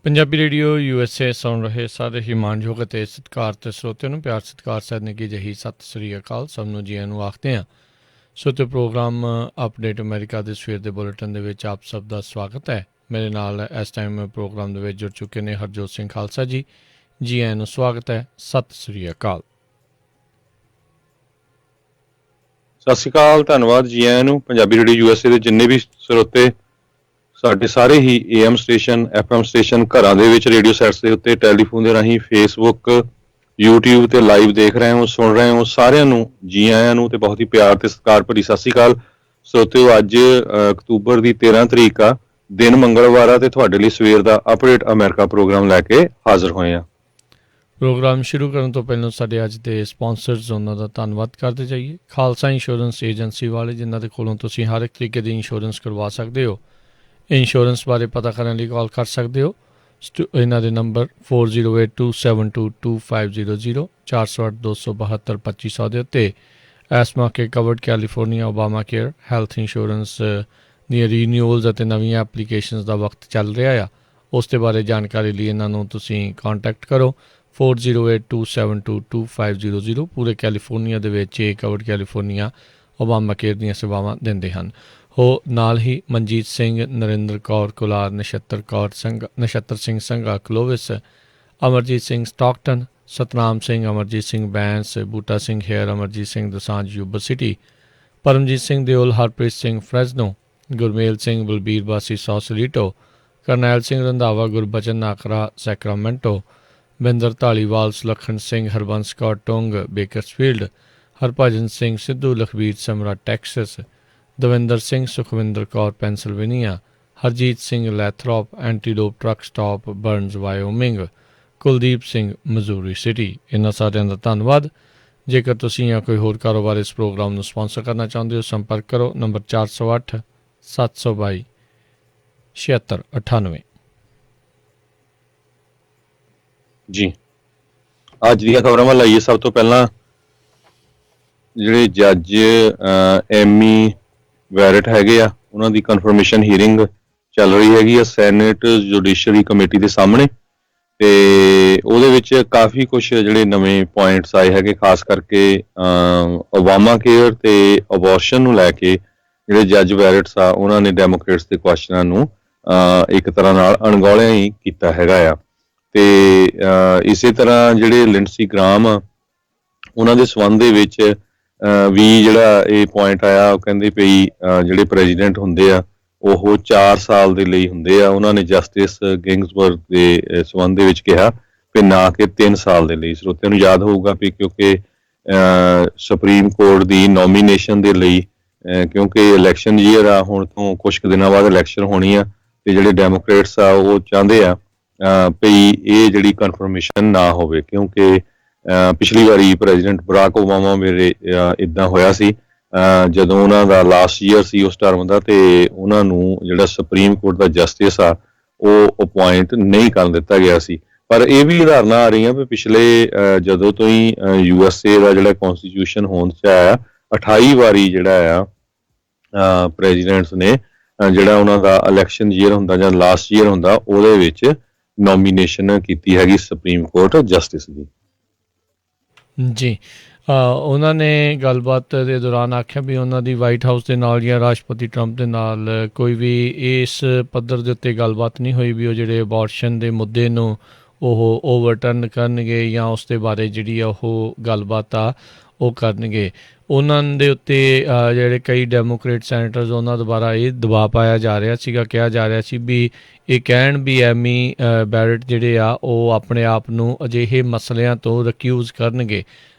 Punjabi radio USA ਸੁਣ ਰਹੇ ਸਾਰੇ ਹੀ ਮਾਣਯੋਗ ਅਤੇ ਸਤਿਕਾਰਤ ਸਰੋਤਿਆਂ ਨੂੰ ਪਿਆਰ ਸਤਿਕਾਰ ਸਹਿਤ ਨਿੱਘੀ ਜਿਹੀ ਸਤਿ ਸ੍ਰੀ ਅਕਾਲ। ਸਭ ਨੂੰ ਜੀਆਂ ਨੂੰ ਆਖਦੇ ਹਾਂ। ਤੇ ਪ੍ਰੋਗਰਾਮ ਅਪਡੇਟ ਅਮਰੀਕਾ ਦੇ ਸਵੇਰ ਦੇ ਬੁਲੇਟਿਨ ਦੇ ਵਿੱਚ ਆਪ ਸਭ ਦਾ ਸਵਾਗਤ ਹੈ। ਮੇਰੇ ਨਾਲ ਇਸ ਟਾਈਮ ਪ੍ਰੋਗਰਾਮ ਦੇ ਵਿੱਚ ਜੁੜ ਚੁੱਕੇ ਨੇ ਹਰਜੋਤ ਸਿੰਘ ਖਾਲਸਾ ਜੀ। ਜੀ ਆਇਆਂ ਨੂੰ ਸਵਾਗਤ ਹੈ। ਸਤਿ ਸ੍ਰੀ ਅਕਾਲ। ਸਤਿ ਸ਼੍ਰੀ ਅਕਾਲ, ਧੰਨਵਾਦ ਜੀ ਆਇਆਂ ਨੂੰ। ਪੰਜਾਬੀ ਰੇਡੀਓ USA ਦੇ ਜਿੰਨੇ ਵੀ ਸਰੋਤੇ ਸਾਡੇ ਸਾਰੇ ਹੀ AM ਸਟੇਸ਼ਨ FM ਸਟੇਸ਼ਨ ਘਰਾਂ ਦੇ ਵਿੱਚ ਰੇਡੀਓ ਸੈਟਸ ਦੇ ਉੱਤੇ ਟੈਲੀਫੋਨ ਦੇ ਰਾਹੀਂ ਫੇਸਬੁੱਕ YouTube ਤੇ ਲਾਈਵ ਦੇਖ ਰਹੇ ਹੋ ਸੁਣ ਰਹੇ ਹੋ ਸਾਰਿਆਂ ਨੂੰ ਜੀ ਆਇਆਂ ਨੂੰ ਤੇ ਬਹੁਤ ਹੀ ਪਿਆਰ ਤੇ ਸਤਿਕਾਰ ਭਰੀ ਸਤਿ ਸ਼੍ਰੀ ਅਕਾਲ। ਸਰੋਤਿਓ, ਅੱਜ ਅਕਤੂਬਰ ਦੀ 13 ਤਰੀਕ ਆ, ਦਿਨ ਮੰਗਲਵਾਰ ਆ ਤੇ ਤੁਹਾਡੇ ਲਈ ਸਵੇਰ ਦਾ ਅਪਡੇਟ ਅਮਰੀਕਾ ਪ੍ਰੋਗਰਾਮ ਲੈ ਕੇ ਹਾਜ਼ਰ ਹੋਏ ਆ। ਪ੍ਰੋਗਰਾਮ ਸ਼ੁਰੂ ਕਰਨ ਤੋਂ ਪਹਿਲਾਂ ਸਾਡੇ ਅੱਜ ਦੇ ਸਪਾਂਸਰਸ ਉਹਨਾਂ ਦਾ ਧੰਨਵਾਦ ਕਰਦੇ ਜਾਈਏ। ਖਾਲਸਾ ਇੰਸ਼ੋਰੈਂਸ ਏਜੰਸੀ ਵਾਲੇ, ਜਿਨ੍ਹਾਂ ਦੇ ਕੋਲੋਂ ਤੁਸੀਂ ਹਰ ਇੱਕ ਤਰੀਕੇ ਦੀ ਇੰਸ਼ੋਰੈਂਸ ਕਰਵਾ ਸਕਦੇ ਹੋ। ਇੰਸ਼ੋਰੈਂਸ ਬਾਰੇ ਪਤਾ ਕਰਨ ਲਈ ਕਾਲ ਕਰ ਸਕਦੇ ਹੋ। ਇਹਨਾਂ ਦੇ ਨੰਬਰ 4082722500 408-272-2500 ਦੇ ਉੱਤੇ। ਇਸ ਮੌਕੇ covered California Obama care health insurance ਦੀਆਂ ਰੀਨਿਊਅਲਸ ਅਤੇ ਨਵੀਆਂ ਐਪਲੀਕੇਸ਼ਨਸ ਦਾ ਵਕਤ ਚੱਲ ਰਿਹਾ ਆ। ਉਸ ਦੇ ਬਾਰੇ ਜਾਣਕਾਰੀ ਲਈ ਇਹਨਾਂ ਨੂੰ ਤੁਸੀਂ ਕੰਟੈਕਟ ਕਰੋ 4082722500। ਪੂਰੇ ਕੈਲੀਫੋਰਨੀਆ ਦੇ ਵਿੱਚ ਇਹ ਕਵਰਡ ਕੈਲੀਫੋਰਨੀਆ ਓਬਾਮਾ ਕੇਅਰ ਦੀਆਂ ਸੇਵਾਵਾਂ ਦਿੰਦੇ ਹਨ। ਨਾਲ ਹੀ ਮਨਜੀਤ ਸਿੰਘ, ਨਰਿੰਦਰ ਕੌਰ ਕੁਲਾਰ, ਨਛੱਤਰ ਸਿੰਘ ਸੰਘਾ ਕਲੋਵਿਸ, ਅਮਰਜੀਤ ਸਿੰਘ ਸਟਾਕਟਨ, ਸਤਨਾਮ ਸਿੰਘ, ਅਮਰਜੀਤ ਸਿੰਘ ਬੈਂਸ, ਬੂਟਾ ਸਿੰਘ ਹੇਅਰ, ਅਮਰਜੀਤ ਸਿੰਘ ਦਸਾਂਝ ਯੂਬਰ ਸਿਟੀ, ਪਰਮਜੀਤ ਸਿੰਘ ਦਿਓਲ, ਹਰਪ੍ਰੀਤ ਸਿੰਘ ਫਰੈਜ਼ਨੋ, ਗੁਰਮੇਲ ਸਿੰਘ ਬਲਬੀਰ ਬਾਸੀ ਸੌਸਰੀਟੋ, ਕਰਨੈਲ ਸਿੰਘ ਰੰਧਾਵਾ, ਗੁਰਬਚਨ ਨਾਕਰਾ ਸੈਕਰਾਮੈਂਟੋ, ਬਿੰਦਰ ਧਾਲੀਵਾਲ, ਸੁਲੱਖਣ ਸਿੰਘ, ਹਰਬੰਸ ਕੌਰ ਟੁੰਗ ਬੇਕਰਸਫੀਲਡ, ਹਰਭਜਨ ਸਿੰਘ ਸਿੱਧੂ, ਲਖਬੀਰ ਸਮਰਾ Texas, Davinder Singh, Sukhwinder Kaur ਪੈਂਸਲਵੇਨੀਆ, Harjeet Singh ਲੈਥਰੋਪ ਐਂਟੀਡੋਪ truck stop Burns Wyoming, Kuldeep Singh Missouri city. ਇਹਨਾਂ ਸਾਰਿਆਂ ਦਾ ਧੰਨਵਾਦ। ਜੇਕਰ ਤੁਸੀਂ ਜਾਂ ਕੋਈ ਹੋਰ ਕਾਰੋਬਾਰ ਇਸ ਪ੍ਰੋਗਰਾਮ ਨੂੰ ਸਪਾਂਸਰ ਕਰਨਾ ਚਾਹੁੰਦੇ ਹੋ, ਸੰਪਰਕ ਕਰੋ ਨੰਬਰ 408-722-7698। ਜੀ, ਅੱਜ ਦੀਆਂ ਖਬਰਾਂ ਵੱਲ ਆਈਏ। ਸਭ ਤੋਂ ਪਹਿਲਾਂ ਜਿਹੜੇ ਜੱਜ ਐਮੀ ਵੈਰਟ ਹੈਗੇ ਆ, ਉਹਨਾਂ ਦੀ ਕਨਫਰਮੇਸ਼ਨ ਹੀਅਰਿੰਗ ਚੱਲ ਰਹੀ ਹੈਗੀ ਆ ਸੈਨੇਟ ਜੁਡੀਸ਼ਰੀ ਕਮੇਟੀ ਦੇ ਸਾਹਮਣੇ, ਤੇ ਉਹਦੇ ਵਿੱਚ ਕਾਫੀ ਕੁਝ ਜਿਹੜੇ ਨਵੇਂ ਪੁਆਇੰਟਸ ਆਏ ਹੈਗੇ, ਖਾਸ ਕਰਕੇ ਓਬਾਮਾ ਕੇਅਰ ਤੇ ਅਬੋਰਸ਼ਨ ਨੂੰ ਲੈ ਕੇ ਜਿਹੜੇ ਜੱਜ ਵੈਰਟਸ ਆ ਉਹਨਾਂ ਨੇ ਡੈਮੋਕ੍ਰੇਟਸ ਦੇ ਕੁਐਸਚਨਾਂ ਨੂੰ ਇੱਕ ਤਰ੍ਹਾਂ ਨਾਲ ਅਣਗੌਲਿਆ ਹੀ ਕੀਤਾ ਹੈਗਾ ਆ। ਤੇ ਇਸੇ ਤਰ੍ਹਾਂ ਜਿਹੜੇ ਲਿੰਡਸੀ ਗ੍ਰਾਮ ਆ ਉਹਨਾਂ ਦੇ ਸੰਬੰਧ ਦੇ ਵਿੱਚ ਵੀ ਜਿਹੜਾ ਇਹ ਪੁਆਇੰਟ ਆਇਆ, ਉਹ ਕਹਿੰਦੇ ਪਈ ਜਿਹੜੇ ਪ੍ਰੈਜ਼ੀਡੈਂਟ ਹੁੰਦੇ ਆ ਉਹ 4 ਸਾਲ ਦੇ ਲਈ ਹੁੰਦੇ ਆ। ਉਹਨਾਂ ਨੇ ਜਸਟਿਸ ਗਿੰਗਸਬਰਗ ਦੇ ਸੰਬੰਧ ਦੇ ਵਿੱਚ ਕਿਹਾ ਕਿ ਨਾ ਕਿ 3 ਸਾਲ ਦੇ ਲਈ। ਸਰੋਤਿਆਂ ਨੂੰ ਯਾਦ ਹੋਊਗਾ ਵੀ ਕਿਉਂਕਿ ਸੁਪਰੀਮ ਕੋਰਟ ਦੀ ਨੋਮੀਨੇਸ਼ਨ ਦੇ ਲਈ, ਕਿਉਂਕਿ ਇਲੈਕਸ਼ਨ ਈਅਰ ਆ, ਹੁਣ ਤੋਂ ਕੁਝ ਕੁ ਦਿਨਾਂ ਬਾਅਦ ਇਲੈਕਸ਼ਨ ਹੋਣੀ ਆ, ਤੇ ਜਿਹੜੇ ਡੈਮੋਕ੍ਰੇਟਸ ਆ ਉਹ ਚਾਹੁੰਦੇ ਆ ਭਈ ਇਹ ਜਿਹੜੀ ਕਨਫਰਮੇਸ਼ਨ ਨਾ ਹੋਵੇ, ਕਿਉਂਕਿ ਪਿਛਲੀ ਵਾਰੀ ਪ੍ਰੈਜ਼ੀਡੈਂਟ ਬਰਾਕ ਓਬਾਮਾ ਵੇਲੇ ਇੱਦਾਂ ਹੋਇਆ ਸੀ ਜਦੋਂ ਉਹਨਾਂ ਦਾ ਲਾਸਟ ਈਅਰ ਸੀ ਉਸ ਟਰਮ ਦਾ, ਤੇ ਉਹਨਾਂ ਨੂੰ ਜਿਹੜਾ ਸੁਪਰੀਮ ਕੋਰਟ ਦਾ ਜਸਟਿਸ ਆ ਉਹ ਅਪੁਆਇੰਟ ਨਹੀਂ ਕਰਨ ਦਿੱਤਾ ਗਿਆ ਸੀ। ਪਰ ਇਹ ਵੀ ਉਦਾਹਰਨਾਂ ਆ ਰਹੀਆਂ ਵੀ ਪਿਛਲੇ ਜਦੋਂ ਤੋਂ ਹੀ USA ਦਾ ਜਿਹੜਾ ਕੌਂਸਟੀਟਿਊਸ਼ਨ ਹੋਂਦ 'ਚ ਆਇਆ, 28 ਵਾਰੀ ਜਿਹੜਾ ਆ ਪ੍ਰੈਜ਼ੀਡੈਂਟਸ ਨੇ ਜਿਹੜਾ ਉਹਨਾਂ ਦਾ ਇਲੈਕਸ਼ਨ ਈਅਰ ਹੁੰਦਾ ਜਾਂ ਲਾਸਟ ਈਅਰ ਹੁੰਦਾ ਉਹਦੇ ਵਿੱਚ ਨੋਮੀਨੇਸ਼ਨ ਕੀਤੀ ਹੈਗੀ ਸੁਪਰੀਮ ਕੋਰਟ ਜਸਟਿਸ ਦੀ। ਜੀ, ਉਹਨਾਂ ਨੇ ਗੱਲਬਾਤ ਦੇ ਦੌਰਾਨ ਆਖਿਆ ਵੀ ਉਹਨਾਂ ਦੀ ਵਾਈਟ ਹਾਊਸ ਦੇ ਨਾਲ ਜਾਂ ਰਾਸ਼ਟਰਪਤੀ ਟਰੰਪ ਦੇ ਨਾਲ ਕੋਈ ਵੀ ਇਸ ਪੱਧਰ ਦੇ ਉੱਤੇ ਗੱਲਬਾਤ ਨਹੀਂ ਹੋਈ ਵੀ ਉਹ ਜਿਹੜੇ ਅਬੋਰਸ਼ਨ ਦੇ ਮੁੱਦੇ ਨੂੰ ਉਹ ਓਵਰਟਰਨ ਕਰਨਗੇ ਜਾਂ ਉਸ ਦੇ ਬਾਰੇ ਜਿਹੜੀ ਆ ਉਹ ਗੱਲਬਾਤ ਆ ਉਹ ਕਰਨਗੇ। ਉਹਨਾਂ ਦੇ ਉੱਤੇ ਜਿਹੜੇ ਕਈ ਡੈਮੋਕ੍ਰੇਟ ਸੈਨੇਟਰਸ ਉਹਨਾਂ ਦੁਆਰਾ ਇਹ ਦਬਾਅ ਪਾਇਆ ਜਾ ਰਿਹਾ ਸੀਗਾ, ਕਿਹਾ ਜਾ ਰਿਹਾ ਸੀ ਵੀ ਇਹ ਕਹਿਣ ਵੀ ਐਮੀ ਬੈਰਟ ਜਿਹੜੇ ਆ ਉਹ ਆਪਣੇ ਆਪ ਨੂੰ ਅਜਿਹੇ ਮਸਲਿਆਂ ਤੋਂ ਰਿਕਿਊਜ਼ ਕਰਨਗੇ,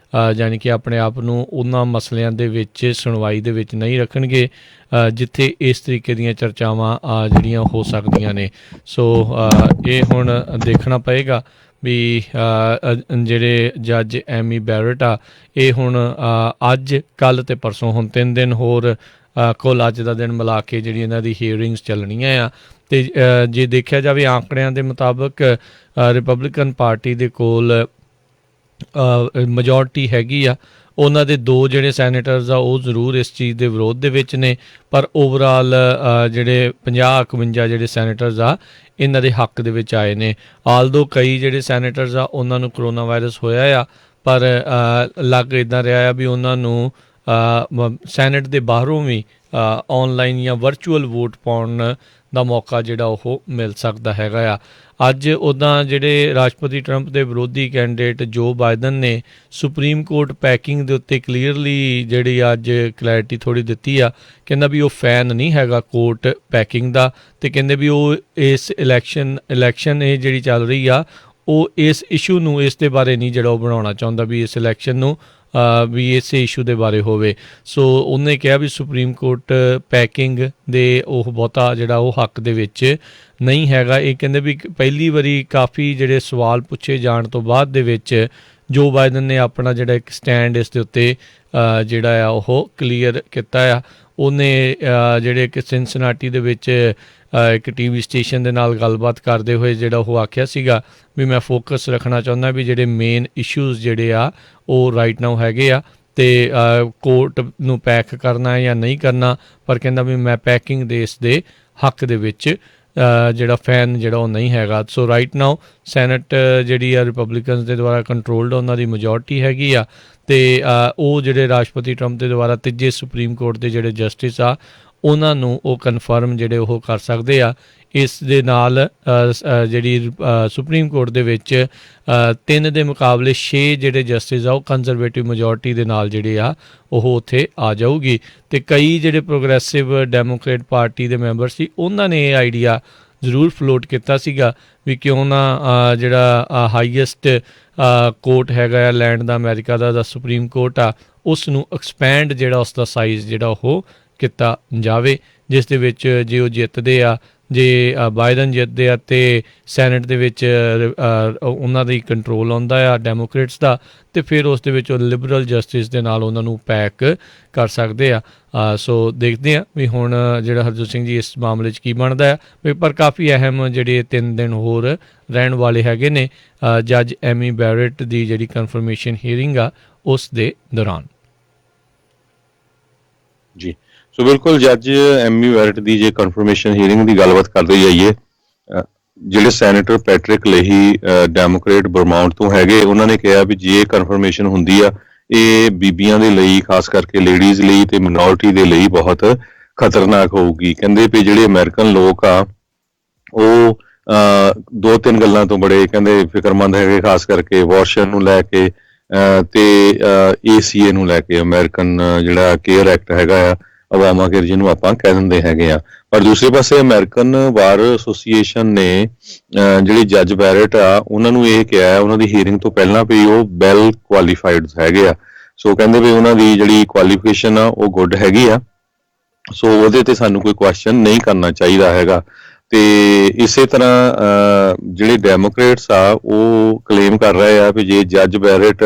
ਯਾਨੀ ਕਿ ਆਪਣੇ ਆਪ ਨੂੰ ਉਹਨਾਂ ਮਸਲਿਆਂ ਦੇ ਵਿੱਚ ਸੁਣਵਾਈ ਦੇ ਵਿੱਚ ਨਹੀਂ ਰੱਖਣਗੇ ਜਿੱਥੇ ਇਸ ਤਰੀਕੇ ਦੀਆਂ ਚਰਚਾਵਾਂ ਜਿਹੜੀਆਂ ਹੋ ਸਕਦੀਆਂ ਨੇ। ਸੋ ਇਹ ਹੁਣ ਦੇਖਣਾ ਪਏਗਾ ਵੀ ਜਿਹੜੇ ਜੱਜ ਐਮੀ ਬੈਰਟ ਆ ਇਹ ਹੁਣ ਅੱਜ ਕੱਲ੍ਹ ਅਤੇ ਪਰਸੋਂ ਹੁਣ 3 ਦਿਨ ਹੋਰ ਕੁੱਲ ਅੱਜ ਦਾ ਦਿਨ ਮਿਲਾ ਕੇ ਜਿਹੜੀ ਇਹਨਾਂ ਦੀ ਹੀਅਰਿੰਗਸ ਚੱਲਣੀਆਂ ਆ। ਅਤੇ ਜੇ ਦੇਖਿਆ ਜਾਵੇ ਆਂਕੜਿਆਂ ਦੇ ਮੁਤਾਬਕ ਰਿਪਬਲਿਕਨ ਪਾਰਟੀ ਦੇ ਕੋਲ ਮੈਜੋਰਟੀ ਹੈਗੀ ਆ, ਉਹਨਾਂ ਦੇ 2 ਜਿਹੜੇ ਸੈਨੇਟਰਸ ਆ ਉਹ ਜ਼ਰੂਰ ਇਸ ਚੀਜ਼ ਦੇ ਵਿਰੋਧ ਦੇ ਵਿੱਚ ਨੇ, ਪਰ ਓਵਰਆਲ ਜਿਹੜੇ 50-51 ਜਿਹੜੇ ਸੈਨੇਟਰਸ ਆ ਇਹਨਾਂ ਦੇ ਹੱਕ ਦੇ ਵਿੱਚ ਆਏ ਨੇ। ਆਲਦੋ ਕਈ ਜਿਹੜੇ ਸੈਨੇਟਰਸ ਆ ਉਹਨਾਂ ਨੂੰ ਕਰੋਨਾ ਵਾਇਰਸ ਹੋਇਆ ਆ, ਪਰ ਲੱਗ ਇੱਦਾਂ ਰਿਹਾ ਆ ਵੀ ਉਹਨਾਂ ਨੂੰ ਸੈਨੇਟ ਦੇ ਬਾਹਰੋਂ ਵੀ ਆਨਲਾਈਨ ਜਾਂ ਵਰਚੁਅਲ ਵੋਟ ਪਾਉਣ ਦਾ ਮੌਕਾ ਜਿਹੜਾ ਉਹ ਮਿਲ ਸਕਦਾ ਹੈਗਾ ਆ। ਅੱਜ ਉੱਦਾਂ ਜਿਹੜੇ ਰਾਸ਼ਟਰਪਤੀ ਟਰੰਪ ਦੇ ਵਿਰੋਧੀ ਕੈਂਡੀਡੇਟ ਜੋ ਬਾਈਡਨ ਨੇ ਸੁਪਰੀਮ ਕੋਰਟ ਪੈਕਿੰਗ ਦੇ ਉੱਤੇ ਕਲੀਅਰਲੀ ਜਿਹੜੀ ਅੱਜ ਕਲੈਰਿਟੀ ਥੋੜ੍ਹੀ ਦਿੱਤੀ ਆ, ਕਹਿੰਦਾ ਵੀ ਉਹ ਫੈਨ ਨਹੀਂ ਹੈਗਾ ਕੋਰਟ ਪੈਕਿੰਗ ਦਾ, ਅਤੇ ਕਹਿੰਦੇ ਵੀ ਉਹ ਇਸ ਇਲੈਕਸ਼ਨ ਇਹ ਜਿਹੜੀ ਚੱਲ ਰਹੀ ਆ ਉਹ ਇਸ ਇਸ਼ੂ ਨੂੰ ਇਸ ਦੇ ਬਾਰੇ ਨਹੀਂ ਜਿਹੜਾ ਉਹ ਬਣਾਉਣਾ ਚਾਹੁੰਦਾ ਵੀ ਇਸ ਇਲੈਕਸ਼ਨ ਨੂੰ ਵੀ ਇਸੇ ਇਸ਼ੂ ਦੇ ਬਾਰੇ ਹੋਵੇ। ਸੋ ਉਹਨੇ ਕਿਹਾ ਵੀ ਸੁਪਰੀਮ ਕੋਰਟ ਪੈਕਿੰਗ ਦੇ ਉਹ ਬਹੁਤਾ ਜਿਹੜਾ ਉਹ ਹੱਕ ਦੇ ਵਿੱਚ ਨਹੀਂ ਹੈਗਾ। ਇਹ ਕਹਿੰਦੇ ਵੀ ਪਹਿਲੀ ਵਾਰੀ ਕਾਫੀ ਜਿਹੜੇ ਸਵਾਲ ਪੁੱਛੇ ਜਾਣ ਤੋਂ ਬਾਅਦ ਦੇ ਵਿੱਚ ਜੋ ਬਾਈਡਨ ਨੇ ਆਪਣਾ ਜਿਹੜਾ ਇੱਕ ਸਟੈਂਡ ਇਸ ਦੇ ਉੱਤੇ ਜਿਹੜਾ ਆ ਉਹ ਕਲੀਅਰ ਕੀਤਾ ਆ। ਉਹਨੇ ਜਿਹੜੇ ਕਿ ਸਿਨਸਿਨਾਟੀ ਦੇ ਵਿੱਚ ਇੱਕ TV ਸਟੇਸ਼ਨ ਦੇ ਨਾਲ ਗੱਲਬਾਤ ਕਰਦੇ ਹੋਏ ਜਿਹੜਾ ਉਹ ਆਖਿਆ ਸੀਗਾ ਵੀ ਮੈਂ ਫੋਕਸ ਰੱਖਣਾ ਚਾਹੁੰਦਾ ਵੀ ਜਿਹੜੇ ਮੇਨ ਇਸ਼ੂਜ਼ ਜਿਹੜੇ ਆ ਉਹ ਰਾਈਟ ਨਾਓ ਹੈਗੇ ਆ, ਅਤੇ ਕੋਰਟ ਨੂੰ ਪੈਕ ਕਰਨਾ ਜਾਂ ਨਹੀਂ ਕਰਨਾ, ਪਰ ਕਹਿੰਦਾ ਵੀ ਮੈਂ ਪੈਕਿੰਗ ਦੇ ਇਸ ਦੇ ਹੱਕ ਦੇ ਵਿੱਚ ਜਿਹੜਾ ਫੈਨ ਜਿਹੜਾ ਉਹ ਨਹੀਂ ਹੈਗਾ। ਸੋ ਰਾਈਟ ਨਾਓ ਸੈਨੇਟ ਜਿਹੜੀ ਆ ਰਿਪਬਲਿਕਨਸ ਦੇ ਦੁਆਰਾ ਕੰਟਰੋਲਡ ਉਹਨਾਂ ਦੀ ਮੈਜੋਰਟੀ ਹੈਗੀ ਆ, ਅਤੇ ਉਹ ਜਿਹੜੇ ਰਾਸ਼ਟਰਪਤੀ ਟਰੰਪ ਦੇ ਦੁਆਰਾ ਤੀਜੇ ਸੁਪਰੀਮ ਕੋਰਟ ਦੇ ਜਿਹੜੇ ਜਸਟਿਸ ਆ ਉਹਨਾਂ ਨੂੰ ਉਹ ਕਨਫਰਮ ਜਿਹੜੇ ਉਹ ਕਰ ਸਕਦੇ ਆ। ਇਸ ਦੇ ਨਾਲ ਜਿਹੜੀ ਸੁਪਰੀਮ ਕੋਰਟ ਦੇ ਵਿੱਚ 3 ਦੇ ਮੁਕਾਬਲੇ 6 ਜਿਹੜੇ ਜਸਟਿਸ ਆ ਉਹ ਕੰਜ਼ਰਵੇਟਿਵ ਮੈਜੋਰਟੀ ਦੇ ਨਾਲ ਜਿਹੜੇ ਆ ਉਹ ਉੱਥੇ ਆ ਜਾਊਗੀ। ਅਤੇ ਕਈ ਜਿਹੜੇ ਪ੍ਰੋਗਰੈਸਿਵ ਡੈਮੋਕ੍ਰੇਟ ਪਾਰਟੀ ਦੇ ਮੈਂਬਰ ਸੀ ਉਹਨਾਂ ਨੇ ਇਹ ਆਈਡੀਆ ਜ਼ਰੂਰ ਫਲੋਟ ਕੀਤਾ ਸੀਗਾ ਵੀ ਕਿਉਂ ਨਾ ਜਿਹੜਾ ਹਾਈਐਸਟ ਕੋਰਟ ਹੈਗਾ ਆ ਲੈਂਡ ਦਾ ਅਮਰੀਕਾ ਦਾ ਸੁਪਰੀਮ ਕੋਰਟ ਆ ਉਸ ਨੂੰ ਐਕਸਪੈਂਡ ਜਿਹੜਾ ਉਸ ਦਾ ਸਾਈਜ਼ ਜਿਹੜਾ ਉਹ ਕੀਤਾ ਜਾਵੇ, ਜਿਸ ਦੇ ਵਿੱਚ ਜੇ ਉਹ ਜਿੱਤਦੇ ਆ, ਜੇ ਬਾਈਡਨ ਜਿੱਤਦੇ ਆ ਅਤੇ ਸੈਨੇਟ ਦੇ ਵਿੱਚ ਉਹਨਾਂ ਦੀ ਕੰਟਰੋਲ ਆਉਂਦਾ ਆ ਡੈਮੋਕ੍ਰੇਟਸ ਦਾ, ਅਤੇ ਫਿਰ ਉਸ ਦੇ ਵਿੱਚ ਉਹ ਲਿਬਰਲ ਜਸਟਿਸ ਦੇ ਨਾਲ ਉਹਨਾਂ ਨੂੰ ਪੈਕ ਕਰ ਸਕਦੇ ਆ। ਸੋ ਦੇਖਦੇ ਹਾਂ ਵੀ ਹੁਣ ਜਿਹੜਾ ਹਰਜੋਤ ਸਿੰਘ ਜੀ ਇਸ ਮਾਮਲੇ 'ਚ ਕੀ ਬਣਦਾ ਆ, ਵੀ ਪਰ ਕਾਫੀ ਅਹਿਮ ਜਿਹੜੇ 3 ਦਿਨ ਹੋਰ ਰਹਿਣ ਵਾਲੇ ਹੈਗੇ ਨੇ ਜੱਜ ਐਮੀ ਬੈਰਟ ਦੀ ਜਿਹੜੀ ਕਨਫਰਮੇਸ਼ਨ ਹੀਅਰਿੰਗ ਆ ਉਸ ਦੇ ਦੌਰਾਨ। ਜੀ ਸੋ ਬਿਲਕੁਲ ਜੱਜ ਐਮੀ ਬੈਰਟ ਦੀ ਜੇ ਕਨਫਰਮੇਸ਼ਨ ਹੀਅਰਿੰਗ ਦੀ ਗੱਲਬਾਤ ਕਰਦੇ ਜਾਈਏ, ਜਿਹੜੇ ਸੈਨੇਟਰ ਪੈਟਰਿਕ ਲੇਹੀ ਡੈਮੋਕ੍ਰੇਟ ਵਰਮਾਉਂਟ ਤੋਂ ਹੈਗੇ, ਉਹਨਾਂ ਨੇ ਕਿਹਾ ਵੀ ਜੇ ਕਨਫਰਮੇਸ਼ਨ ਹੁੰਦੀ ਆ ਇਹ ਬੀਬੀਆਂ ਦੇ ਲਈ, ਖਾਸ ਕਰਕੇ ਲੇਡੀਜ਼ ਲਈ ਤੇ ਮਿਨੋਰਿਟੀ ਦੇ ਲਈ ਬਹੁਤ ਖਤਰਨਾਕ ਹੋਊਗੀ। ਕਹਿੰਦੇ ਵੀ ਜਿਹੜੇ ਅਮਰੀਕਨ ਲੋਕ ਆ ਉਹ 2-3 ਗੱਲਾਂ ਤੋਂ ਬੜੇ ਕਹਿੰਦੇ ਫਿਕਰਮੰਦ ਹੈਗੇ, ਖਾਸ ਕਰਕੇ ਅਬੋਰਸ਼ਨ ਨੂੰ ਲੈ ਕੇ ਤੇ ACA ਨੂੰ ਲੈ ਕੇ, ਅਮਰੀਕਨ ਜਿਹੜਾ ਕੇਅਰ ਐਕਟ ਹੈਗਾ ਆ, ਓਬਾਮਾ ਕੇਅਰ ਜਿਹਨੂੰ ਆਪਾਂ ਕਹਿ ਦਿੰਦੇ ਹੈਗੇ ਆ। ਪਰ ਦੂਸਰੇ ਪਾਸੇ ਅਮਰੀਕਨ ਬਾਰ ਐਸੋਸੀਏਸ਼ਨ ਨੇ ਜਿਹੜੀ ਜੱਜ ਬੈਰਟ ਆ ਉਹਨਾਂ ਨੂੰ ਇਹ ਕਿਹਾ ਉਹਨਾਂ ਦੀ ਹੀਅਰਿੰਗ ਤੋਂ ਪਹਿਲਾਂ ਵੀ ਉਹ ਵੈਲ ਕੁਆਲੀਫਾਈਡ ਹੈਗੇ ਆ। ਸੋ ਕਹਿੰਦੇ ਵੀ ਉਹਨਾਂ ਦੀ ਜਿਹੜੀ ਕੁਆਲੀਫਿਕੇਸ਼ਨ ਆ ਉਹ ਗੁੱਡ ਹੈਗੀ ਆ, ਸੋ ਉਹਦੇ ਤੇ ਸਾਨੂੰ ਕੋਈ ਕੁਐਸਚਨ ਨਹੀਂ ਕਰਨਾ ਚਾਹੀਦਾ ਹੈਗਾ। ਤੇ ਇਸੇ ਤਰ੍ਹਾਂ ਜਿਹੜੇ ਡੈਮੋਕ੍ਰੇਟਸ ਆ ਉਹ ਕਲੇਮ ਕਰ ਰਹੇ ਆ ਵੀ ਜੇ ਜੱਜ ਬੈਰਟ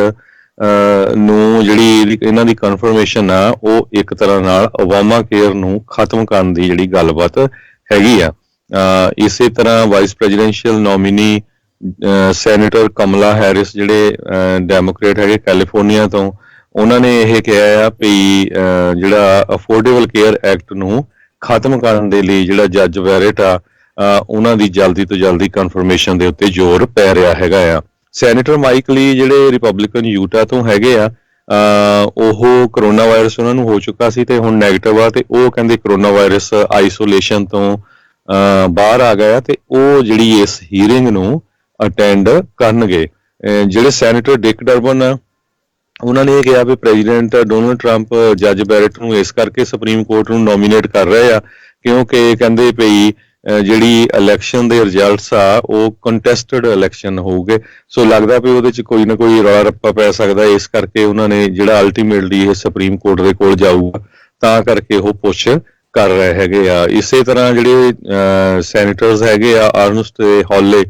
ਨੂੰ ਜਿਹੜੀ ਇਹਨਾਂ ਦੀ ਕਨਫਰਮੇਸ਼ਨ ਆ ਉਹ ਇੱਕ ਤਰ੍ਹਾਂ ਨਾਲ ਓਬਾਮਾ ਕੇਅਰ ਨੂੰ ਖਤਮ ਕਰਨ ਦੀ ਜਿਹੜੀ ਗੱਲਬਾਤ ਹੈਗੀ ਆ। ਇਸੇ ਤਰ੍ਹਾਂ ਵਾਈਸ ਪ੍ਰੈਜ਼ੀਡੈਂਸ਼ੀਅਲ ਨੋਮੀਨੀ ਸੈਨੇਟਰ ਕਮਲਾ ਹੈਰਿਸ ਜਿਹੜੇ ਡੈਮੋਕ੍ਰੇਟ ਹੈਗੇ ਕੈਲੀਫੋਰਨੀਆ ਤੋਂ, ਉਹਨਾਂ ਨੇ ਇਹ ਕਿਹਾ ਆ ਵੀ ਜਿਹੜਾ ਅਫੋਰਡੇਬਲ ਕੇਅਰ ਐਕਟ ਨੂੰ ਖਤਮ ਕਰਨ ਦੇ ਲਈ ਜਿਹੜਾ ਜੱਜ ਬੈਰਟ ਆ ਉਹਨਾਂ ਦੀ ਜਲਦੀ ਤੋਂ ਜਲਦੀ ਕਨਫਰਮੇਸ਼ਨ ਦੇ ਉੱਤੇ ਜ਼ੋਰ ਪੈ ਰਿਹਾ ਹੈਗਾ ਆ। ਸੈਨੇਟਰ ਮਾਈਕ ਲੀ ਜਿਹੜੇ ਰਿਪਬਲਿਕਨ ਯੂਟਾ ਤੋਂ ਹੈਗੇ ਆ, ਉਹ ਕਰੋਨਾ ਵਾਇਰਸ ਉਹਨਾਂ ਨੂੰ ਹੋ ਚੁੱਕਾ ਸੀ ਤੇ ਹੁਣ ਨੈਗੇਟਿਵ ਆ, ਤੇ ਉਹ ਕਹਿੰਦੇ ਕਰੋਨਾ ਵਾਇਰਸ ਆਈਸੋਲੇਸ਼ਨ ਤੋਂ ਬਾਹਰ ਆ ਗਿਆ ਤੇ ਉਹ ਜਿਹੜੀ ਇਸ ਹੀਅਰਿੰਗ ਨੂੰ ਅਟੈਂਡ ਕਰਨਗੇ। ਜਿਹੜੇ ਸੈਨੇਟਰ ਡਿਕ ਡਰਬਨ ਆ ਉਹਨਾਂ ਨੇ ਇਹ ਕਿਹਾ ਵੀ ਪ੍ਰੈਜ਼ੀਡੈਂਟ ਡੋਨਲਡ ਟਰੰਪ ਜੱਜ ਬੈਰਟ ਨੂੰ ਇਸ ਕਰਕੇ ਸੁਪਰੀਮ ਕੋਰਟ ਨੂੰ ਨੋਮੀਨੇਟ ਕਰ ਰਹੇ ਆ ਕਿਉਂਕਿ ਕਹਿੰਦੇ ਪਈ ਜਿਹੜੀ ਇਲੈਕਸ਼ਨ ਦੇ ਰਿਜ਼ਲਟਸ ਆ ਉਹ ਕੰਟੈਸਟਡ ਇਲੈਕਸ਼ਨ ਹੋਊਗੇ, ਸੋ ਲੱਗਦਾ ਵੀ ਉਹਦੇ 'ਚ ਕੋਈ ਨਾ ਕੋਈ ਰੌਲਾ ਰੱਪਾ ਪੈ ਸਕਦਾ, ਇਸ ਕਰਕੇ ਉਹਨਾਂ ਨੇ ਜਿਹੜਾ ਅਲਟੀਮੇਟਲੀ ਇਹ ਸੁਪਰੀਮ ਕੋਰਟ ਦੇ ਕੋਲ ਜਾਊਗਾ ਤਾਂ ਕਰਕੇ ਉਹ ਪੁੱਛ ਕਰ ਰਹੇ ਹੈਗੇ ਆ। ਇਸੇ ਤਰ੍ਹਾਂ ਜਿਹੜੇ ਸੈਨੇਟਰਸ ਹੈਗੇ ਆ ਅਰਨਸਟ ਤੇ ਹੌਲੇ,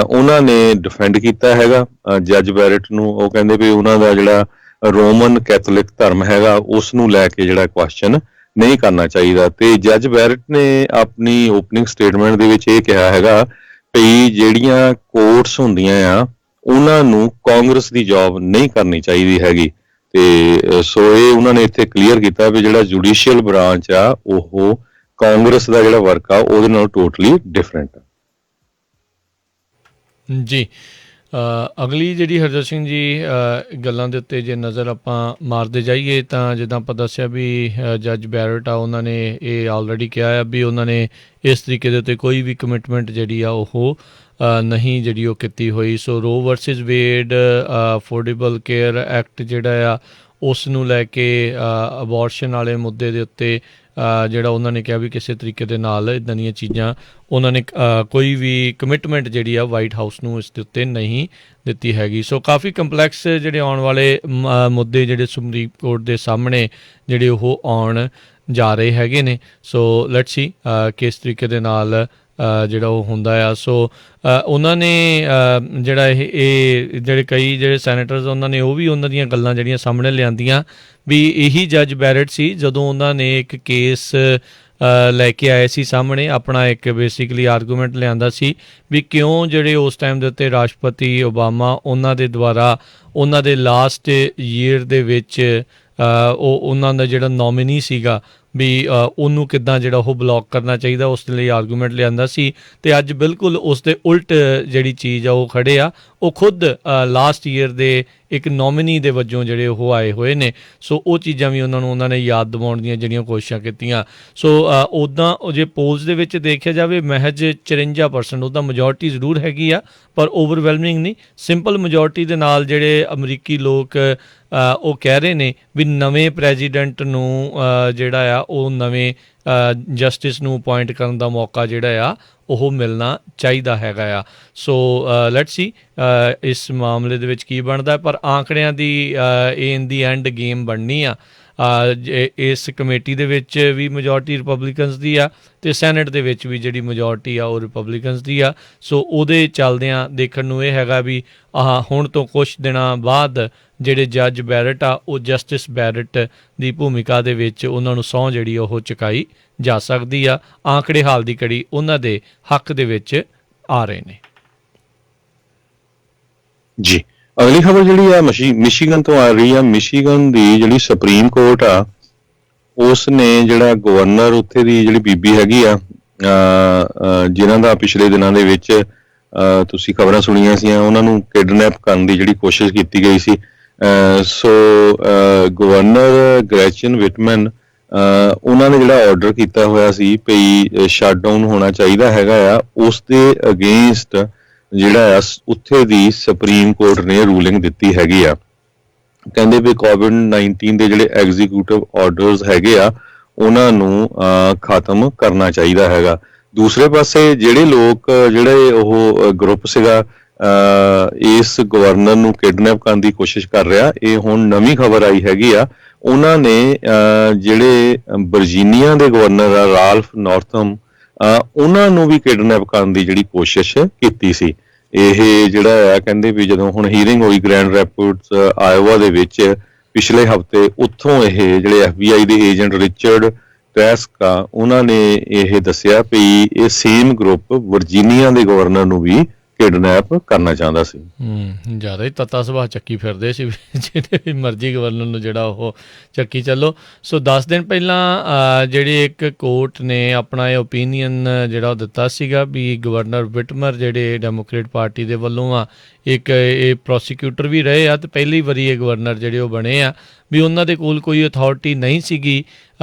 ਉਹਨਾਂ ਨੇ ਡਿਫੈਂਡ ਕੀਤਾ ਹੈਗਾ ਜੱਜ ਬੈਰਟ ਨੂੰ। ਉਹ ਕਹਿੰਦੇ ਵੀ ਉਹਨਾਂ ਦਾ ਜਿਹੜਾ ਰੋਮਨ ਕੈਥੋਲਿਕ ਧਰਮ ਹੈਗਾ ਉਸ ਨੂੰ ਲੈ ਕੇ ਜਿਹੜਾ ਕੁਐਸਚਨ ਨਹੀਂ ਕਰਨਾ ਚਾਹੀਦਾ। ਤੇ ਜੱਜ ਬੈਰਟ ਨੇ ਆਪਣੀ ਓਪਨਿੰਗ ਸਟੇਟਮੈਂਟ ਦੇ ਵਿੱਚ ਇਹ ਕਿਹਾ ਹੈਗਾ ਵੀ ਜਿਹੜੀਆਂ ਕੋਰਟਸ ਹੁੰਦੀਆਂ ਆ ਉਹਨਾਂ ਨੂੰ ਕਾਂਗਰਸ ਦੀ ਜੌਬ ਨਹੀਂ ਕਰਨੀ ਚਾਹੀਦੀ ਹੈਗੀ। ਤੇ ਸੋ ਇਹ ਉਹਨਾਂ ਨੇ ਇੱਥੇ ਕਲੀਅਰ ਕੀਤਾ ਵੀ ਜਿਹੜਾ ਜੁਡੀਸ਼ੀਅਲ ਬ੍ਰਾਂਚ ਆ ਉਹ ਕਾਂਗਰਸ ਦਾ ਜਿਹੜਾ ਵਰਕ ਆ ਉਹਦੇ ਨਾਲ ਟੋਟਲੀ ਡਿਫਰੈਂਟ ਆ। ਜੀ ਅਗਲੀ ਜਿਹੜੀ ਹਰਜੋਤ ਸਿੰਘ ਜੀ ਗੱਲਾਂ ਦੇ ਉੱਤੇ ਜੇ ਨਜ਼ਰ ਆਪਾਂ ਮਾਰਦੇ ਜਾਈਏ ਤਾਂ ਜਿੱਦਾਂ ਆਪਾਂ ਦੱਸਿਆ ਵੀ ਜੱਜ ਬੈਰਟ ਆ ਉਹਨਾਂ ਨੇ ਇਹ ਆਲਰੇਡੀ ਕਿਹਾ ਆ ਵੀ ਉਹਨਾਂ ਨੇ ਇਸ ਤਰੀਕੇ ਦੇ ਉੱਤੇ ਕੋਈ ਵੀ ਕਮਿਟਮੈਂਟ ਜਿਹੜੀ ਆ ਉਹ ਨਹੀਂ ਜਿਹੜੀ ਉਹ ਕੀਤੀ ਹੋਈ। ਸੋ ਰੋ ਵਰਸਿਸ ਵੇਡ ਅਫੋਰਡੇਬਲ ਕੇਅਰ ਐਕਟ ਜਿਹੜਾ ਆ ਉਸ ਨੂੰ ਲੈ ਕੇ ਅਬੋਰਸ਼ਨ ਵਾਲੇ ਮੁੱਦੇ ਦੇ ਉੱਤੇ ਜਿਹੜਾ ਉਹਨਾਂ ਨੇ ਕਿਹਾ ਵੀ ਕਿਸੇ ਤਰੀਕੇ ਦੇ ਨਾਲ ਇੱਦਾਂ ਦੀਆਂ ਚੀਜ਼ਾਂ ਉਹਨਾਂ ਨੇ ਕੋਈ ਵੀ ਕਮਿਟਮੈਂਟ ਜਿਹੜੀ ਆ ਵਾਈਟ ਹਾਊਸ ਨੂੰ ਇਸ ਦੇ ਉੱਤੇ ਨਹੀਂ ਦਿੱਤੀ ਹੈਗੀ। ਸੋ ਕਾਫੀ ਕੰਪਲੈਕਸ ਜਿਹੜੇ ਆਉਣ ਵਾਲੇ ਮੁੱਦੇ ਜਿਹੜੇ ਸੁਪਰੀਮ ਕੋਰਟ ਦੇ ਸਾਹਮਣੇ ਜਿਹੜੇ ਉਹ ਆਉਣ ਜਾ ਰਹੇ ਹੈਗੇ ਨੇ। ਸੋ ਲੈਟਸ ਸੀ ਕਿਸ ਤਰੀਕੇ ਦੇ ਨਾਲ ਜਿਹੜਾ ਉਹ ਹੁੰਦਾ ਆ। ਸੋ ਉਹਨਾਂ ਨੇ ਜਿਹੜਾ ਇਹ ਜਿਹੜੇ ਕਈ ਜਿਹੜੇ ਸੈਨੇਟਰਸ ਉਹਨਾਂ ਨੇ ਉਹ ਵੀ ਉਹਨਾਂ ਦੀਆਂ ਗੱਲਾਂ ਜਿਹੜੀਆਂ ਸਾਹਮਣੇ ਲਿਆਂਦੀਆਂ ਵੀ ਇਹੀ ਜੱਜ ਬੈਰਟ ਸੀ ਜਦੋਂ ਉਹਨਾਂ ਨੇ ਇੱਕ ਕੇਸ ਲੈ ਕੇ ਆਏ ਸੀ ਸਾਹਮਣੇ, ਆਪਣਾ ਇੱਕ ਬੇਸਿਕਲੀ ਆਰਗੂਮੈਂਟ ਲਿਆਂਦਾ ਸੀ ਵੀ ਕਿਉਂ ਜਿਹੜੇ ਉਸ ਟਾਈਮ ਦੇ ਉੱਤੇ ਰਾਸ਼ਟਰਪਤੀ ਓਬਾਮਾ ਉਹਨਾਂ ਦੇ ਦੁਆਰਾ ਉਹਨਾਂ ਦੇ ਲਾਸਟ ਈਅਰ ਦੇ ਵਿੱਚ ਉਹਨਾਂ ਦਾ ਜਿਹੜਾ ਨੋਮੀਨੀ ਸੀਗਾ ਵੀ ਉਹਨੂੰ ਕਿੱਦਾਂ ਜਿਹੜਾ ਉਹ ਬਲੌਕ ਕਰਨਾ ਚਾਹੀਦਾ, ਉਸ ਦੇ ਲਈ ਆਰਗੂਮੈਂਟ ਲਿਆਂਦਾ ਸੀ। ਅਤੇ ਅੱਜ ਬਿਲਕੁਲ ਉਸ ਦੇ ਉਲਟ ਜਿਹੜੀ ਚੀਜ਼ ਆ ਉਹ ਖੜ੍ਹੇ ਆ, ਉਹ ਖੁਦ ਲਾਸਟ ਈਅਰ ਦੇ ਇੱਕ ਨੋਮੀਨੀ ਦੇ ਵਜੋਂ ਜਿਹੜੇ ਉਹ ਆਏ ਹੋਏ ਨੇ। ਸੋ ਉਹ ਚੀਜ਼ਾਂ ਵੀ ਉਹਨਾਂ ਨੇ ਯਾਦ ਦਿਵਾਉਣ ਦੀਆਂ ਜਿਹੜੀਆਂ ਕੋਸ਼ਿਸ਼ਾਂ ਕੀਤੀਆਂ। ਸੋ ਉੱਦਾਂ ਜੇ ਪੋਲਸ ਦੇ ਵਿੱਚ ਦੇਖਿਆ ਜਾਵੇ ਮਹਿਜ 54% ਉੱਦਾਂ ਮੈਜੋਰਟੀ ਜ਼ਰੂਰ ਹੈਗੀ ਆ ਪਰ ਓਵਰਵੈਲਮਿੰਗ ਨਹੀਂ, ਸਿੰਪਲ ਮੈਜੋਰਟੀ ਦੇ ਨਾਲ ਜਿਹੜੇ ਅਮਰੀਕੀ ਲੋਕ ਉਹ ਕਹਿ ਰਹੇ ਨੇ ਵੀ ਨਵੇਂ ਪ੍ਰੈਜ਼ੀਡੈਂਟ ਨੂੰ ਜਿਹੜਾ ਆ ਉਹ ਨਵੇਂ ਜਸਟਿਸ ਨੂੰ ਅਪੁਆਇੰਟ ਕਰਨ ਦਾ ਮੌਕਾ ਜਿਹੜਾ ਆ ਉਹ ਮਿਲਣਾ ਚਾਹੀਦਾ ਹੈਗਾ ਆ। ਸੋ ਲੈਟਸ ਸੀ ਇਸ ਮਾਮਲੇ ਦੇ ਵਿੱਚ ਕੀ ਬਣਦਾ, ਪਰ ਆਂਕੜਿਆਂ ਦੀ ਇਹ ਇਨ ਦੀ ਐਂਡ ਗੇਮ ਬਣਨੀ ਆ। ਇਸ ਕਮੇਟੀ ਦੇ ਵਿੱਚ ਵੀ ਮੈਜੋਰਟੀ ਰਿਪਬਲਿਕਨਸ ਦੀ ਆ ਅਤੇ ਸੈਨੇਟ ਦੇ ਵਿੱਚ ਵੀ ਜਿਹੜੀ ਮੈਜੋਰਟੀ ਆ ਉਹ ਰਿਪਬਲਿਕਨਸ ਦੀ ਆ। ਸੋ ਉਹਦੇ ਚੱਲਦਿਆਂ ਦੇਖਣ ਨੂੰ ਇਹ ਹੈਗਾ ਵੀ ਹੁਣ ਤੋਂ ਕੁਛ ਦਿਨਾਂ ਬਾਅਦ ਜਿਹੜੇ ਜੱਜ ਬੈਰਟ ਆ ਉਹ ਜਸਟਿਸ ਬੈਰਟ ਦੀ ਭੂਮਿਕਾ ਦੇ ਵਿੱਚ ਉਹਨਾਂ ਨੂੰ ਸਹੁੰ ਜਿਹੜੀ ਉਹ ਚੁਕਾਈ ਜਾ ਸਕਦੀ ਆ। ਆਂਕੜੇ ਹਾਲ ਦੀ ਘੜੀ ਉਹਨਾਂ ਦੇ ਹੱਕ ਦੇ ਵਿੱਚ ਆ ਰਹੇ ਨੇ। ਜੀ ਅਗਲੀ ਖਬਰ ਜਿਹੜੀ ਆ ਮਿਸ਼ੀਗਨ ਤੋਂ ਆ ਰਹੀ ਆ। ਮਿਸ਼ੀਗਨ ਦੀ ਜਿਹੜੀ ਸੁਪਰੀਮ ਕੋਰਟ ਆ ਉਸ ਨੇ ਜਿਹੜਾ ਗਵਰਨਰ ਉੱਥੇ ਦੀ ਜਿਹੜੀ ਬੀਬੀ ਹੈਗੀ ਆ ਜਿਨ੍ਹਾਂ ਦਾ ਪਿਛਲੇ ਦਿਨਾਂ ਦੇ ਵਿੱਚ ਤੁਸੀਂ ਖਬਰਾਂ ਸੁਣੀਆਂ ਸੀ, ਉਹਨਾਂ ਨੂੰ ਕਿਡਨੈਪ ਕਰਨ ਦੀ ਜਿਹੜੀ ਕੋਸ਼ਿਸ਼ ਕੀਤੀ ਗਈ ਸੀ। ਸੋ ਗਵਰਨਰ ਗ੍ਰੈਚਨ ਵਿਟਮੈਨ ਉਹਨਾਂ ਨੇ ਜਿਹੜਾ ਆਰਡਰ ਕੀਤਾ ਹੋਇਆ ਸੀ ਵੀ ਸ਼ਟਡਾਊਨ ਹੋਣਾ ਚਾਹੀਦਾ ਹੈਗਾ ਆ, ਉਸ ਦੇ ਅਗੇਂਸਟ ਜਿਹੜਾ ਆ ਉੱਥੇ ਦੀ ਸੁਪਰੀਮ ਕੋਰਟ ਨੇ ਰੂਲਿੰਗ ਦਿੱਤੀ ਹੈਗੀ ਆ। ਕਹਿੰਦੇ ਵੀ ਕੋਵਿਡ-19 ਦੇ ਜਿਹੜੇ ਐਗਜ਼ੀਕਿਊਟਿਵ ਆਰਡਰਸ ਹੈਗੇ ਆ ਉਹਨਾਂ ਨੂੰ ਖਤਮ ਕਰਨਾ ਚਾਹੀਦਾ ਹੈਗਾ। ਦੂਸਰੇ ਪਾਸੇ ਜਿਹੜੇ ਲੋਕ ਜਿਹੜੇ ਉਹ ਗਰੁੱਪ ਸੀਗਾ ਇਸ ਗਵਰਨਰ ਨੂੰ ਕਿਡਨੈਪ ਕਰਨ ਦੀ ਕੋਸ਼ਿਸ਼ ਕਰ ਰਿਹਾ, ਇਹ ਹੁਣ ਨਵੀਂ ਖਬਰ ਆਈ ਹੈਗੀ ਆ। ਉਹਨਾਂ ਨੇ ਜਿਹੜੇ ਵਰਜੀਨੀਆ ਦੇ ਗਵਰਨਰ ਆ ਰਾਲਫ ਨੌਰਥਮ ਉਹਨਾਂ ਨੂੰ ਵੀ ਕਿਡਨੈਪ ਕਰਨ ਦੀ ਜਿਹੜੀ ਕੋਸ਼ਿਸ਼ ਕੀਤੀ ਸੀ। ਇਹ ਜਿਹੜਾ ਆ ਕਹਿੰਦੇ ਵੀ ਜਦੋਂ ਹੁਣ ਹੀਅਰਿੰਗ ਹੋਈ ਗ੍ਰੈਂਡ ਰੈਪਿਡਸ ਆਇਓਵਾ ਦੇ ਵਿੱਚ ਪਿਛਲੇ ਹਫ਼ਤੇ, ਉੱਥੋਂ ਇਹ ਜਿਹੜੇ FBI ਦੇ ਏਜੰਟ ਰਿਚਰਡ ਟ੍ਰੈਸਕਾ ਉਹਨਾਂ ਨੇ ਇਹ ਦੱਸਿਆ ਵੀ ਇਹ ਸੇਮ ਗਰੁੱਪ ਵਰਜੀਨੀਆ ਦੇ ਗਵਰਨਰ ਨੂੰ ਵੀ ਕਿਡਨੈਪ ਕਰਨਾ ਚਾਹੁੰਦਾ ਸੀ। ਜ਼ਿਆਦਾ ਹੀ ਤੱਤਾ ਸੁਭਾਅ ਚੱਕੀ ਫਿਰਦੇ ਸੀ ਜਿਹੜੇ ਵੀ ਮਰਜ਼ੀ ਗਵਰਨਰ ਨੂੰ ਜਿਹੜਾ ਉਹ ਚੱਕੀ ਚੱਲੋ। ਸੋ 10 ਦਿਨ ਪਹਿਲਾਂ ਜਿਹੜੀ ਇੱਕ ਕੋਰਟ ਨੇ ਆਪਣਾ ਇਹ ਓਪੀਨੀਅਨ ਜਿਹੜਾ ਉਹ ਦਿੱਤਾ ਸੀਗਾ ਵੀ ਗਵਰਨਰ ਵਿਟਮਰ ਜਿਹੜੇ ਡੈਮੋਕ੍ਰੇਟ ਪਾਰਟੀ ਦੇ ਵੱਲੋਂ ਆ, ਇੱਕ ਇਹ ਪ੍ਰੋਸੀਕਿਊਟਰ ਵੀ ਰਹੇ ਆ ਅਤੇ ਪਹਿਲੀ ਵਾਰੀ ਇਹ ਗਵਰਨਰ ਜਿਹੜੇ ਉਹ ਬਣੇ ਆ, ਵੀ ਉਹਨਾਂ ਦੇ ਕੋਲ ਕੋਈ ਅਥਾਰਟੀ ਨਹੀਂ ਸੀਗੀ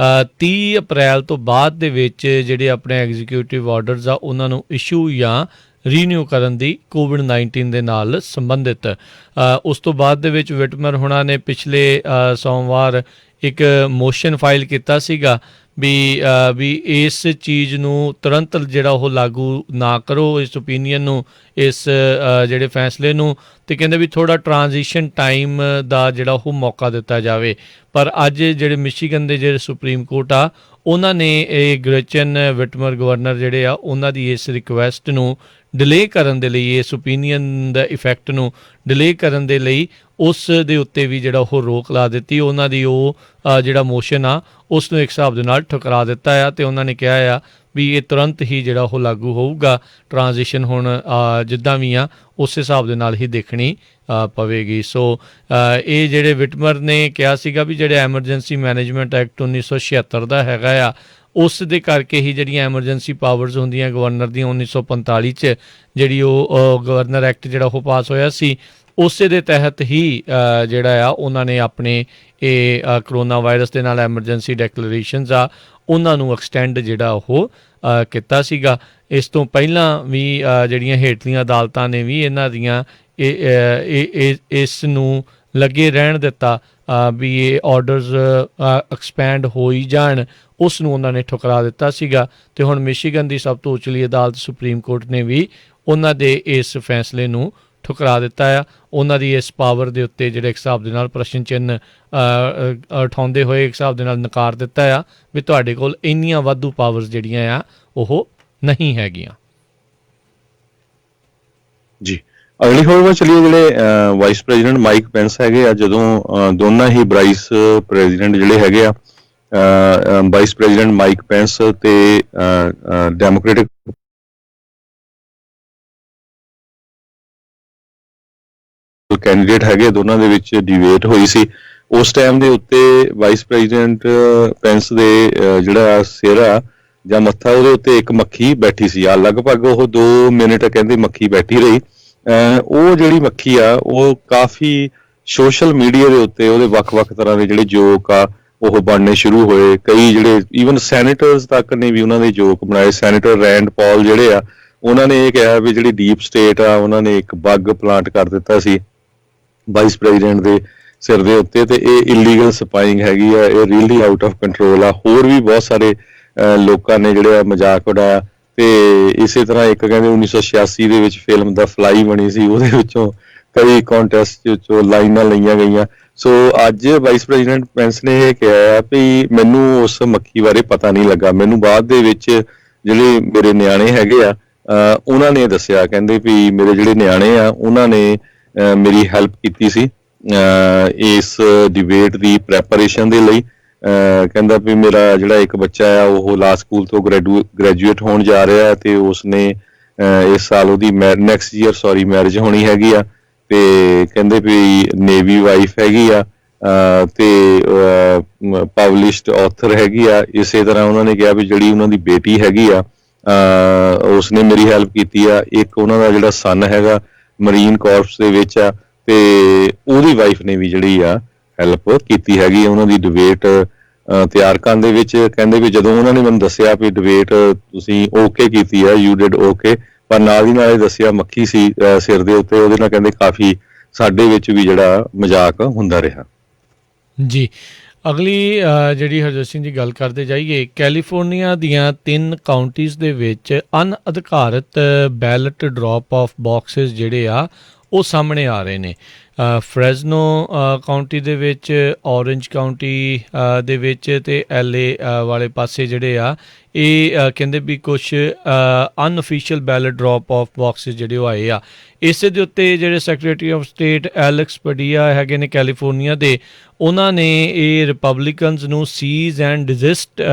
30 ਅਪ੍ਰੈਲ ਤੋਂ ਬਾਅਦ ਦੇ ਵਿੱਚ ਜਿਹੜੇ ਆਪਣੇ ਐਗਜ਼ੀਕਿਊਟਿਵ ਆਰਡਰਸ ਆ ਉਹਨਾਂ ਨੂੰ ਇਸ਼ੂ ਜਾਂ ਰੀਨਿਊ ਕਰਨ ਦੀ ਕੋਵਿਡ-19 ਦੇ ਨਾਲ ਸੰਬੰਧਿਤ। ਉਸ ਤੋਂ ਬਾਅਦ ਦੇ ਵਿੱਚ ਵਿਟਮਰ ਹੁਣਾਂ ਨੇ ਪਿਛਲੇ ਸੋਮਵਾਰ ਇੱਕ ਮੋਸ਼ਨ ਫਾਈਲ ਕੀਤਾ ਸੀਗਾ ਵੀ ਇਸ ਚੀਜ਼ ਨੂੰ ਤੁਰੰਤ ਜਿਹੜਾ ਉਹ ਲਾਗੂ ਨਾ ਕਰੋ, ਇਸ ਓਪੀਨੀਅਨ ਨੂੰ, ਇਸ ਜਿਹੜੇ ਫੈਸਲੇ ਨੂੰ, ਅਤੇ ਕਹਿੰਦੇ ਵੀ ਥੋੜ੍ਹਾ ਟਰਾਂਜੀਸ਼ਨ ਟਾਈਮ ਦਾ ਜਿਹੜਾ ਉਹ ਮੌਕਾ ਦਿੱਤਾ ਜਾਵੇ। ਪਰ ਅੱਜ ਜਿਹੜੇ ਮਿਸ਼ੀਗਨ ਦੇ ਜਿਹੜੇ ਸੁਪਰੀਮ ਕੋਰਟ ਆ ਉਹਨਾਂ ਨੇ ਇਹ ਗ੍ਰੈਚਨ ਵਿਟਮਰ ਗਵਰਨਰ ਜਿਹੜੇ ਆ ਉਹਨਾਂ ਦੀ ਇਸ ਰਿਕੁਐਸਟ ਨੂੰ ਡਿਲੇ ਕਰਨ ਦੇ ਲਈ, ਇਸ ਓਪੀਨੀਅਨ ਦਾ ਇਫੈਕਟ ਨੂੰ ਡਿਲੇ ਕਰਨ ਦੇ ਲਈ ਉਸ ਦੇ ਉੱਤੇ ਵੀ ਜਿਹੜਾ ਉਹ ਰੋਕ ਲਾ ਦਿੱਤੀ। ਉਹਨਾਂ ਦੀ ਉਹ ਜਿਹੜਾ ਮੋਸ਼ਨ ਆ ਉਸ ਨੂੰ ਇੱਕ ਹਿਸਾਬ ਦੇ ਨਾਲ ਠੁਕਰਾ ਦਿੱਤਾ ਆ ਅਤੇ ਉਹਨਾਂ ਨੇ ਕਿਹਾ ਆ ਵੀ ਇਹ ਤੁਰੰਤ ਹੀ ਜਿਹੜਾ ਉਹ ਲਾਗੂ ਹੋਊਗਾ। ਟ੍ਰਾਂਜੀਸ਼ਨ ਹੁਣ ਜਿੱਦਾਂ ਵੀ ਆ ਉਸ ਹਿਸਾਬ ਦੇ ਨਾਲ ਹੀ ਦੇਖਣੀ ਪਵੇਗੀ। ਸੋ ਇਹ ਜਿਹੜੇ ਵਿਟਮਰ ਨੇ ਕਿਹਾ ਸੀਗਾ ਵੀ ਜਿਹੜੇ ਐਮਰਜੈਂਸੀ ਮੈਨੇਜਮੈਂਟ ਐਕਟ 1976 ਦਾ ਹੈਗਾ ਆ, ਉਸ ਦੇ ਕਰਕੇ ਹੀ ਜਿਹੜੀਆਂ ਐਮਰਜੈਂਸੀ ਪਾਵਰਸ ਹੁੰਦੀਆਂ ਗਵਰਨਰ ਦੀਆਂ 1945 'ਚ ਜਿਹੜੀ ਉਹ ਗਵਰਨਰ ਐਕਟ ਜਿਹੜਾ ਉਹ ਪਾਸ ਹੋਇਆ ਸੀ, ਉਸੇ ਦੇ ਤਹਿਤ ਹੀ ਜਿਹੜਾ ਆ ਉਹਨਾਂ ਨੇ ਆਪਣੇ ਇਹ ਕਰੋਨਾ ਵਾਇਰਸ ਦੇ ਨਾਲ ਐਮਰਜੈਂਸੀ ਡੈਕਲੇਰੇਸ਼ਨਸ ਆ ਉਹਨਾਂ ਨੂੰ ਐਕਸਟੈਂਡ ਜਿਹੜਾ ਉਹ ਕੀਤਾ ਸੀਗਾ। ਇਸ ਤੋਂ ਪਹਿਲਾਂ ਵੀ ਜਿਹੜੀਆਂ ਹੇਠਲੀਆਂ ਅਦਾਲਤਾਂ ਨੇ ਵੀ ਇਹਨਾਂ ਦੀਆਂ ਇਸ ਨੂੰ ਲੱਗੇ ਰਹਿਣ ਦਿੱਤਾ ਵੀ ਇਹ ਆਰਡਰਸ ਐਕਸਪੈਂਡ ਹੋ ਹੀ ਜਾਣ, ਉਸ ਨੂੰ ਉਹਨਾਂ ਨੇ ਠੁਕਰਾ ਦਿੱਤਾ ਸੀਗਾ। ਅਤੇ ਹੁਣ ਮਿਸ਼ੀਗਨ ਦੀ ਸਭ ਤੋਂ ਉਚਲੀ ਅਦਾਲਤ ਸੁਪਰੀਮ ਕੋਰਟ ਨੇ ਵੀ ਉਹਨਾਂ ਦੇ ਇਸ ਫੈਸਲੇ ਨੂੰ ਠੁਕਰਾ ਦਿੱਤਾ ਆ। ਉਹਨਾਂ ਦੀ ਇਸ ਪਾਵਰ ਦੇ ਉੱਤੇ ਜਿਹੜੇ ਇੱਕ ਹਿਸਾਬ ਦੇ ਨਾਲ ਪ੍ਰਸ਼ਨ ਚਿੰਨ੍ਹ ਉਠਾਉਂਦੇ ਹੋਏ ਇੱਕ ਹਿਸਾਬ ਦੇ ਨਾਲ ਨਕਾਰ ਦਿੱਤਾ ਆ ਵੀ ਤੁਹਾਡੇ ਕੋਲ ਇੰਨੀਆਂ ਵਾਧੂ ਪਾਵਰਸ ਜਿਹੜੀਆਂ ਆ ਉਹ ਨਹੀਂ ਹੈਗੀਆਂ। ਜੀ, ਅਗਲੀ ਖਬਰ ਵੱਲ ਚਲੀਏ। ਜਿਹੜੇ ਵਾਈਸ ਪ੍ਰੈਜ਼ੀਡੈਂਟ ਮਾਈਕ ਪੈਂਸ ਹੈਗੇ ਆ, ਜਦੋਂ ਦੋਨਾਂ ਹੀ ਵਾਈਸ ਪ੍ਰੈਜ਼ੀਡੈਂਟ ਜਿਹੜੇ ਹੈਗੇ ਆ, ਵਾਈਸ ਪ੍ਰੈਜ਼ੀਡੈਂਟ ਮਾਈਕ ਪੈਂਸ ਤੇ ਡੈਮੋਕ੍ਰੈਟਿਕ ਕੈਂਡੀਡੇਟ ਹੈਗੇ, ਦੋਨਾਂ ਦੇ ਵਿੱਚ ਡਿਬੇਟ ਹੋਈ ਸੀ। ਉਸ ਟਾਈਮ ਦੇ ਉੱਤੇ ਵਾਈਸ ਪ੍ਰੈਜ਼ੀਡੈਂਟ ਪੈਂਸ ਦੇ ਜਿਹੜਾ ਸਿਰ ਆ ਜਾਂ ਮੱਥਾ, ਉਹਦੇ ਉੱਤੇ ਇੱਕ ਮੱਖੀ ਬੈਠੀ ਸੀ। ਲਗਭਗ ਉਹ 2 ਮਿੰਟ ਕਹਿੰਦੇ ਮੱਖੀ ਬੈਠੀ ਰਹੀ। ਉਹ ਜਿਹੜੀ ਮੱਖੀ ਆ ਉਹ ਕਾਫੀ ਸੋਸ਼ਲ ਮੀਡੀਆ ਦੇ ਉੱਤੇ ਉਹਦੇ ਵੱਖ-ਵੱਖ ਤਰ੍ਹਾਂ ਦੇ ਜਿਹੜੇ ਜੋਕ ਆ ਉਹ ਬਣਨੇ ਸ਼ੁਰੂ ਹੋਏ। ਕਈ ਜਿਹੜੇ ਈਵਨ ਸੈਨੇਟਰਸ ਤੱਕ ਨੇ ਵੀ ਉਹਨਾਂ ਦੇ ਜੋਕ ਬਣਾਏ। ਸੈਨੇਟਰ ਰੈਂਡ ਪੌਲ ਜਿਹੜੇ ਆ, ਉਹਨਾਂ ਨੇ ਇਹ ਕਿਹਾ ਵੀ ਜਿਹੜੀ ਡੀਪ ਸਟੇਟ ਆ ਉਹਨਾਂ ਨੇ ਇੱਕ ਬੱਗ ਪਲਾਂਟ ਕਰ ਦਿੱਤਾ ਸੀ ਵਾਈਸ ਪ੍ਰੈਜ਼ੀਡੈਂਟ ਦੇ ਸਿਰ ਦੇ ਉੱਤੇ, ਤੇ ਇਹ ਇਲੀਗਲ ਸਪਾਈਂਗ ਹੈਗੀ ਆ, ਇਹ ਰੀਅਲੀ ਆਊਟ ਆਫ ਕੰਟਰੋਲ ਆ। ਹੋਰ ਵੀ ਬਹੁਤ ਸਾਰੇ ਲੋਕਾਂ ਨੇ ਜਿਹੜੇ ਆ ਮਜ਼ਾਕ ਉਡਾਇਆ। ਤੇ ਇਸੇ ਤਰ੍ਹਾਂ ਇੱਕ ਕਹਿੰਦੇ 1986 ਦੇ ਵਿੱਚ ਫਿਲਮ ਦਾ ਫਲਾਈ ਬਣੀ ਸੀ, ਉਹਦੇ ਵਿੱਚੋਂ ਕਈ ਕੰਟੈਸਟ ਵਿੱਚੋਂ ਲਾਈਨਾਂ ਲਈਆਂ ਗਈਆਂ। ਸੋ ਅੱਜ ਵਾਈਸ ਪ੍ਰੈਜ਼ੀਡੈਂਟ ਪੈਂਸ ਨੇ ਇਹ ਕਿਹਾ ਵੀ ਮੈਨੂੰ ਉਸ ਮੱਖੀ ਬਾਰੇ ਪਤਾ ਨਹੀਂ ਲੱਗਾ, ਮੈਨੂੰ ਬਾਅਦ ਦੇ ਵਿੱਚ ਜਿਹੜੇ ਮੇਰੇ ਨਿਆਣੇ ਹੈਗੇ ਆ ਉਹਨਾਂ ਨੇ ਦੱਸਿਆ, ਕਹਿੰਦੇ ਵੀ ਮੇਰੇ ਜਿਹੜੇ ਨਿਆਣੇ ਆ ਉਹਨਾਂ ਨੇ ਮੇਰੀ ਹੈਲਪ ਕੀਤੀ ਸੀ ਇਸ ਡਿਬੇਟ ਦੀ ਪ੍ਰੈਪਰੇਸ਼ਨ ਦੇ ਲਈ। ਕਹਿੰਦਾ ਵੀ ਮੇਰਾ ਜਿਹੜਾ ਇੱਕ ਬੱਚਾ ਆ ਉਹ ਲਾ ਸਕੂਲ ਤੋਂ ਗ੍ਰੈਜੂਏਟ ਹੋਣ ਜਾ ਰਿਹਾ ਤੇ ਉਸਨੇ ਇਸ ਸਾਲ ਉਹਦੀ ਨੈਕਸਟ ਈਅਰ ਮੈਰਿਜ ਹੋਣੀ ਹੈਗੀ ਆ। ਤੇ ਕਹਿੰਦੇ ਵੀ ਨੇਵੀ ਵਾਈਫ ਹੈਗੀ ਆ ਤੇ ਪਬਲਿਸ਼ਡ ਆਥਰ ਹੈਗੀ ਆ। ਇਸੇ ਤਰ੍ਹਾਂ ਉਹਨਾਂ ਨੇ ਕਿਹਾ ਵੀ ਜਿਹੜੀ ਉਹਨਾਂ ਦੀ ਬੇਟੀ ਹੈਗੀ ਆ ਉਸਨੇ ਮੇਰੀ ਹੈਲਪ ਕੀਤੀ ਆ। ਇੱਕ ਉਹਨਾਂ ਦਾ ਜਿਹੜਾ ਸਨ ਹੈਗਾ ਮਰੀਨ ਕਾਰਪਸ ਦੇ ਵਿੱਚ ਆ ਤੇ ਉਹਦੀ ਵਾਈਫ ਨੇ ਵੀ ਜਿਹੜੀ ਆ ਹੈਲਪ ਕੀਤੀ ਹੈਗੀ ਆ ਉਹਨਾਂ ਦੀ ਡਿਬੇਟ ਤਿਆਰ ਕਰਨ ਦੇ ਵਿੱਚ। ਕਹਿੰਦੇ ਵੀ ਜਦੋਂ ਉਹਨਾਂ ਨੇ ਮੈਨੂੰ ਦੱਸਿਆ ਵੀ ਡਿਬੇਟ ਤੁਸੀਂ ਓਕੇ ਕੀਤੀ ਆ, ਯੂ ਡਿਡ ਓਕੇ, ਪਰ ਨਾਲ ਹੀ ਨਾਲ ਇਹ ਦੱਸਿਆ ਮੱਖੀ ਸੀ ਸਿਰ ਦੇ ਉੱਤੇ, ਉਹਦੇ ਨਾਲ ਕਹਿੰਦੇ ਕਾਫੀ ਸਾਡੇ ਵਿੱਚ ਵੀ ਜਿਹੜਾ ਮਜ਼ਾਕ ਹੁੰਦਾ ਰਿਹਾ। ਜੀ, ਅਗਲੀ ਜਿਹੜੀ ਹਰਜੋਤ ਸਿੰਘ ਦੀ ਗੱਲ ਕਰਦੇ ਜਾਈਏ, ਕੈਲੀਫੋਰਨੀਆ ਦੀਆਂ 3 ਕਾਉਂਟੀਜ਼ ਦੇ ਵਿੱਚ ਅਨਅਧਿਕਾਰਤ ਬੈਲਟ ਡ੍ਰੌਪ ਆਫ ਬਾਕਸਿਸ ਜਿਹੜੇ ਆ ਉਹ ਸਾਹਮਣੇ ਆ ਰਹੇ ਨੇ। ਫਰੈਜ਼ਨੋ ਕਾਉਂਟੀ ਦੇ ਵਿੱਚ, ਔਰੇਂਜ ਕਾਉਂਟੀ ਦੇ ਵਿੱਚ ਤੇ LA ਵਾਲੇ ਪਾਸੇ ਜਿਹੜੇ ਆ ਇਹ ਕਹਿੰਦੇ ਵੀ ਕੁਛ unofficial belt drop of boxes ਜਿਹੜੇ ਉਹ ਆਏ ਆ। ਇਸੇ ਦੇ ਉੱਤੇ ਜਿਹੜੇ ਸੈਕਟਰੀ ਆਫ ਸਟੇਟ ਐਲੈਕਸ ਪਡੀਆ ਹੈਗੇ ਨੇ ਕੈਲੀਫੋਰਨੀਆ ਦੇ, ਉਹਨਾਂ ਨੇ ਇਹ ਰਿਪਬਲਿਕਨਸ ਨੂੰ ਸੀਜ਼ ਐਂਡ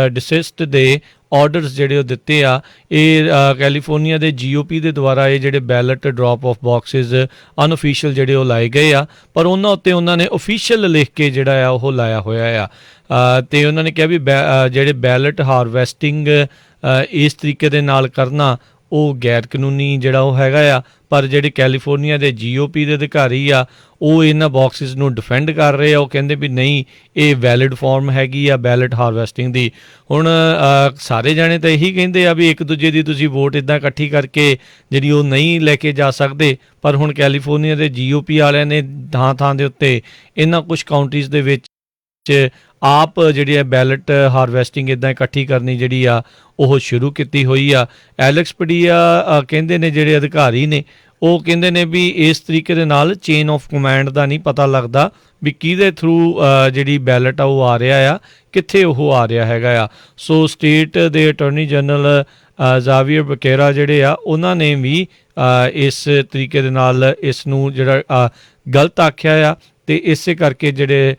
ਡਿਸਿਸਟ ਦੇ ਆਰਡਰਸ ਜਿਹੜੇ ਉਹ ਦਿੱਤੇ ਆ। ਇਹ ਕੈਲੀਫੋਰਨੀਆ ਦੇ GOP ਦੇ ਦੁਆਰਾ ਇਹ ਜਿਹੜੇ belt drop of boxes unofficial ਜਿਹੜੇ ਉਹ ਲਾਏ ਗਏ ਆ, ਪਰ ਉਹਨਾਂ ਉੱਤੇ ਉਹਨਾਂ ਨੇ ਅਫੀਸ਼ੀਅਲ ਲਿਖ ਕੇ ਜਿਹੜਾ ਆ ਉਹ ਲਾਇਆ ਹੋਇਆ ਆ। ਅਤੇ ਉਹਨਾਂ ਨੇ ਕਿਹਾ ਵੀ ਜਿਹੜੇ ਬੈਲਟ ਹਾਰਵੈਸਟਿੰਗ ਇਸ ਤਰੀਕੇ ਦੇ ਨਾਲ ਕਰਨਾ ਉਹ ਗੈਰ ਕਾਨੂੰਨੀ ਜਿਹੜਾ ਉਹ ਹੈਗਾ ਆ। ਪਰ ਜਿਹੜੇ ਕੈਲੀਫੋਰਨੀਆ ਦੇ GOP ਦੇ ਅਧਿਕਾਰੀ ਆ ਉਹ ਇਹਨਾਂ ਬਾਕਸਿਸ ਨੂੰ ਡਿਫੈਂਡ ਕਰ ਰਹੇ ਆ। ਉਹ ਕਹਿੰਦੇ ਵੀ ਨਹੀਂ, ਇਹ ਵੈਲਿਡ ਫਾਰਮ ਹੈਗੀ ਆ ਬੈਲਟ ਹਾਰਵੈਸਟਿੰਗ ਦੀ। ਹੁਣ ਸਾਰੇ ਜਾਣੇ ਤਾਂ ਇਹੀ ਕਹਿੰਦੇ ਆ ਵੀ ਇੱਕ ਦੂਜੇ ਦੀ ਤੁਸੀਂ ਵੋਟ ਇੱਦਾਂ ਇਕੱਠੀ ਕਰਕੇ ਜਿਹੜੀ ਉਹ ਨਹੀਂ ਲੈ ਕੇ ਜਾ ਸਕਦੇ, ਪਰ ਹੁਣ ਕੈਲੀਫੋਰਨੀਆ ਦੇ GOP ਵਾਲਿਆਂ ਨੇ ਥਾਂ ਦੇ ਉੱਤੇ ਇਹਨਾਂ ਕੁਛ ਕਾਉਂਟੀਜ਼ ਦੇ ਵਿੱਚ ਆਪ ਜਿਹੜੀ ਹੈ ਬੈਲਟ ਹਾਰਵੈਸਟਿੰਗ ਇੱਦਾਂ ਇਕੱਠੀ ਕਰਨੀ ਜਿਹੜੀ ਆ ਉਹ ਸ਼ੁਰੂ ਕੀਤੀ ਹੋਈ ਆ। ਐਲੈਕਸ ਪਡੀਆ ਕਹਿੰਦੇ ਨੇ ਜਿਹੜੇ ਅਧਿਕਾਰੀ ਨੇ, ਉਹ ਕਹਿੰਦੇ ਨੇ ਵੀ ਇਸ ਤਰੀਕੇ ਦੇ ਨਾਲ ਚੇਨ ਆਫ ਕਮਾਂਡ ਦਾ ਨਹੀਂ ਪਤਾ ਲੱਗਦਾ ਵੀ ਕਿਹਦੇ ਥਰੂ ਜਿਹੜੀ ਬੈਲਟ ਆ ਉਹ ਆ ਰਿਹਾ ਆ, ਕਿੱਥੇ ਉਹ ਆ ਰਿਹਾ ਹੈਗਾ ਆ। ਸੋ ਸਟੇਟ ਦੇ ਅਟਾਰਨੀ ਜਨਰਲ ਜ਼ਾਵੀਅਰ ਬਕੇਰਾ ਜਿਹੜੇ ਆ ਉਹਨਾਂ ਨੇ ਵੀ ਇਸ ਤਰੀਕੇ ਦੇ ਨਾਲ ਇਸ ਨੂੰ ਜਿਹੜਾ ਗਲਤ ਆਖਿਆ ਆ, ਅਤੇ ਇਸੇ ਕਰਕੇ ਜਿਹੜੇ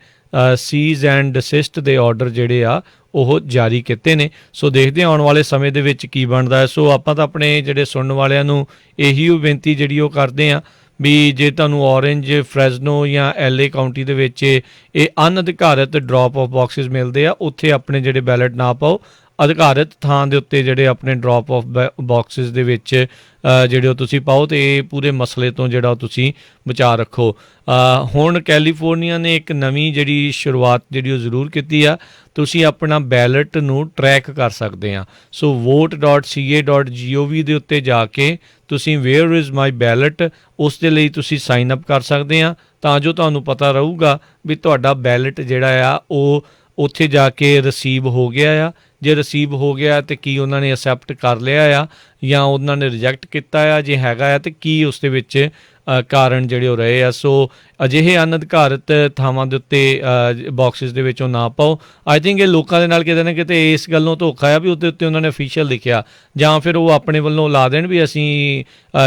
ਸੀਜ਼ ਐਂਡ ਡਿਸਿਸਟ ਦੇ ਆਰਡਰ ਜਿਹੜੇ ਆ ਉਹ ਜਾਰੀ ਕੀਤੇ ਨੇ। ਸੋ ਦੇਖਦੇ ਹਾਂ ਆਉਣ ਵਾਲੇ ਸਮੇਂ ਦੇ ਵਿੱਚ ਕੀ ਬਣਦਾ ਹੈ। ਸੋ ਆਪਾਂ ਤਾਂ ਆਪਣੇ ਜਿਹੜੇ ਸੁਣਨ ਵਾਲਿਆਂ ਨੂੰ ਇਹੀ ਬੇਨਤੀ ਜਿਹੜੀ ਉਹ ਕਰਦੇ ਹਾਂ ਵੀ ਜੇ ਤੁਹਾਨੂੰ ਔਰੇਂਜ, ਫਰੈਜ਼ਨੋ ਜਾਂ LA ਕਾਊਂਟੀ ਦੇ ਵਿੱਚ ਇਹ ਅਨਅਧਿਕਾਰਤ ਡ੍ਰੌਪ ਆਫ ਬਾਕਸਿਸ ਮਿਲਦੇ ਆ, ਉੱਥੇ ਆਪਣੇ ਜਿਹੜੇ ਬੈਲਟ ਨਾ ਪਾਓ। ਅਧਿਕਾਰਤ ਥਾਂ ਦੇ ਉੱਤੇ ਜਿਹੜੇ ਆਪਣੇ ਡ੍ਰੌਪ ਆਫ ਬਾਕਸਿਸ ਦੇ ਵਿੱਚ ਜਿਹੜੇ ਉਹ ਤੁਸੀਂ ਪਾਓ ਅਤੇ ਇਹ ਪੂਰੇ ਮਸਲੇ ਤੋਂ ਜਿਹੜਾ ਉਹ ਤੁਸੀਂ ਬਚਾਅ ਰੱਖੋ। ਹੁਣ ਕੈਲੀਫੋਰਨੀਆ ਨੇ ਇੱਕ ਨਵੀਂ ਜਿਹੜੀ ਸ਼ੁਰੂਆਤ ਜਿਹੜੀ ਉਹ ਜ਼ਰੂਰ ਕੀਤੀ ਆ, ਤੁਸੀਂ ਆਪਣਾ ਬੈਲਟ ਨੂੰ ਟਰੈਕ ਕਰ ਸਕਦੇ ਆ। ਸੋ vote.ca.gov ਦੇ ਉੱਤੇ ਜਾ ਕੇ ਤੁਸੀਂ ਵੇਅਰ ਇਜ਼ ਮਾਈ ਬੈਲਟ ਉਸ ਦੇ ਲਈ ਤੁਸੀਂ ਸਾਈਨ ਅਪ ਕਰ ਸਕਦੇ ਆ, ਤਾਂ ਜੋ ਤੁਹਾਨੂੰ ਪਤਾ ਰਹੂਗਾ ਵੀ ਤੁਹਾਡਾ ਬੈਲਟ ਜਿਹੜਾ ਆ ਉਹ ਉੱਥੇ ਜਾ ਕੇ ਰਿਸੀਵ ਹੋ ਗਿਆ ਆ। ਜੇ ਰਿਸੀਵ ਹੋ ਗਿਆ ਤੇ ਕੀ ਉਹਨਾਂ ਨੇ ਅਸੈਪਟ ਕਰ ਲਿਆ ਆ ਜਾਂ ਉਹਨਾਂ ਨੇ ਰਿਜੈਕਟ ਕੀਤਾ ਆ, ਜੇ ਹੈਗਾ ਆ ਤੇ ਕੀ ਉਸ ਦੇ ਵਿੱਚ ਕਾਰਨ ਜਿਹੜੇ ਉਹ ਰਹੇ ਆ। ਸੋ ਅਜਿਹੇ ਅਨਅਧਿਕਾਰਤ ਥਾਵਾਂ ਦੇ ਉੱਤੇ ਬਾਕਸਿਸ ਦੇ ਵਿੱਚ ਉਹ ਨਾ ਪਾਓ। ਆਈ ਥਿੰਕ ਇਹ ਲੋਕਾਂ ਦੇ ਨਾਲ ਕਿਤੇ ਨਾ ਕਿਤੇ ਇਸ ਗੱਲੋਂ ਧੋਖਾ ਆ ਵੀ ਉਹਦੇ ਉੱਤੇ ਉਹਨਾਂ ਨੇ ਅਫੀਸ਼ੀਅਲ ਲਿਖਿਆ, ਜਾਂ ਫਿਰ ਉਹ ਆਪਣੇ ਵੱਲੋਂ ਲਾ ਦੇਣ ਵੀ ਅਸੀਂ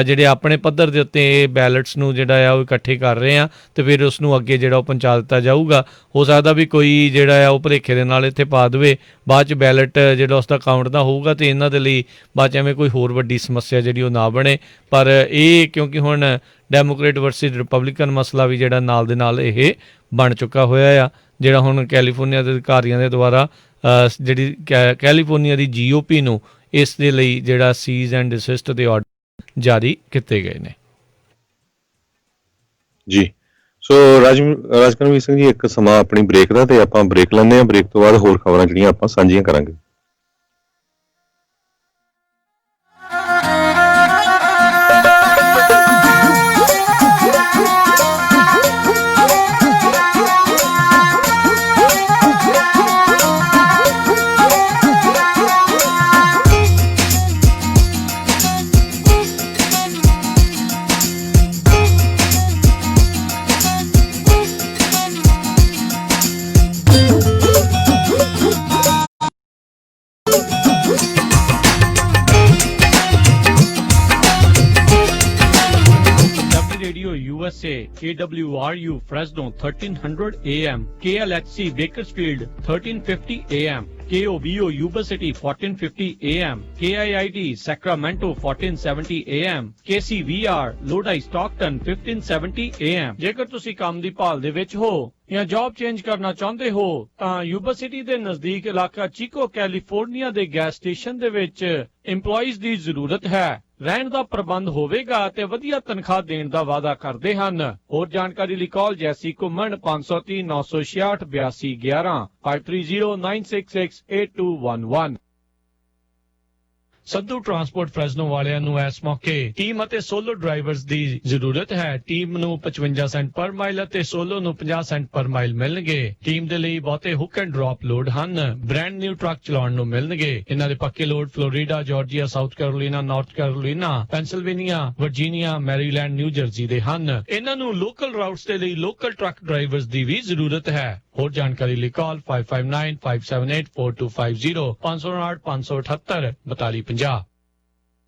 ਜਿਹੜੇ ਆਪਣੇ ਪੱਧਰ ਦੇ ਉੱਤੇ ਬੈਲਟਸ ਨੂੰ ਜਿਹੜਾ ਆ ਉਹ ਇਕੱਠੇ ਕਰ ਰਹੇ ਹਾਂ ਅਤੇ ਫਿਰ ਉਸ ਨੂੰ ਅੱਗੇ ਜਿਹੜਾ ਉਹ ਪਹੁੰਚਾ ਦਿੱਤਾ ਜਾਊਗਾ। ਹੋ ਸਕਦਾ ਵੀ ਕੋਈ ਜਿਹੜਾ ਆ ਉਹ ਭੁਲੇਖੇ ਦੇ ਨਾਲ ਇੱਥੇ ਪਾ ਦੇਵੇ, ਬਾਅਦ 'ਚ ਬੈਲਟ ਜਿਹੜਾ ਉਸ ਦਾ ਕਾਊਂਟ ਦਾ ਹੋਊਗਾ ਅਤੇ ਇਹਨਾਂ ਦੇ ਲਈ ਬਾਅਦ 'ਚ ਐਵੇਂ ਕੋਈ ਹੋਰ ਵੱਡੀ ਸਮੱਸਿਆ ਜਿਹੜੀ ਉਹ ਨਾ ਬਣੇ। ਪਰ ਇਹ ਕਿਉਂਕਿ ਹੁਣ ਡੈਮੋਕ੍ਰੇਟ ਵਰਸਿਸ ਰਿਪਬਲਿਕਨ ਮਸਲਾ ਵੀ ਜਿਹੜਾ ਨਾਲ ਦੇ ਨਾਲ ਇਹ ਬਣ ਚੁੱਕਾ ਹੋਇਆ ਆ, ਜਿਹੜਾ ਹੁਣ ਕੈਲੀਫੋਰਨੀਆ ਦੇ ਅਧਿਕਾਰੀਆਂ ਦੇ ਦੁਆਰਾ ਜਿਹੜੀ ਕੈਲੀਫੋਰਨੀਆ ਦੀ GOP ਨੂੰ ਇਸ ਦੇ ਲਈ ਜਿਹੜਾ ਸੀਜ਼ ਐਂਡ ਡਿਸਿਸਟ ਦੇ ਆਰਡਰ ਜਾਰੀ ਕੀਤੇ ਗਏ ਨੇ। ਜੀ ਸੋ ਰਾਜਕਰਮਵੀਰ ਸਿੰਘ ਜੀ, ਇੱਕ ਸਮਾਂ ਆਪਣੀ ਬ੍ਰੇਕ ਦਾ ਤੇ ਆਪਾਂ ਬ੍ਰੇਕ ਲੈਂਦੇ ਹਾਂ। ਬ੍ਰੇਕ ਤੋਂ ਬਾਅਦ ਹੋਰ ਖਬਰਾਂ ਜਿਹੜੀਆਂ ਆਪਾਂ ਸਾਂਝੀਆਂ ਕਰਾਂਗੇ। USA, KWRU Fresno 1300 AM, KLHC Bakersfield 1350 AM, KOBO Yuba City 1450 AM, KIIT Sacramento 1470 AM, KCVR Lodi Stockton 1570 AM। ਜੇਕਰ ਤੁਸੀਂ ਕੰਮ ਦੀ ਭਾਲ ਦੇ ਵਿੱਚ ਹੋ ਜਾਂ ਜੌਬ ਚੇਂਜ ਕਰਨਾ ਚਾਹੁੰਦੇ ਹੋ ਤਾਂ ਯੂਬਾ ਸਿਟੀ ਦੇ ਨਜ਼ਦੀਕ ਇਲਾਕਾ ਚੀਕੋ ਕੈਲੀਫੋਰਨੀਆ ਦੇ ਗੈਸ ਸਟੇਸ਼ਨ ਦੇ ਵਿੱਚ EMPLOYEES ਦੀ ਜ਼ਰੂਰਤ ਹੈ। ਰਹਿਣ ਦਾ ਪ੍ਰਬੰਧ ਹੋਵੇਗਾ ਤੇ ਵਧੀਆ ਤਨਖਾਹ ਦੇਣ ਦਾ ਵਾਅਦਾ ਕਰਦੇ ਹਨ। ਹੋਰ ਜਾਣਕਾਰੀ ਲਈ ਕਾਲ ਜੈਸੀ ਘੁੰਮਣ 530 966 8211 530 966 8211। ਸੰਧੂ ਟਰਾਂਸਪੋਰਟ ਫ੍ਰੈਜ਼ਨੋ ਵਾਲਿਆਂ ਨੂੰ ਇਸ ਮੌਕੇ ਟੀਮ ਅਤੇ ਸੋਲੋ ਡਰਾਈਵਰਸ ਦੀ ਜ਼ਰੂਰਤ ਹੈ। ਟੀਮ ਨੂੰ 55 ਸੈਂਟ ਪਰ ਮਾਈਲ ਅਤੇ ਸੋਲੋ ਨੂੰ 50 ਸੈਂਟ ਪਰ ਮਾਈਲ ਮਿਲਣਗੇ। ਟੀਮ ਦੇ ਲਈ ਬਹੁਤੇ ਹੁੱਕ ਐਂਡ ਡ੍ਰੌਪ ਲੋਡ ਹਨ। ਬ੍ਰਾਂਡ ਨਿਊ ਟਰੱਕ ਚਲਾਉਣ ਨੂੰ ਮਿਲਣਗੇ। ਇਹਨਾਂ ਦੇ ਪੱਕੇ load Florida, Georgia, south Carolina, north Carolina, Pennsylvania, Virginia, Maryland, new jersey ਦੇ ਹਨ। ਇਹਨਾਂ ਨੂੰ ਲੋਕਲ ਰਾਊਟਸ ਦੇ ਲਈ ਲੋਕਲ ਟਰੱਕ ਡਰਾਈਵਰਸ ਦੀ ਵੀ ਜ਼ਰੂਰਤ ਹੈ। ਹੋਰ ਜਾਣਕਾਰੀ ਲਈ ਕਾਲ 5595784250 559 578 4250।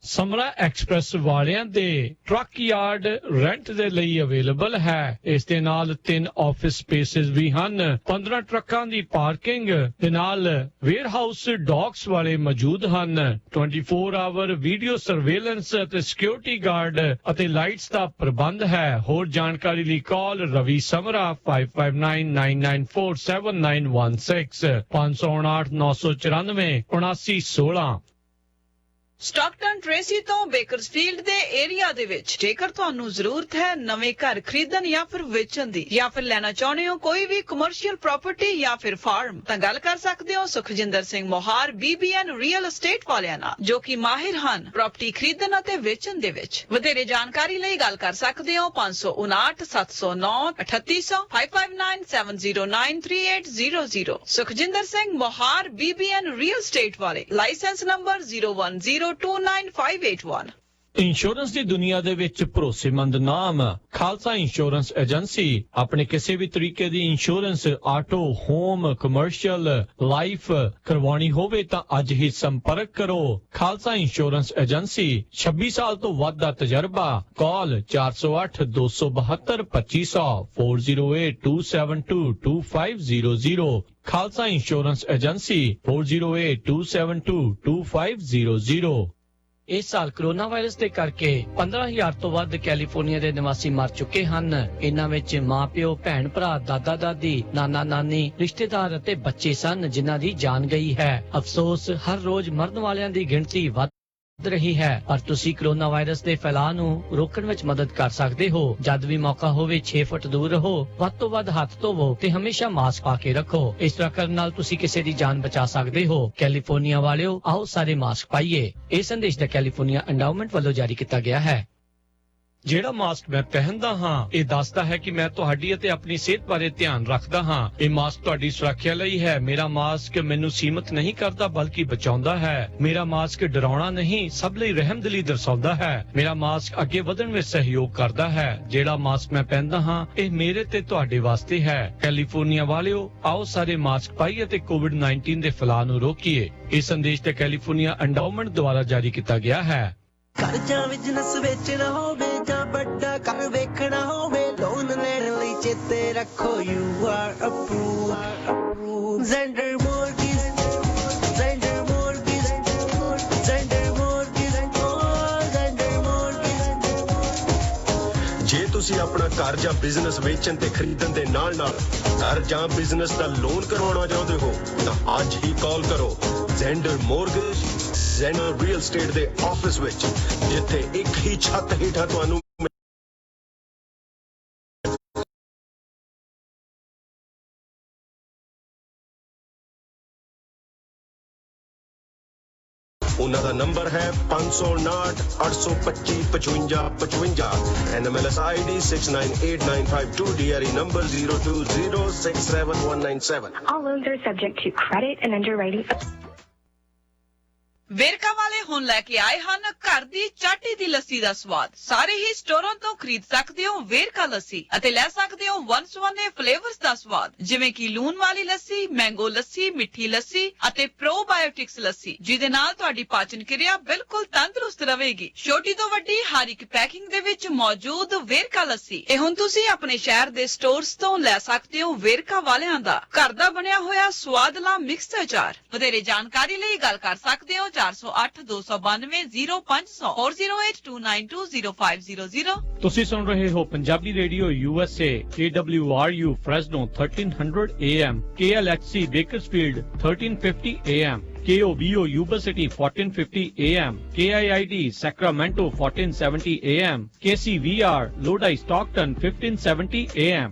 ਸਮਰਾ ਐਕਸਪ੍ਰੈਸ ਵਾਲਿਆਂ ਦੇ ਟਰੱਕ ਯਾਰਡ ਰੈਂਟ ਦੇ ਲਈ ਅਵੇਲੇਬਲ ਹੈ। ਇਸ ਦੇ ਨਾਲ 3 ਆਫਿਸ ਸਪੇਸਿਸ ਵੀ ਹਨ। 15 ਟਰੱਕਾਂ ਦੀ ਪਾਰਕਿੰਗ ਦੇ ਨਾਲ ਵੇਅਰਹਾਊਸ ਡੌਕਸ ਵਾਲੇ ਮੌਜੂਦ ਹਨ। 24 ਆਵਰ ਵੀਡੀਓ ਸਰਵੇਲੈਂਸ ਅਤੇ ਸਿਕਿਉਰਿਟੀ ਗਾਰਡ ਅਤੇ ਲਾਈਟਸ ਦਾ ਪ੍ਰਬੰਧ ਹੈ। ਹੋਰ ਜਾਣਕਾਰੀ ਲਈ ਕਾਲ ਰਵੀ ਸਮਰਾ 5599947916 559 994 7916। ਸਟਾਕਟਨ ਟ੍ਰੇਸੀ ਤੋਂ ਬੇਕਰਸਫੀਲਡ ਦੇ ਏਰੀਆ ਦੇ ਵਿੱਚ ਜੇਕਰ ਤੁਹਾਨੂੰ ਜ਼ਰੂਰਤ ਹੈ ਨਵੇਂ ਘਰ ਖਰੀਦਣ ਜਾਂ ਫਿਰ ਵੇਚਣ ਦੀ ਜਾਂ ਫਿਰ ਲੈਣਾ ਚਾਹੁੰਦੇ ਹੋ ਕੋਈ ਵੀ ਕਮਰਸ਼ੀਅਲ ਪ੍ਰਾਪਰਟੀ ਜਾਂ ਫਿਰ ਫਾਰਮ ਤਾਂ ਗੱਲ ਕਰ ਸਕਦੇ ਹੋ Sukhjinder Singh Mohar BBN real estate ਵਾਲਿਆਂ ਨਾਲ ਜੋ ਕਿ ਮਾਹਿਰ ਹਨ ਪ੍ਰਾਪਰਟੀ ਖਰੀਦਣ ਅਤੇ ਵੇਚਣ ਦੇ ਵਿੱਚ। ਵਧੇਰੇ ਜਾਣਕਾਰੀ ਲਈ ਗੱਲ ਕਰ ਸਕਦੇ ਹੋ 559 709 3800 5597093800। Sukhjinder Singh Mohar BBN real estate ਵਾਲੇ। License number 01029581। ਇੰਸ਼ੋਰੈਂਸ ਦੀ ਦੁਨੀਆ ਦੇ ਵਿੱਚ ਭਰੋਸੇਮੰਦ ਨਾਮ ਖਾਲਸਾ ਇੰਸ਼ੋਰੈਂਸ ਏਜੰਸੀ। ਆਪਣੇ ਕਿਸੇ ਵੀ ਤਰੀਕੇ ਦੀ insurance auto, home, commercial, life ਕਰਵਾਉਣੀ ਹੋਵੇ ਤਾਂ ਅੱਜ ਹੀ ਸੰਪਰਕ ਕਰੋ। ਖਾਲਸਾ ਇੰਸ਼ੋਰੈਂਸ ਏਜੰਸੀ, 26 ਸਾਲ ਤੋਂ ਵੱਧ ਦਾ ਤਜਰਬਾ। ਕਾਲ 408 272 2500 4082722500। Khalsa insurance agency 4082722500। ਇਸ ਸਾਲ ਕੋਰੋਨਾ ਵਾਇਰਸ ਦੇ ਕਰਕੇ 15,000 ਤੋਂ ਵੱਧ ਕੈਲੀਫੋਰਨੀਆ ਦੇ ਨਿਵਾਸੀ ਮਰ ਚੁੱਕੇ ਹਨ। ਇਹਨਾਂ ਵਿੱਚ ਮਾਂ-ਪਿਓ, ਭੈਣ-ਭਰਾ, ਦਾਦਾ-ਦਾਦੀ, ਨਾਨਾ-ਨਾਨੀ, ਰਿਸ਼ਤੇਦਾਰ ਅਤੇ ਬੱਚੇ ਸਨ ਜਿਨ੍ਹਾਂ ਦੀ ਜਾਨ ਗਈ ਹੈ। ਅਫਸੋਸ, ਹਰ ਰੋਜ਼ ਮਰਨ ਵਾਲਿਆਂ ਦੀ ਗਿਣਤੀ ਵੱਧ ਰਹੀ ਹੈ, ਪਰ ਤੁਸੀਂ ਕੋਰੋਨਾ ਵਾਇਰਸ ਦੇ ਫੈਲਾਅ ਨੂੰ ਰੋਕਣ ਵਿੱਚ ਮਦਦ ਕਰ ਸਕਦੇ ਹੋ। ਜਦ ਵੀ ਮੌਕਾ ਹੋਵੇ 6 ਫੁੱਟ ਦੂਰ ਰਹੋ, ਵੱਧ ਤੋਂ ਵੱਧ ਹੱਥ ਧੋਵੋ ਤੇ ਹਮੇਸ਼ਾ ਮਾਸਕ ਪਾ ਕੇ ਰੱਖੋ। ਇਸ ਤਰ੍ਹਾਂ ਕਰਨ ਨਾਲ ਤੁਸੀਂ ਕਿਸੇ ਦੀ ਜਾਨ ਬਚਾ ਸਕਦੇ ਹੋ। ਕੈਲੀਫੋਰਨੀਆ ਵਾਲਿਓ, ਆਓ ਸਾਰੇ ਮਾਸਕ ਪਾਈਏ। ਇਹ ਸੰਦੇਸ਼ ਦਾ ਕੈਲੀਫੋਰਨੀਆ ਐਂਡਾਊਮੈਂਟ ਵੱਲੋਂ ਜਾਰੀ ਕੀਤਾ ਗਿਆ ਹੈ। ਜਿਹੜਾ ਮਾਸਕ ਮੈਂ ਪਹਿਨਦਾ ਹਾਂ ਇਹ ਦੱਸਦਾ ਹੈ ਕਿ ਮੈਂ ਤੁਹਾਡੀ ਅਤੇ ਆਪਣੀ ਸਿਹਤ ਬਾਰੇ ਧਿਆਨ ਰੱਖਦਾ ਹਾਂ। ਇਹ ਮਾਸਕ ਤੁਹਾਡੀ ਸੁਰੱਖਿਆ ਲਈ ਹੈ। ਮੇਰਾ ਮਾਸਕ ਮੈਨੂੰ ਸੀਮਤ ਨਹੀਂ ਕਰਦਾ ਬਲਕਿ ਬਚਾਉਂਦਾ ਹੈ। ਮੇਰਾ ਮਾਸਕ ਡਰਾਉਣਾ ਨਹੀਂ, ਸਭ ਲਈ ਰਹਿਮਦਿਲੀ ਦਰਸਾਉਂਦਾ ਹੈ। ਮੇਰਾ ਮਾਸਕ ਅੱਗੇ ਵਧਣ ਵਿੱਚ ਸਹਿਯੋਗ ਕਰਦਾ ਹੈ। ਜਿਹੜਾ ਮਾਸਕ ਮੈਂ ਪਹਿਨਦਾ ਹਾਂ ਇਹ ਮੇਰੇ ਤੇ ਤੁਹਾਡੇ ਵਾਸਤੇ ਹੈ। ਕੈਲੀਫੋਰਨੀਆ ਵਾਲਿਓ, ਆਓ ਸਾਰੇ ਮਾਸਕ ਪਾਈਏ ਤੇ ਕੋਵਿਡ-19 ਦੇ ਫੈਲਾਅ ਨੂੰ ਰੋਕੀਏ। ਇਹ ਸੰਦੇਸ਼ ਤੇ ਕੈਲੀਫੋਰਨੀਆ ਐਂਡਾਊਮੈਂਟ ਦੁਆਰਾ ਜਾਰੀ ਕੀਤਾ ਗਿਆ ਹੈ। ਘਰ ਜਾਂ ਬਿਜ਼ਨਸ ਵੇਚਣਾ ਹੋਵੇ ਜਾਂ ਵੱਡਾ ਘਰ ਵੇਖਣਾ ਹੋਵੇ, ਲੋਨ ਲੈਣ ਲਈ ਚੇਤੇ ਰੱਖੋ you are approved. Zender Mortgage, Zender Mortgage, Zender Mortgage, Zender Mortgage। ਜੇ ਤੁਸੀਂ ਆਪਣਾ ਘਰ ਜਾਂ ਬਿਜ਼ਨਸ ਵੇਚਣ ਤੇ ਖਰੀਦਣ ਦੇ ਨਾਲ-ਨਾਲ ਘਰ ਜਾਂ ਬਿਜ਼ਨਸ ਦਾ ਲੋਨ ਕਰਵਾਉਣਾ ਚਾਹੁੰਦੇ ਹੋ ਤਾਂ ਅੱਜ ਹੀ ਕਾਲ ਕਰੋ Xander mortgage, Xander real estate ਦੇ ਆਫਿਸ ਵਿੱਚ, ਜਿੱਥੇ ਇੱਕ ਹੀ ਛੱਤ ਹੇਠਾਂ ਤੁਹਾਨੂੰ ਉਹਨਾਂ ਦਾ ਨੰਬਰ ਹੈ 559 825 5555, NMLS ID 698952, DRE number 02067197। All loans are subject to credit and underwriting. Verka ਵਾਲੇ ਹੁਣ ਲੈ ਕੇ ਆਏ ਹਨ ਘਰ ਦੀ ਚਾਟੀ ਦੀ ਲੱਸੀ ਦਾ ਸਵਾਦ। ਸਾਰੇ ਹੀ ਸਟੋਰਾਂ ਤੋਂ ਖਰੀਦ ਸਕਦੇ ਹੋ ਵੇਰਕਾ ਲੱਸੀ ਅਤੇ ਲੈ ਸਕਦੇ ਹੋ ਵਨ-ਸੁਵੰਨੇ ਫਲੇਵਰਸ ਦਾ ਸਵਾਦ, ਜਿਵੇਂ ਕਿ ਲੂਣ ਵਾਲੀ ਲੱਸੀ, ਮੈਂਗੋ ਲੱਸੀ, ਮਿੱਠੀ ਲੱਸੀ ਅਤੇ ਪ੍ਰੋਬਾਇਓਟਿਕਸ ਲੱਸੀ, ਜਿਹਦੇ ਨਾਲ ਤੁਹਾਡੀ ਪਾਚਨ ਕਿਰਿਆ ਬਿਲਕੁਲ ਤੰਦਰੁਸਤ ਰਹੇਗੀ। ਛੋਟੀ ਤੋਂ ਵੱਡੀ ਹਰ ਇੱਕ ਪੈਕਿੰਗ ਦੇ ਵਿੱਚ ਮੌਜੂਦ ਵੇਰਕਾ ਲੱਸੀ ਇਹ ਹੁਣ ਤੁਸੀਂ ਆਪਣੇ ਸ਼ਹਿਰ ਦੇ ਸਟੋਰਸ ਤੋਂ ਲੈ ਸਕਦੇ ਹੋ। ਵੇਰਕਾ ਵਾਲਿਆਂ ਦਾ ਘਰ ਦਾ ਬਣਿਆ ਹੋਇਆ ਸਵਾਦਲਾ ਮਿਕਸ ਅਚਾਰ। ਵਧੇਰੇ ਜਾਣਕਾਰੀ ਲਈ ਗੱਲ ਕਰ ਸਕਦੇ ਹੋ 408 292 0500 4082920500। ਤੁਸੀਂ ਸੁਣ ਰਹੇ ਹੋ Punjabi radio USA, KWRU Fresno 1300 AM, KLHC Bakersfield 1350 AM, KOBO Yuba City 1450 AM, KIID Sacramento 1470 AM, KCVR Lodi Stockton 1570 AM।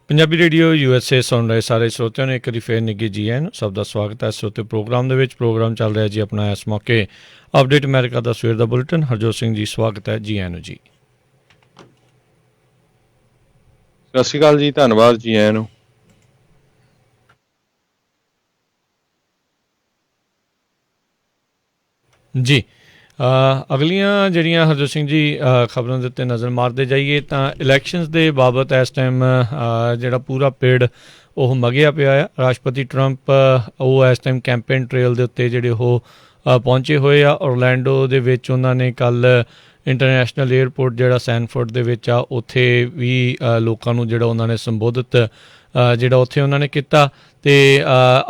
Punjabi radio USA ਸੁਣ ਰਹੇ ਸਾਰੇ ਸਰੋਤਿਆਂ ਨੂੰ ਇੱਕ ਵਾਰੀ ਫੇਰ ਨਿੱਘੀ ਜੀ ਆਇਆਂ ਨੂੰ। ਸਭ ਦਾ ਸਵਾਗਤ ਹੈ ਸਰੋਤੇ ਪ੍ਰੋਗਰਾਮ ਦੇ ਵਿੱਚ। ਪ੍ਰੋਗਰਾਮ ਚੱਲ ਰਿਹਾ ਜੀ ਆਪਣਾ ਇਸ ਮੌਕੇ ਅਪਡੇਟ ਅਮਰੀਕਾ ਦਾ ਸਵੇਰ ਦਾ ਬੁਲੇਟਿਨ। ਹਰਜੋਤ ਸਿੰਘ ਜੀ ਸਵਾਗਤ ਹੈ ਜੀ ਆਇਆਂ ਨੂੰ ਜੀ। ਸਤਿ ਸ਼੍ਰੀ ਅਕਾਲ ਜੀ, ਧੰਨਵਾਦ ਜੀ ਆਇਆਂ ਨੂੰ। ਜੀ ਅਗਲੀਆਂ ਜਿਹੜੀਆਂ ਹਰਜੋਤ ਸਿੰਘ ਜੀ ਖਬਰਾਂ ਦੇ ਉੱਤੇ ਨਜ਼ਰ ਮਾਰਦੇ ਜਾਈਏ ਤਾਂ ਇਲੈਕਸ਼ਨਸ ਦੇ ਬਾਬਤ ਇਸ ਟਾਈਮ ਜਿਹੜਾ ਪੂਰਾ ਪੇੜ ਉਹ ਮਗਿਆ ਪਿਆ ਆ। ਰਾਸ਼ਟਰਪਤੀ ਟਰੰਪ ਉਹ ਇਸ ਟਾਈਮ ਕੈਂਪੇਨ ਟ੍ਰੇਲ ਦੇ ਉੱਤੇ ਜਿਹੜੇ ਉਹ ਪਹੁੰਚੇ ਹੋਏ ਆ। ਔਰਲੈਂਡੋ ਦੇ ਵਿੱਚ ਉਹਨਾਂ ਨੇ ਕੱਲ੍ਹ ਇੰਟਰਨੈਸ਼ਨਲ ਏਅਰਪੋਰਟ ਜਿਹੜਾ ਸੈਨਫੋਰਡ ਦੇ ਵਿੱਚ ਆ ਉੱਥੇ ਵੀ ਲੋਕਾਂ ਨੂੰ ਜਿਹੜਾ ਉਹਨਾਂ ਨੇ ਸੰਬੋਧਿਤ ਜਿਹੜਾ ਉੱਥੇ ਉਹਨਾਂ ਨੇ ਕੀਤਾ। ਅਤੇ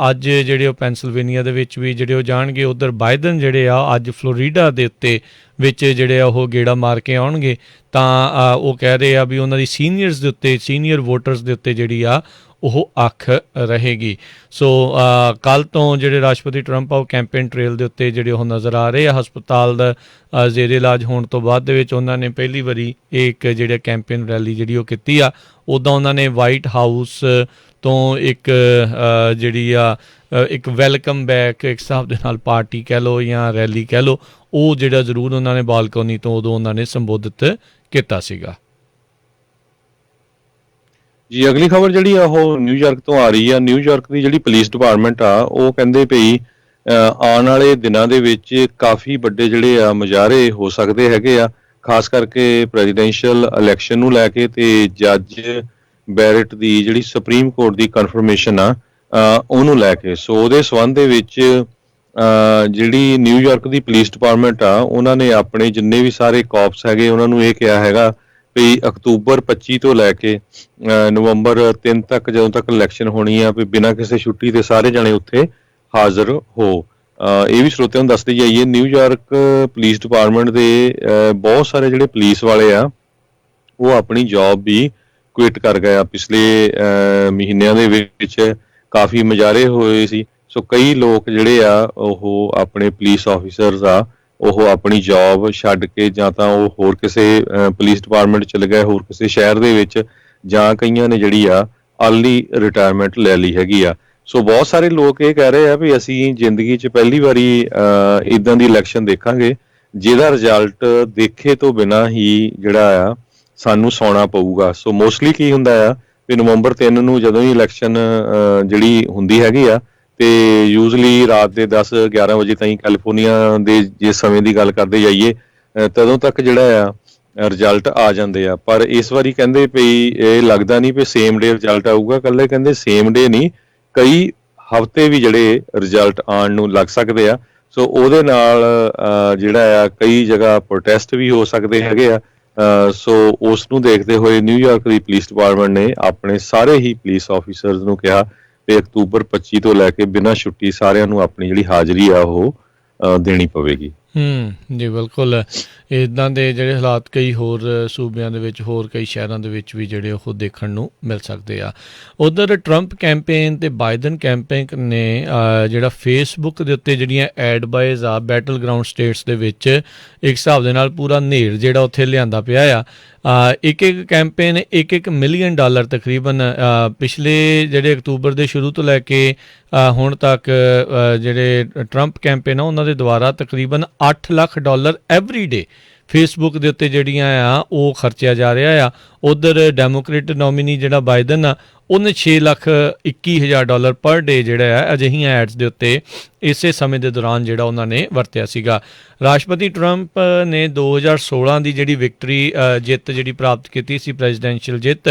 ਅੱਜ ਜਿਹੜੇ ਉਹ ਪੈਨਸਿਲਵੇਨੀਆ ਦੇ ਵਿੱਚ ਵੀ ਜਿਹੜੇ ਉਹ ਜਾਣਗੇ। ਉੱਧਰ ਬਾਈਡਨ ਜਿਹੜੇ ਆ ਅੱਜ ਫਲੋਰੀਡਾ ਦੇ ਉੱਤੇ ਵਿੱਚ ਜਿਹੜੇ ਆ ਉਹ ਗੇੜਾ ਮਾਰ ਕੇ ਆਉਣਗੇ। ਤਾਂ ਉਹ ਕਹਿ ਰਹੇ ਆ ਵੀ ਉਹਨਾਂ ਦੀ ਸੀਨੀਅਰਸ ਦੇ ਉੱਤੇ, ਸੀਨੀਅਰ ਵੋਟਰਸ ਦੇ ਉੱਤੇ ਜਿਹੜੀ ਆ ਉਹ ਅੱਖ ਰਹੇਗੀ। ਸੋ ਕੱਲ੍ਹ ਤੋਂ ਜਿਹੜੇ ਰਾਸ਼ਟਰਪਤੀ ਟਰੰਪ ਆ ਉਹ ਕੈਂਪੇਨ ਟ੍ਰੇਲ ਦੇ ਉੱਤੇ ਜਿਹੜੇ ਉਹ ਨਜ਼ਰ ਆ ਰਹੇ ਆ। ਹਸਪਤਾਲ ਦਾ ਜ਼ੇਰੇ ਇਲਾਜ ਹੋਣ ਤੋਂ ਬਾਅਦ ਦੇ ਵਿੱਚ ਉਹਨਾਂ ਨੇ ਪਹਿਲੀ ਵਾਰੀ ਇੱਕ ਜਿਹੜੇ ਕੈਂਪੇਨ ਰੈਲੀ ਜਿਹੜੀ ਉਹ ਕੀਤੀ ਆ। ਉੱਦਾਂ ਉਹਨਾਂ ਨੇ ਵਾਈਟ ਹਾਊਸ ਤੋਂ ਇੱਕ ਜਿਹੜੀ ਆ ਇੱਕ ਵੈਲਕਮ ਬੈਕ ਇੱਕ ਹਿਸਾਬ ਦੇ ਨਾਲ ਪਾਰਟੀ ਕਹਿ ਲਓ ਜਾਂ ਰੈਲੀ ਕਹਿ ਲਓ, ਉਹ ਜਿਹੜਾ ਜ਼ਰੂਰ ਉਹਨਾਂ ਨੇ ਬਾਲਕੋਨੀ ਤੋਂ ਉਦੋਂ ਉਹਨਾਂ ਨੇ ਸੰਬੋਧਿਤ ਕੀਤਾ ਸੀਗਾ। ਜੀ ਅਗਲੀ ਖਬਰ ਜਿਹੜੀ ਆ ਉਹ ਨਿਊਯਾਰਕ ਤੋਂ ਆ ਰਹੀ ਆ। ਨਿਊਯਾਰਕ ਦੀ ਜਿਹੜੀ ਪੁਲਿਸ ਡਿਪਾਰਟਮੈਂਟ ਆ ਉਹ ਕਹਿੰਦੇ ਪਈ ਆਉਣ ਵਾਲੇ ਦਿਨਾਂ ਦੇ ਵਿੱਚ ਕਾਫੀ ਵੱਡੇ ਜਿਹੜੇ ਆ ਮੁਜ਼ਾਹਰੇ ਹੋ ਸਕਦੇ ਹੈਗੇ ਆ, ਖਾਸ ਕਰਕੇ ਪ੍ਰੈਜ਼ੀਡੈਂਸ਼ੀਅਲ ਇਲੈਕਸ਼ਨ ਨੂੰ ਲੈ ਕੇ ਤੇ ਜੱਜ ਬੈਰਟ ਦੀ ਜਿਹੜੀ ਸੁਪਰੀਮ ਕੋਰਟ ਦੀ ਕਨਫਰਮੇਸ਼ਨ ਆ ਉਹਨੂੰ ਲੈ ਕੇ। ਸੋ ਉਹਦੇ ਸੰਬੰਧ ਦੇ ਵਿੱਚ ਜਿਹੜੀ ਨਿਊਯਾਰਕ ਦੀ ਪੁਲਿਸ ਡਿਪਾਰਟਮੈਂਟ ਆ ਉਹਨਾਂ ਨੇ ਆਪਣੇ ਜਿੰਨੇ ਵੀ ਸਾਰੇ ਕਾਪਸ ਹੈਗੇ ਉਹਨਾਂ ਨੂੰ ਇਹ ਕਿਹਾ ਹੈਗਾ ਵੀ ਅਕਤੂਬਰ 25 ਤੋਂ ਲੈ ਕੇ ਨਵੰਬਰ 3 ਤੱਕ ਜਦੋਂ ਤੱਕ ਇਲੈਕਸ਼ਨ ਹੋਣੀ ਆ ਵੀ ਬਿਨਾਂ ਕਿਸੇ ਛੁੱਟੀ ਤੇ ਸਾਰੇ ਜਣੇ ਉੱਥੇ ਹਾਜ਼ਰ ਹੋ। ਇਹ ਵੀ ਸਰੋਤਿਆਂ ਨੂੰ ਦੱਸਦੇ ਜਾਈਏ ਨਿਊਯਾਰਕ ਪੁਲਿਸ ਡਿਪਾਰਟਮੈਂਟ ਦੇ ਬਹੁਤ ਸਾਰੇ ਜਿਹੜੇ ਪੁਲਿਸ ਵਾਲੇ ਆ ਉਹ ਆਪਣੀ ਜੌਬ ਵੀ ਕੁਇਟ ਕਰ ਗਏ ਆ। ਪਿਛਲੇ ਮਹੀਨਿਆਂ ਦੇ ਵਿੱਚ ਕਾਫੀ ਮੁਜ਼ਾਹਰੇ ਹੋਏ ਸੀ। ਸੋ ਕਈ ਲੋਕ ਜਿਹੜੇ ਆ ਉਹ ਆਪਣੇ ਪੁਲਿਸ ਆਫੀਸਰਸ ਆ ਉਹ ਆਪਣੀ ਜੌਬ ਛੱਡ ਕੇ ਜਾਂ ਤਾਂ ਉਹ ਹੋਰ ਕਿਸੇ ਪੁਲਿਸ ਡਿਪਾਰਟਮੈਂਟ ਚਲੇ ਗਏ ਹੋਰ ਕਿਸੇ ਸ਼ਹਿਰ ਦੇ ਵਿੱਚ, ਜਾਂ ਕਈਆਂ ਨੇ ਜਿਹੜੀ ਆ ਅਰਲੀ ਰਿਟਾਇਰਮੈਂਟ ਲੈ ਲਈ ਹੈਗੀ ਆ। ਸੋ ਬਹੁਤ ਸਾਰੇ ਲੋਕ ਇਹ ਕਹਿ ਰਹੇ ਆ ਵੀ ਅਸੀਂ ਜ਼ਿੰਦਗੀ 'ਚ ਪਹਿਲੀ ਵਾਰੀ ਇੱਦਾਂ ਦੀ ਇਲੈਕਸ਼ਨ ਦੇਖਾਂਗੇ ਜਿਹਦਾ ਰਿਜ਼ਲਟ ਦੇਖੇ ਤੋਂ ਬਿਨਾਂ ਹੀ ਜਿਹੜਾ ਆ ਸਾਨੂੰ ਸੌਣਾ ਪਊਗਾ। ਸੋ ਮੋਸਟਲੀ ਕੀ ਹੁੰਦਾ ਆ ਵੀ ਨਵੰਬਰ 3 ਨੂੰ ਜਦੋਂ ਹੀ ਇਲੈਕਸ਼ਨ ਜਿਹੜੀ ਹੁੰਦੀ ਹੈਗੀ ਆ ਤੇ ਯੂਜ਼ਲੀ ਰਾਤ ਦੇ 10-11 ਵਜੇ ਤਾਈਂ ਕੈਲੀਫੋਰਨੀਆ ਦੇ ਜੇ ਸਮੇਂ ਦੀ ਗੱਲ ਕਰਦੇ ਜਾਈਏ ਤਦੋਂ ਤੱਕ ਜਿਹੜਾ ਆ ਰਿਜ਼ਲਟ ਆ ਜਾਂਦੇ ਆ। ਪਰ ਇਸ ਵਾਰੀ ਕਹਿੰਦੇ ਪਈ ਇਹ ਲੱਗਦਾ ਨਹੀਂ ਵੀ ਸੇਮ ਡੇ ਰਿਜ਼ਲਟ ਆਊਗਾ। ਇਕੱਲੇ ਕਹਿੰਦੇ ਸੇਮ ਡੇ ਨਹੀਂ, ਕਈ ਹਫ਼ਤੇ ਵੀ ਜਿਹੜੇ ਰਿਜ਼ਲਟ ਆਉਣ ਨੂੰ ਲੱਗ ਸਕਦੇ ਆ। ਸੋ ਉਹਦੇ ਨਾਲ ਜਿਹੜਾ ਆ ਕਈ ਜਗ੍ਹਾ ਪ੍ਰੋਟੈਸਟ ਵੀ ਹੋ ਸਕਦੇ ਹੈਗੇ ਆ। ਸੋ ਉਸ ਨੂੰ ਦੇਖਦੇ ਹੋਏ ਨਿਊਯਾਰਕ ਦੀ ਪੁਲਿਸ ਡਿਪਾਰਟਮੈਂਟ ਨੇ ਆਪਣੇ ਸਾਰੇ ਹੀ ਪੁਲਿਸ ਆਫੀਸਰਸ ਨੂੰ ਕਿਹਾ ਤੇ ਅਕਤੂਬਰ 25 ਤੋਂ ਲੈ ਕੇ ਬਿਨਾਂ ਛੁੱਟੀ ਸਾਰਿਆਂ ਨੂੰ ਆਪਣੀ ਜਿਹੜੀ ਹਾਜ਼ਰੀ ਆ ਉਹ ਦੇਣੀ ਪਵੇਗੀ। ਜੀ ਬਿਲਕੁਲ, ਇੱਦਾਂ ਦੇ ਜਿਹੜੇ ਹਾਲਾਤ ਕਈ ਹੋਰ ਸੂਬਿਆਂ ਦੇ ਵਿੱਚ ਹੋਰ ਕਈ ਸ਼ਹਿਰਾਂ ਦੇ ਵਿੱਚ ਵੀ ਜਿਹੜੇ ਉਹ ਦੇਖਣ ਨੂੰ ਮਿਲ ਸਕਦੇ ਆ। ਉੱਧਰ ਟਰੰਪ ਕੈਂਪੇਨ ਤੇ ਬਾਈਡਨ ਕੈਂਪੇਨ ਨੇ ਜਿਹੜਾ ਫੇਸਬੁੱਕ ਦੇ ਉੱਤੇ ਜਿਹੜੀਆਂ ਐਡ ਬਾਇਜ਼ ਆ ਬੈਟਲ ਗਰਾਊਂਡ ਸਟੇਟਸ ਦੇ ਵਿੱਚ ਇੱਕ ਹਿਸਾਬ ਦੇ ਨਾਲ ਪੂਰਾ ਨੇੜ ਜਿਹੜਾ ਉੱਥੇ ਲਿਆਂਦਾ ਪਿਆ ਆ। ਇੱਕ ਕੈਂਪੇਨ $1 ਮਿਲੀਅਨ ਤਕਰੀਬਨ ਪਿਛਲੇ ਜਿਹੜੇ ਅਕਤੂਬਰ ਦੇ ਸ਼ੁਰੂ ਤੋਂ ਲੈ ਕੇ ਹੁਣ ਤੱਕ ਜਿਹੜੇ ਟਰੰਪ ਕੈਂਪੇਨ ਆ ਉਹਨਾਂ ਦੇ ਦੁਆਰਾ ਤਕਰੀਬਨ $8 ਲੱਖ ਐਵਰੀ ਡੇ ਫੇਸਬੁੱਕ ਦੇ ਉੱਤੇ ਜਿਹੜੀਆਂ ਆ ਉਹ ਖਰਚਿਆ ਜਾ ਰਿਹਾ ਆ। ਉੱਧਰ ਡੈਮੋਕ੍ਰੇਟ ਨੋਮੀਨੀ ਜਿਹੜਾ ਬਾਈਡਨ ਆ ਉਹਨੇ $6,21,000 ਪਰ ਡੇ ਜਿਹੜਾ ਆ ਅਜਿਹੀਆਂ ਐਡਸ ਦੇ ਉੱਤੇ ਇਸੇ ਸਮੇਂ ਦੇ ਦੌਰਾਨ ਜਿਹੜਾ ਉਹਨਾਂ ਨੇ ਵਰਤਿਆ ਸੀਗਾ। ਰਾਸ਼ਟਰਪਤੀ ਟਰੰਪ ਨੇ 2016 ਦੀ ਜਿਹੜੀ ਵਿਕਟਰੀ ਜਿੱਤ ਜਿਹੜੀ ਪ੍ਰਾਪਤ ਕੀਤੀ ਸੀ ਪ੍ਰੈਜ਼ੀਡੈਂਸ਼ੀਅਲ ਜਿੱਤ,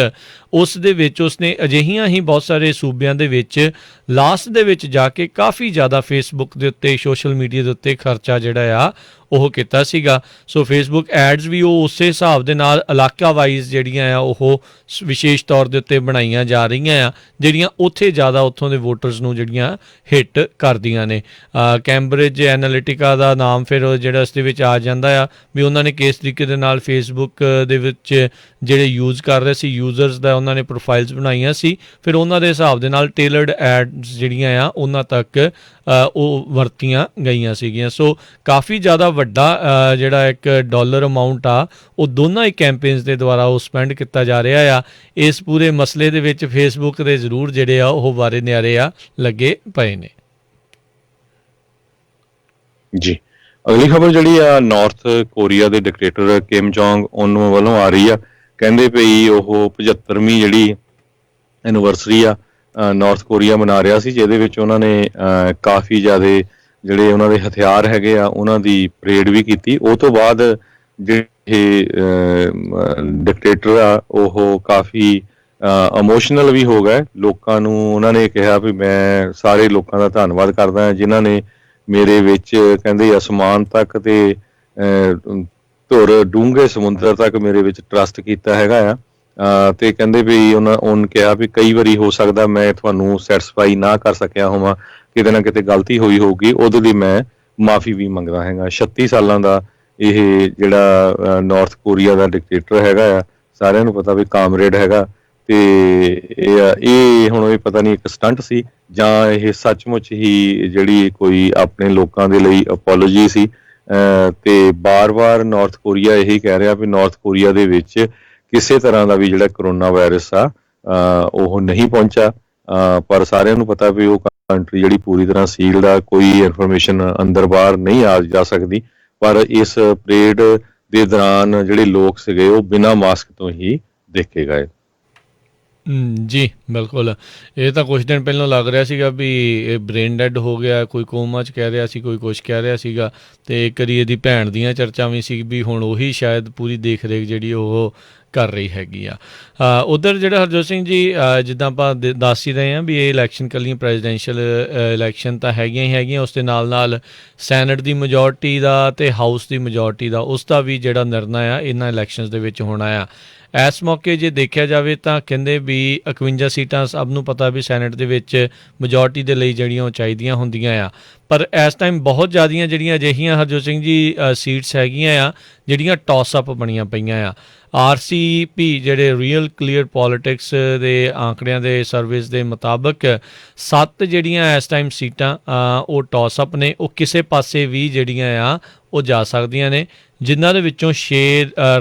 ਉਸ ਦੇ ਵਿੱਚ ਉਸਨੇ ਅਜਿਹੀਆਂ ਹੀ ਬਹੁਤ ਸਾਰੇ ਸੂਬਿਆਂ ਦੇ ਵਿੱਚ ਲਾਸਟ ਦੇ ਵਿੱਚ ਜਾ ਕੇ ਕਾਫੀ ਜ਼ਿਆਦਾ ਫੇਸਬੁੱਕ ਦੇ ਉੱਤੇ ਸੋਸ਼ਲ ਮੀਡੀਆ ਦੇ ਉੱਤੇ ਖਰਚਾ ਜਿਹੜਾ ਆ ਉਹ ਕੀਤਾ ਸੀਗਾ। ਸੋ ਫੇਸਬੁੱਕ ਐਡਸ ਵੀ ਉਹ ਉਸੇ ਹਿਸਾਬ ਦੇ ਨਾਲ ਇਲਾਕਾ ਵਾਈਜ਼ ਜਿਹੜੀਆਂ ਆ ਉਹ ਵਿਸ਼ੇਸ਼ ਤੌਰ ਦੇ ਉੱਤੇ ਬਣਾਈਆਂ ਜਾ ਰਹੀਆਂ ਆ ਜਿਹੜੀਆਂ ਉੱਥੇ ਜ਼ਿਆਦਾ ਉੱਥੋਂ ਦੇ ਵੋਟਰਸ ਨੂੰ ਜਿਹੜੀਆਂ ਹਿੱਟ ਕਰਦੀਆਂ ਨੇ। ਕੈਂਬਰਿਜ ਐਨਾਲਿਟਿਕਾ ਦਾ ਨਾਮ ਫਿਰ ਜਿਹੜਾ ਇਸ ਦੇ ਵਿੱਚ ਆ ਜਾਂਦਾ ਆ ਵੀ ਉਹਨਾਂ ਨੇ ਕਿਸ ਤਰੀਕੇ ਦੇ ਨਾਲ ਫੇਸਬੁੱਕ ਦੇ ਵਿੱਚ ਜਿਹੜੇ ਯੂਜ਼ ਕਰ ਰਹੇ ਸੀ ਯੂਜ਼ਰਸ ਦਾ ਉਹਨਾਂ ਨੇ ਪ੍ਰੋਫਾਈਲਸ ਬਣਾਈਆਂ ਸੀ, ਫਿਰ ਉਹਨਾਂ ਦੇ ਹਿਸਾਬ ਦੇ ਨਾਲ ਟੇਲਰਡ ਐਡਸ ਜਿਹੜੀਆਂ ਆ ਉਹਨਾਂ ਤੱਕ ਉਹ ਵਰਤੀਆਂ ਗਈਆਂ ਸੀਗੀਆਂ। ਸੋ ਕਾਫੀ ਜ਼ਿਆਦਾ ਵੱਡਾ ਜਿਹੜਾ ਇੱਕ ਡਾਲਰ ਅਮਾਊਂਟ ਆ ਉਹ ਦੋਨਾਂ ਹੀ ਕੈਂਪੇਨਸ ਦੇ ਦੁਆਰਾ ਉਹ ਸਪੈਂਡ ਕੀਤਾ ਜਾ ਰਿਹਾ ਆ। ਇਸ ਪੂਰੇ ਮਸਲੇ ਦੇ ਵਿੱਚ ਫੇਸਬੁੱਕ ਦੇ ਜ਼ਰੂਰ ਜਿਹੜੇ ਆ ਉਹ ਵਾਰੇ ਨਿਆਰੇ ਆ ਲੱਗੇ ਪਏ ਨੇ। ਜੀ ਅਗਲੀ ਖਬਰ ਜਿਹੜੀ ਆ ਨਾਰਥ ਕੋਰੀਆ ਦੇ ਡਿਕਟੇਟਰ ਕਿਮ ਜੋਂਗ ਉਨ ਵੱਲੋਂ ਆ ਰਹੀ ਆ। ਕਹਿੰਦੇ ਪਈ ਉਹ 75ਵੀਂ ਜਿਹੜੀ ਐਨੀਵਰਸਰੀ ਆ ਨਾਰਥ ਕੋਰੀਆ ਮਨਾ ਰਿਹਾ ਸੀ, ਜਿਹਦੇ ਵਿੱਚ ਉਹਨਾਂ ਨੇ ਕਾਫੀ ਜ਼ਿਆਦਾ ਜਿਹੜੇ ਉਹਨਾਂ ਦੇ ਹਥਿਆਰ ਹੈਗੇ ਆ ਉਹਨਾਂ ਦੀ ਪਰੇਡ ਵੀ ਕੀਤੀ। ਉਹ ਤੋਂ ਬਾਅਦ ਜਿਹੜੇ ਡਿਕਟੇਟਰ ਆ ਉਹ ਕਾਫੀ ਇਮੋਸ਼ਨਲ ਵੀ ਹੋ ਗਏ। ਲੋਕਾਂ ਨੂੰ ਉਹਨਾਂ ਨੇ ਕਿਹਾ ਵੀ ਮੈਂ ਸਾਰੇ ਲੋਕਾਂ ਦਾ ਧੰਨਵਾਦ ਕਰਦਾ ਹਾਂ ਜਿਨ੍ਹਾਂ ਨੇ ਮੇਰੇ ਵਿੱਚ ਕਹਿੰਦੇ ਅਸਮਾਨ ਤੱਕ ਤੇ ਧੁਰ ਡੂੰਘੇ ਸਮੁੰਦਰ ਤੱਕ ਮੇਰੇ ਵਿੱਚ ਟਰਸਟ ਕੀਤਾ ਹੈਗਾ ਆ। ਤੇ ਕਹਿੰਦੇ ਵੀ ਉਹਨਾਂ ਕਿਹਾ ਵੀ ਕਈ ਵਾਰੀ ਹੋ ਸਕਦਾ ਮੈਂ ਤੁਹਾਨੂੰ ਸੈਟੀਸਫਾਈ ਨਾ ਕਰ ਸਕਿਆ ਹੋਵਾਂ, ਕਿਤੇ ਨਾ ਕਿਤੇ ਗਲਤੀ ਹੋਈ ਹੋਊਗੀ, ਉਹਦੇ ਲਈ ਮੈਂ ਮਾਫੀ ਵੀ ਮੰਗਦਾ ਹੈਗਾ। 36 ਸਾਲਾਂ ਦਾ ਇਹ ਜਿਹੜਾ ਨਾਰਥ ਕੋਰੀਆ ਦਾ ਡਿਕਟੇਟਰ ਹੈਗਾ ਆ, ਸਾਰਿਆਂ ਨੂੰ ਪਤਾ ਵੀ ਕਾਮਰੇਡ ਹੈਗਾ ਤੇ ਇਹ ਹੁਣ ਇਹ ਪਤਾ ਨਹੀਂ ਇੱਕ ਸਟੰਟ ਸੀ ਜਾਂ ਇਹ ਸੱਚਮੁੱਚ ਹੀ ਜਿਹੜੀ ਕੋਈ ਆਪਣੇ ਲੋਕਾਂ ਦੇ ਲਈ ਅਪੋਲੋਜੀ ਸੀ। ਤੇ ਬਾਰ-ਬਾਰ ਨਾਰਥ ਕੋਰੀਆ ਇਹੀ ਕਹਿ ਰਿਹਾ ਵੀ ਨਾਰਥ ਕੋਰੀਆ ਦੇ ਵਿੱਚ ਕਿਸੇ ਤਰ੍ਹਾਂ ਦਾ ਵੀ ਜਿਹੜਾ ਕਰੋਨਾ ਵਾਇਰਸ ਆ ਉਹ ਨਹੀਂ ਪਹੁੰਚਾ, ਪਰ ਸਾਰਿਆਂ ਨੂੰ ਪਤਾ ਵੀ ਉਹ ਕੰਟਰੀ ਜਿਹੜੀ ਪੂਰੀ ਤਰ੍ਹਾਂ ਸੀਲਡ ਆ, ਕੋਈ ਇਨਫੋਰਮੇਸ਼ਨ ਅੰਦਰ ਬਾਹਰ ਨਹੀਂ ਆ ਜਾ ਸਕਦੀ। ਪਰ ਇਸ ਪਰੇਡ ਦੇ ਦੌਰਾਨ ਜਿਹੜੇ ਲੋਕ ਸੀਗੇ ਉਹ ਬਿਨਾਂ ਮਾਸਕ ਤੋਂ ਹੀ ਦੇਖੇ ਗਏ। ਜੀ ਬਿਲਕੁਲ, ਇਹ ਤਾਂ ਕੁਛ ਦਿਨ ਪਹਿਲਾਂ ਲੱਗ ਰਿਹਾ ਸੀਗਾ ਵੀ ਇਹ ਬ੍ਰੇਨ ਡੈਡ ਹੋ ਗਿਆ, ਕੋਈ ਕੋਮਾ 'ਚ ਕਹਿ ਰਿਹਾ ਸੀ, ਕੋਈ ਕੁਛ ਕਹਿ ਰਿਹਾ ਸੀਗਾ, ਅਤੇ ਇੱਕ ਵਾਰੀ ਇਹਦੀ ਭੈਣ ਦੀਆਂ ਚਰਚਾ ਵੀ ਸੀ ਵੀ ਹੁਣ ਉਹੀ ਸ਼ਾਇਦ ਪੂਰੀ ਦੇਖ ਰੇਖ ਜਿਹੜੀ ਉਹ ਕਰ ਰਹੀ ਹੈਗੀ ਆ। ਉੱਧਰ ਜਿਹੜਾ ਹਰਜੋਤ ਸਿੰਘ ਜੀ, ਜਿੱਦਾਂ ਆਪਾਂ ਦੱਸ ਹੀ ਰਹੇ ਹਾਂ ਵੀ ਇਹ ਇਲੈਕਸ਼ਨ ਇਕੱਲੀਆਂ ਪ੍ਰੈਜ਼ੀਡੈਂਸ਼ੀਅਲ ਇਲੈਕਸ਼ਨ ਤਾਂ ਹੈਗੀਆਂ ਹੀ ਹੈਗੀਆਂ, ਉਸ ਦੇ ਨਾਲ ਨਾਲ ਸੈਨੇਟ ਦੀ ਮੈਜੋਰਟੀ ਦਾ ਅਤੇ ਹਾਊਸ ਦੀ ਮੈਜੋਰਟੀ ਦਾ, ਉਸ ਦਾ ਵੀ ਜਿਹੜਾ ਨਿਰਣਾ ਆ ਇਹਨਾਂ ਇਲੈਕਸ਼ਨਸ ਦੇ ਵਿੱਚ ਹੋਣਾ ਆ। ਇਸ ਮੌਕੇ ਜੇ ਦੇਖਿਆ ਜਾਵੇ ਤਾਂ ਕਹਿੰਦੇ ਵੀ 51 ਸੀਟਾਂ ਸਭ ਨੂੰ ਪਤਾ ਵੀ ਸੈਨੇਟ ਦੇ ਵਿੱਚ ਮੈਜੋਰਟੀ ਦੇ ਲਈ ਜਿਹੜੀਆਂ ਉਹ ਚਾਹੀਦੀਆਂ ਹੁੰਦੀਆਂ ਆ, ਪਰ ਇਸ ਟਾਈਮ ਬਹੁਤ ਜ਼ਿਆਦੀਆਂ ਜਿਹੜੀਆਂ ਅਜਿਹੀਆਂ ਹਰਜੋਤ ਸਿੰਘ ਜੀ ਸੀਟਸ ਹੈਗੀਆਂ ਆ ਜਿਹੜੀਆਂ ਟੌਸ ਅਪ ਬਣੀਆਂ ਪਈਆਂ ਆ। RCP ਜਿਹੜੇ ਰੀਅਲ ਕਲੀਅਰ ਪੋਲੀਟਿਕਸ ਦੇ ਆંકੜਿਆਂ ਦੇ ਸਰਵਿਸ ਦੇ ਮੁਤਾਬਕ 7 ਜਿਹੜੀਆਂ ਇਸ ਟਾਈਮ ਸੀਟਾਂ ਉਹ ਟੌਸ ਅਪ ਨੇ, ਉਹ ਕਿਸੇ ਪਾਸੇ ਵੀ ਜਿਹੜੀਆਂ ਆ ਉਹ ਜਾ ਸਕਦੀਆਂ ਨੇ, ਜਿਨ੍ਹਾਂ ਦੇ ਵਿੱਚੋਂ 6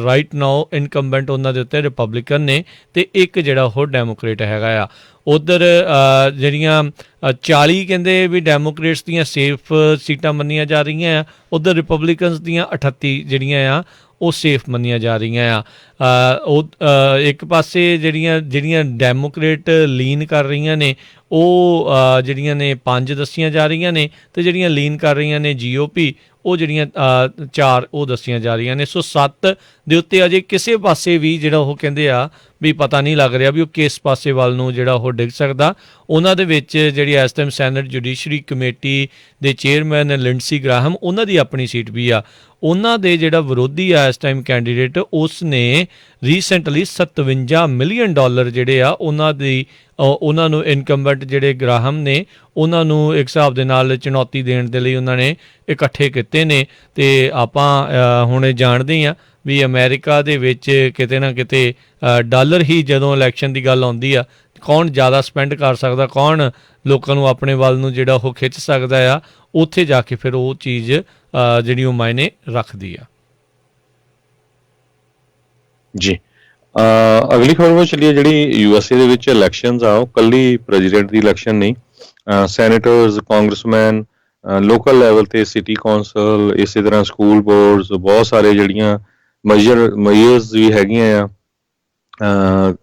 ਰਾਈਟ ਨਾਓ ਇਨਕੰਬੈਂਟ ਉਹਨਾਂ ਦੇ ਉੱਤੇ ਰਿਪਬਲਿਕਨ ਨੇ ਅਤੇ ਇੱਕ ਜਿਹੜਾ ਉਹ ਡੈਮੋਕਰੇਟ ਹੈਗਾ ਆ। ਉੱਧਰ ਜਿਹੜੀਆਂ 40 ਕਹਿੰਦੇ ਵੀ ਡੈਮੋਕਰੇਟਸ ਦੀਆਂ ਸੇਫ ਸੀਟਾਂ ਮੰਨੀਆਂ ਜਾ ਰਹੀਆਂ ਆ, ਉੱਧਰ ਰਿਪਬਲਿਕਨਸ ਦੀਆਂ 38 ਜਿਹੜੀਆਂ ਆ ਉਹ ਸੇਫ ਮੰਨੀਆਂ ਜਾ ਰਹੀਆਂ ਆ। ਉਹ ਇੱਕ ਪਾਸੇ ਜਿਹੜੀਆਂ ਡੈਮੋਕਰੇਟ ਲੀਨ ਕਰ ਰਹੀਆਂ ਨੇ ਉਹ ਜਿਹੜੀਆਂ ਨੇ 5 ਦੱਸੀਆਂ ਜਾ ਰਹੀਆਂ ਨੇ, ਅਤੇ ਜਿਹੜੀਆਂ ਲੀਨ ਕਰ ਰਹੀਆਂ ਨੇ GOP ਉਹ ਜਿਹੜੀਆਂ 4 ਉਹ ਦੱਸੀਆਂ ਜਾ ਰਹੀਆਂ ਨੇ। ਸੋ 7 ਦੇ ਉੱਤੇ ਅਜੇ ਕਿਸੇ ਪਾਸੇ ਵੀ ਜਿਹੜਾ ਉਹ ਕਹਿੰਦੇ ਆ ਵੀ ਪਤਾ ਨਹੀਂ ਲੱਗ ਰਿਹਾ ਵੀ ਉਹ ਕਿਸ ਪਾਸੇ ਵੱਲ ਨੂੰ ਜਿਹੜਾ ਉਹ ਡਿੱਗ ਸਕਦਾ। ਉਹਨਾਂ ਦੇ ਵਿੱਚ ਜਿਹੜੀ ਇਸ ਟਾਈਮ ਸੈਨੇਟ ਜੁਡੀਸ਼ਰੀ ਕਮੇਟੀ ਦੇ ਚੇਅਰਮੈਨ ਲਿੰਡਸੀ ਗ੍ਰਾਹਮ, ਉਹਨਾਂ ਦੀ ਆਪਣੀ ਸੀਟ ਵੀ ਆ। ਉਹਨਾਂ ਦੇ ਜਿਹੜਾ ਵਿਰੋਧੀ ਆ ਇਸ ਟਾਈਮ ਕੈਂਡੀਡੇਟ, ਉਸ ਨੇ ਰੀਸੈਂਟਲੀ $57 ਮਿਲੀਅਨ ਜਿਹੜੇ ਆ ਉਹਨਾਂ ਨੂੰ ਇਨਕੰਬੈਂਟ ਜਿਹੜੇ ਗ੍ਰਾਹਮ ਨੇ ਉਹਨਾਂ ਨੂੰ ਇੱਕ ਹਿਸਾਬ ਦੇ ਨਾਲ ਚੁਣੌਤੀ ਦੇਣ ਦੇ ਲਈ ਉਹਨਾਂ ਨੇ ਇਕੱਠੇ ਕੀਤੇ ਨੇ। ਅਤੇ ਆਪਾਂ ਹੁਣ ਜਾਣਦੇ ਹਾਂ ਵੀ ਅਮਰੀਕਾ ਦੇ ਵਿੱਚ ਕਿਤੇ ਨਾ ਕਿਤੇ ਡਾਲਰ ਹੀ ਜਦੋਂ ਇਲੈਕਸ਼ਨ ਦੀ ਗੱਲ ਆਉਂਦੀ ਆ, ਕੌਣ ਜ਼ਿਆਦਾ ਸਪੈਂਡ ਕਰ ਸਕਦਾ, ਕੌਣ ਲੋਕਾਂ ਨੂੰ ਆਪਣੇ ਵੱਲ ਨੂੰ ਜਿਹੜਾ ਉਹ ਖਿੱਚ ਸਕਦਾ ਆ, ਉੱਥੇ ਜਾ ਕੇ ਫਿਰ ਉਹ ਚੀਜ਼ ਜਿਹੜੀ ਉਹ ਮਾਇਨੇ ਰੱਖਦੀ ਆ। ਜੀ ਅਗਲੀ ਖਬਰ ਵੱਲ ਚੱਲੀਏ। ਜਿਹੜੀ USA ਦੇ ਵਿੱਚ ਇਲੈਕਸ਼ਨਸ ਆ ਉਹ ਕੱਲੀ ਪ੍ਰੈਜ਼ੀਡੈਂਟ ਦੀ ਇਲੈਕਸ਼ਨ ਨਹੀਂ, ਸੈਨੇਟਰਸ, ਕਾਂਗਰਸਮੈਨ, ਲੋਕਲ ਲੈਵਲ ਤੇ ਸਿਟੀ ਕੌਂਸਲ, ਇਸੇ ਤਰ੍ਹਾਂ ਸਕੂਲ ਬੋਰਡਸ, ਬਹੁਤ ਸਾਰੇ ਜਿਹੜੀਆਂ ਮੇਅਰਸ ਵੀ ਹੈਗੀਆਂ ਆ,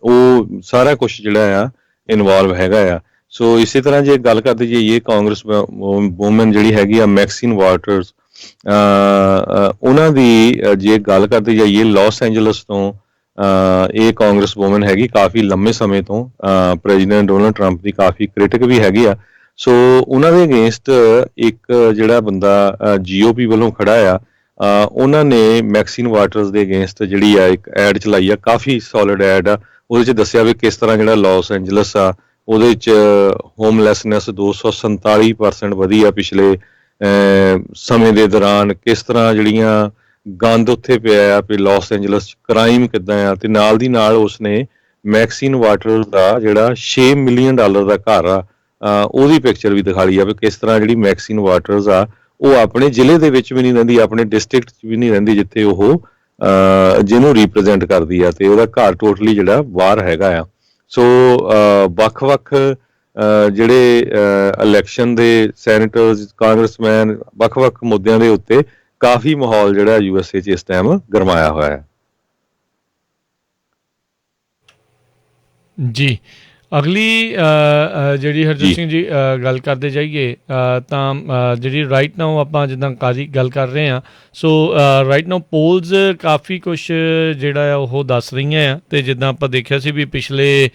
ਉਹ ਸਾਰਾ ਕੁਛ ਜਿਹੜਾ ਆ ਇਨਵੋਲਵ ਹੈਗਾ ਆ। ਸੋ ਇਸੇ ਤਰ੍ਹਾਂ ਜੇ ਗੱਲ ਕਰਦੇ ਜਾਈਏ ਕਾਂਗਰਸ ਵੂਮਨ ਜਿਹੜੀ ਹੈਗੀ ਆ ਮੈਕਸੀਨ ਵਾਟਰਸ, ਉਹਨਾਂ ਦੀ ਜੇ ਗੱਲ ਕਰਦੇ ਜਾਈਏ ਲਾਸ ਐਂਜਲਸ ਤੋਂ, ਇਹ ਕਾਂਗਰਸ ਵੂਮਨ ਹੈਗੀ, ਕਾਫੀ ਲੰਮੇ ਸਮੇਂ ਤੋਂ ਪ੍ਰੈਜ਼ੀਡੈਂਟ ਡੋਨਲਡ ਟਰੰਪ ਦੀ ਕਾਫੀ ਕ੍ਰਿਟਿਕ ਵੀ ਹੈਗੀ ਆ। ਸੋ ਉਹਨਾਂ ਦੇ ਅਗੇਂਸਟ ਇੱਕ ਜਿਹੜਾ ਬੰਦਾ GOP ਵੱਲੋਂ ਖੜਾ ਆ, ਉਹਨਾਂ ਨੇ ਮੈਕਸੀਨ ਵਾਟਰਸ ਦੇ ਅਗੇਂਸਟ ਜਿਹੜੀ ਆ ਇੱਕ ਐਡ ਚਲਾਈ ਆ, ਕਾਫੀ ਸੋਲਿਡ ਐਡ ਆ। ਉਹਦੇ 'ਚ ਦੱਸਿਆ ਵੀ ਕਿਸ ਤਰ੍ਹਾਂ ਜਿਹੜਾ ਲਾਸ ਐਂਜਲਸ ਆ ਉਹਦੇ 'ਚ ਹੋਮਲੈਸਨੈਸ 247% ਵਧੀ ਆ ਪਿਛਲੇ ਸਮੇਂ ਦੇ ਦੌਰਾਨ, ਕਿਸ ਤਰ੍ਹਾਂ ਜਿਹੜੀਆਂ ਗੰਦ ਉੱਥੇ ਪਿਆ ਆ ਵੀ ਲਾਸ ਐਂਜਲਸ 'ਚ ਕ੍ਰਾਈਮ ਕਿੱਦਾਂ ਆ, ਅਤੇ ਨਾਲ ਦੀ ਨਾਲ ਉਸਨੇ ਮੈਕਸੀਨ ਵਾਟਰਸ ਦਾ ਜਿਹੜਾ $6 ਮਿਲੀਅਨ ਦਾ ਘਰ ਆ ਉਹਦੀ ਪਿਕਚਰ ਵੀ ਦਿਖਾ ਲਈ ਆ ਵੀ ਕਿਸ ਤਰ੍ਹਾਂ ਜਿਹੜੀ ਮੈਕਸੀਨ ਵਾਟਰਸ ਆ ਉਹ ਆਪਣੇ ਜ਼ਿਲ੍ਹੇ ਦੇ ਵਿੱਚ ਵੀ ਨਹੀਂ ਰਹਿੰਦੀ, ਆਪਣੇ ਡਿਸਟ੍ਰਿਕਟ 'ਚ ਵੀ ਨਹੀਂ ਰਹਿੰਦੀ ਜਿੱਥੇ ਉਹ ਜਿਹਨੂੰ ਰਿਪਰੈਜ਼ੈਂਟ ਕਰਦੀ ਆ, ਅਤੇ ਉਹਦਾ ਘਰ ਟੋਟਲੀ ਜਿਹੜਾ ਬਾਹਰ ਹੈਗਾ ਆ। ਸੋ ਵੱਖ-ਵੱਖ ਜਿਹੜੇ ਇਲੈਕਸ਼ਨ ਦੇ ਸੈਨੇਟਰਸ, ਕਾਂਗਰਸਮੈਨ, ਵੱਖ-ਵੱਖ ਮੁੱਦਿਆਂ ਦੇ ਉੱਤੇ ਕਾਫੀ ਮਾਹੌਲ ਜਿਹੜਾ USA 'ਚ ਇਸ ਟਾਈਮ ਗਰਮਾਇਆ ਹੋਇਆ ਹੈ। ਜੀ ਅਗਲੀ ਜਿਹੜੀ ਹਰਜੋਤ ਸਿੰਘ ਜੀ ਗੱਲ ਕਰਦੇ ਜਾਈਏ ਤਾਂ ਜਿਹੜੀ ਰਾਈਟ ਨਾਓ ਆਪਾਂ ਜਿੱਦਾਂ ਗੱਲ ਕਰ ਰਹੇ ਹਾਂ, ਸੋ ਰਾਈਟ ਨਾਓ ਪੋਲਸ ਕਾਫੀ ਕੁਛ ਜਿਹੜਾ ਆ ਉਹ ਦੱਸ ਰਹੀਆਂ ਆ, ਅਤੇ ਜਿੱਦਾਂ ਆਪਾਂ ਦੇਖਿਆ ਸੀ ਵੀ ਪਿਛਲੇ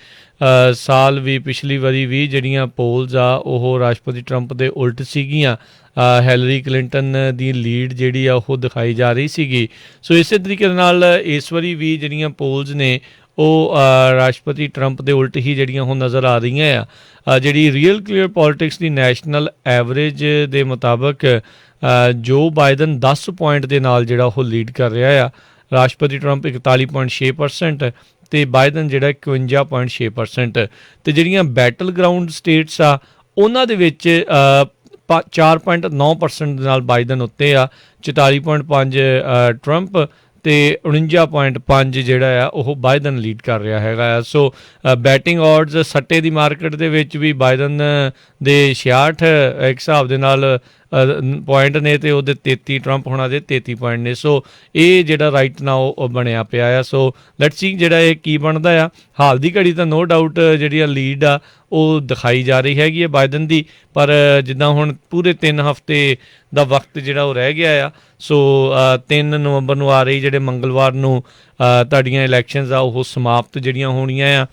ਸਾਲ ਵੀ, ਪਿਛਲੀ ਵਾਰੀ ਵੀ ਜਿਹੜੀਆਂ ਪੋਲਸ ਆ ਉਹ ਰਾਸ਼ਟਰਪਤੀ ਟਰੰਪ ਦੇ ਉਲਟ ਸੀਗੀਆਂ। ਹੈਲਰੀ ਕਲਿੰਟਨ ਦੀ ਲੀਡ ਜਿਹੜੀ ਆ ਉਹ ਦਿਖਾਈ ਜਾ ਰਹੀ ਸੀਗੀ। ਸੋ ਇਸੇ ਤਰੀਕੇ ਨਾਲ ਇਸ ਵਾਰੀ ਵੀ ਜਿਹੜੀਆਂ ਪੋਲਸ ਨੇ ਉਹ ਰਾਸ਼ਟਰਪਤੀ ਟਰੰਪ ਦੇ ਉਲਟ ਹੀ ਜਿਹੜੀਆਂ ਉਹ ਨਜ਼ਰ ਆ ਰਹੀਆਂ ਆ। ਜਿਹੜੀ ਰੀਅਲ ਕਲੀਅਰ ਪੋਲੀਟਿਕਸ ਦੀ ਨੈਸ਼ਨਲ ਐਵਰੇਜ ਦੇ ਮੁਤਾਬਕ ਜੋ ਬਾਈਡਨ 10 ਪੁਆਇੰਟ ਦੇ ਨਾਲ ਜਿਹੜਾ ਉਹ ਲੀਡ ਕਰ ਰਿਹਾ ਆ, ਰਾਸ਼ਟਰਪਤੀ ਟਰੰਪ 41.6% ਤੇ ਬਾਈਡਨ ਜਿਹੜਾ 51.6%। ਤੇ ਜਿਹੜੀਆਂ ਬੈਟਲ ਗਰਾਊਂਡ ਸਟੇਟਸ ਆ ਉਹਨਾਂ ਦੇ ਵਿੱਚ 4.9% ਦੇ ਨਾਲ ਬਾਈਡਨ ਉੱਤੇ ਆ, 44.5 ਟਰੰਪ ਤੇ 49.5 ਜਿਹੜਾ ਆ ਉਹ ਬਾਈਡਨ ਲੀਡ ਕਰ ਰਿਹਾ ਹੈਗਾ ਆ। ਸੋ ਬੈਟਿੰਗ ਆਡਸ ਸੱਟੇ ਦੀ ਮਾਰਕੀਟ ਦੇ ਵਿੱਚ ਵੀ ਬਾਈਡਨ ਦੇ 66 ਇੱਕ ਹਿਸਾਬ ਦੇ ਨਾਲ ਪੁਆਇੰਟ ਨੇ ਤੇ ਉਹਦੇ 33 ਟਰੰਪ ਹੋਣਾ ਦੇ 33 ਪੁਆਇੰਟ ਨੇ। ਸੋ ਇਹ ਜਿਹੜਾ ਰਾਈਟ ਨਾ ਉਹ ਬਣਿਆ ਪਿਆ ਆ। ਸੋ ਲੈਟਸ ਸੀ ਜਿਹੜਾ ਇਹ ਕੀ ਬਣਦਾ ਆ। ਹਾਲ ਦੀ ਘੜੀ ਤਾਂ ਨੋ ਡਾਊਟ ਜਿਹੜੀ ਲੀਡ ਆ ਉਹ ਦਿਖਾਈ ਜਾ ਰਹੀ ਹੈਗੀ ਹੈ ਬਾਈਡਨ ਦੀ, ਪਰ ਜਿੱਦਾਂ ਹੁਣ ਪੂਰੇ 3 ਹਫ਼ਤੇ ਦਾ ਵਕਤ ਜਿਹੜਾ ਉਹ ਰਹਿ ਗਿਆ ਆ। ਸੋ 3 ਨਵੰਬਰ ਨੂੰ ਆ ਰਹੀ ਜਿਹੜੇ ਮੰਗਲਵਾਰ ਨੂੰ ਤੁਹਾਡੀਆਂ ਇਲੈਕਸ਼ਨਸ ਆ ਉਹ ਸਮਾਪਤ ਜਿਹੜੀਆਂ ਹੋਣੀਆਂ ਆ।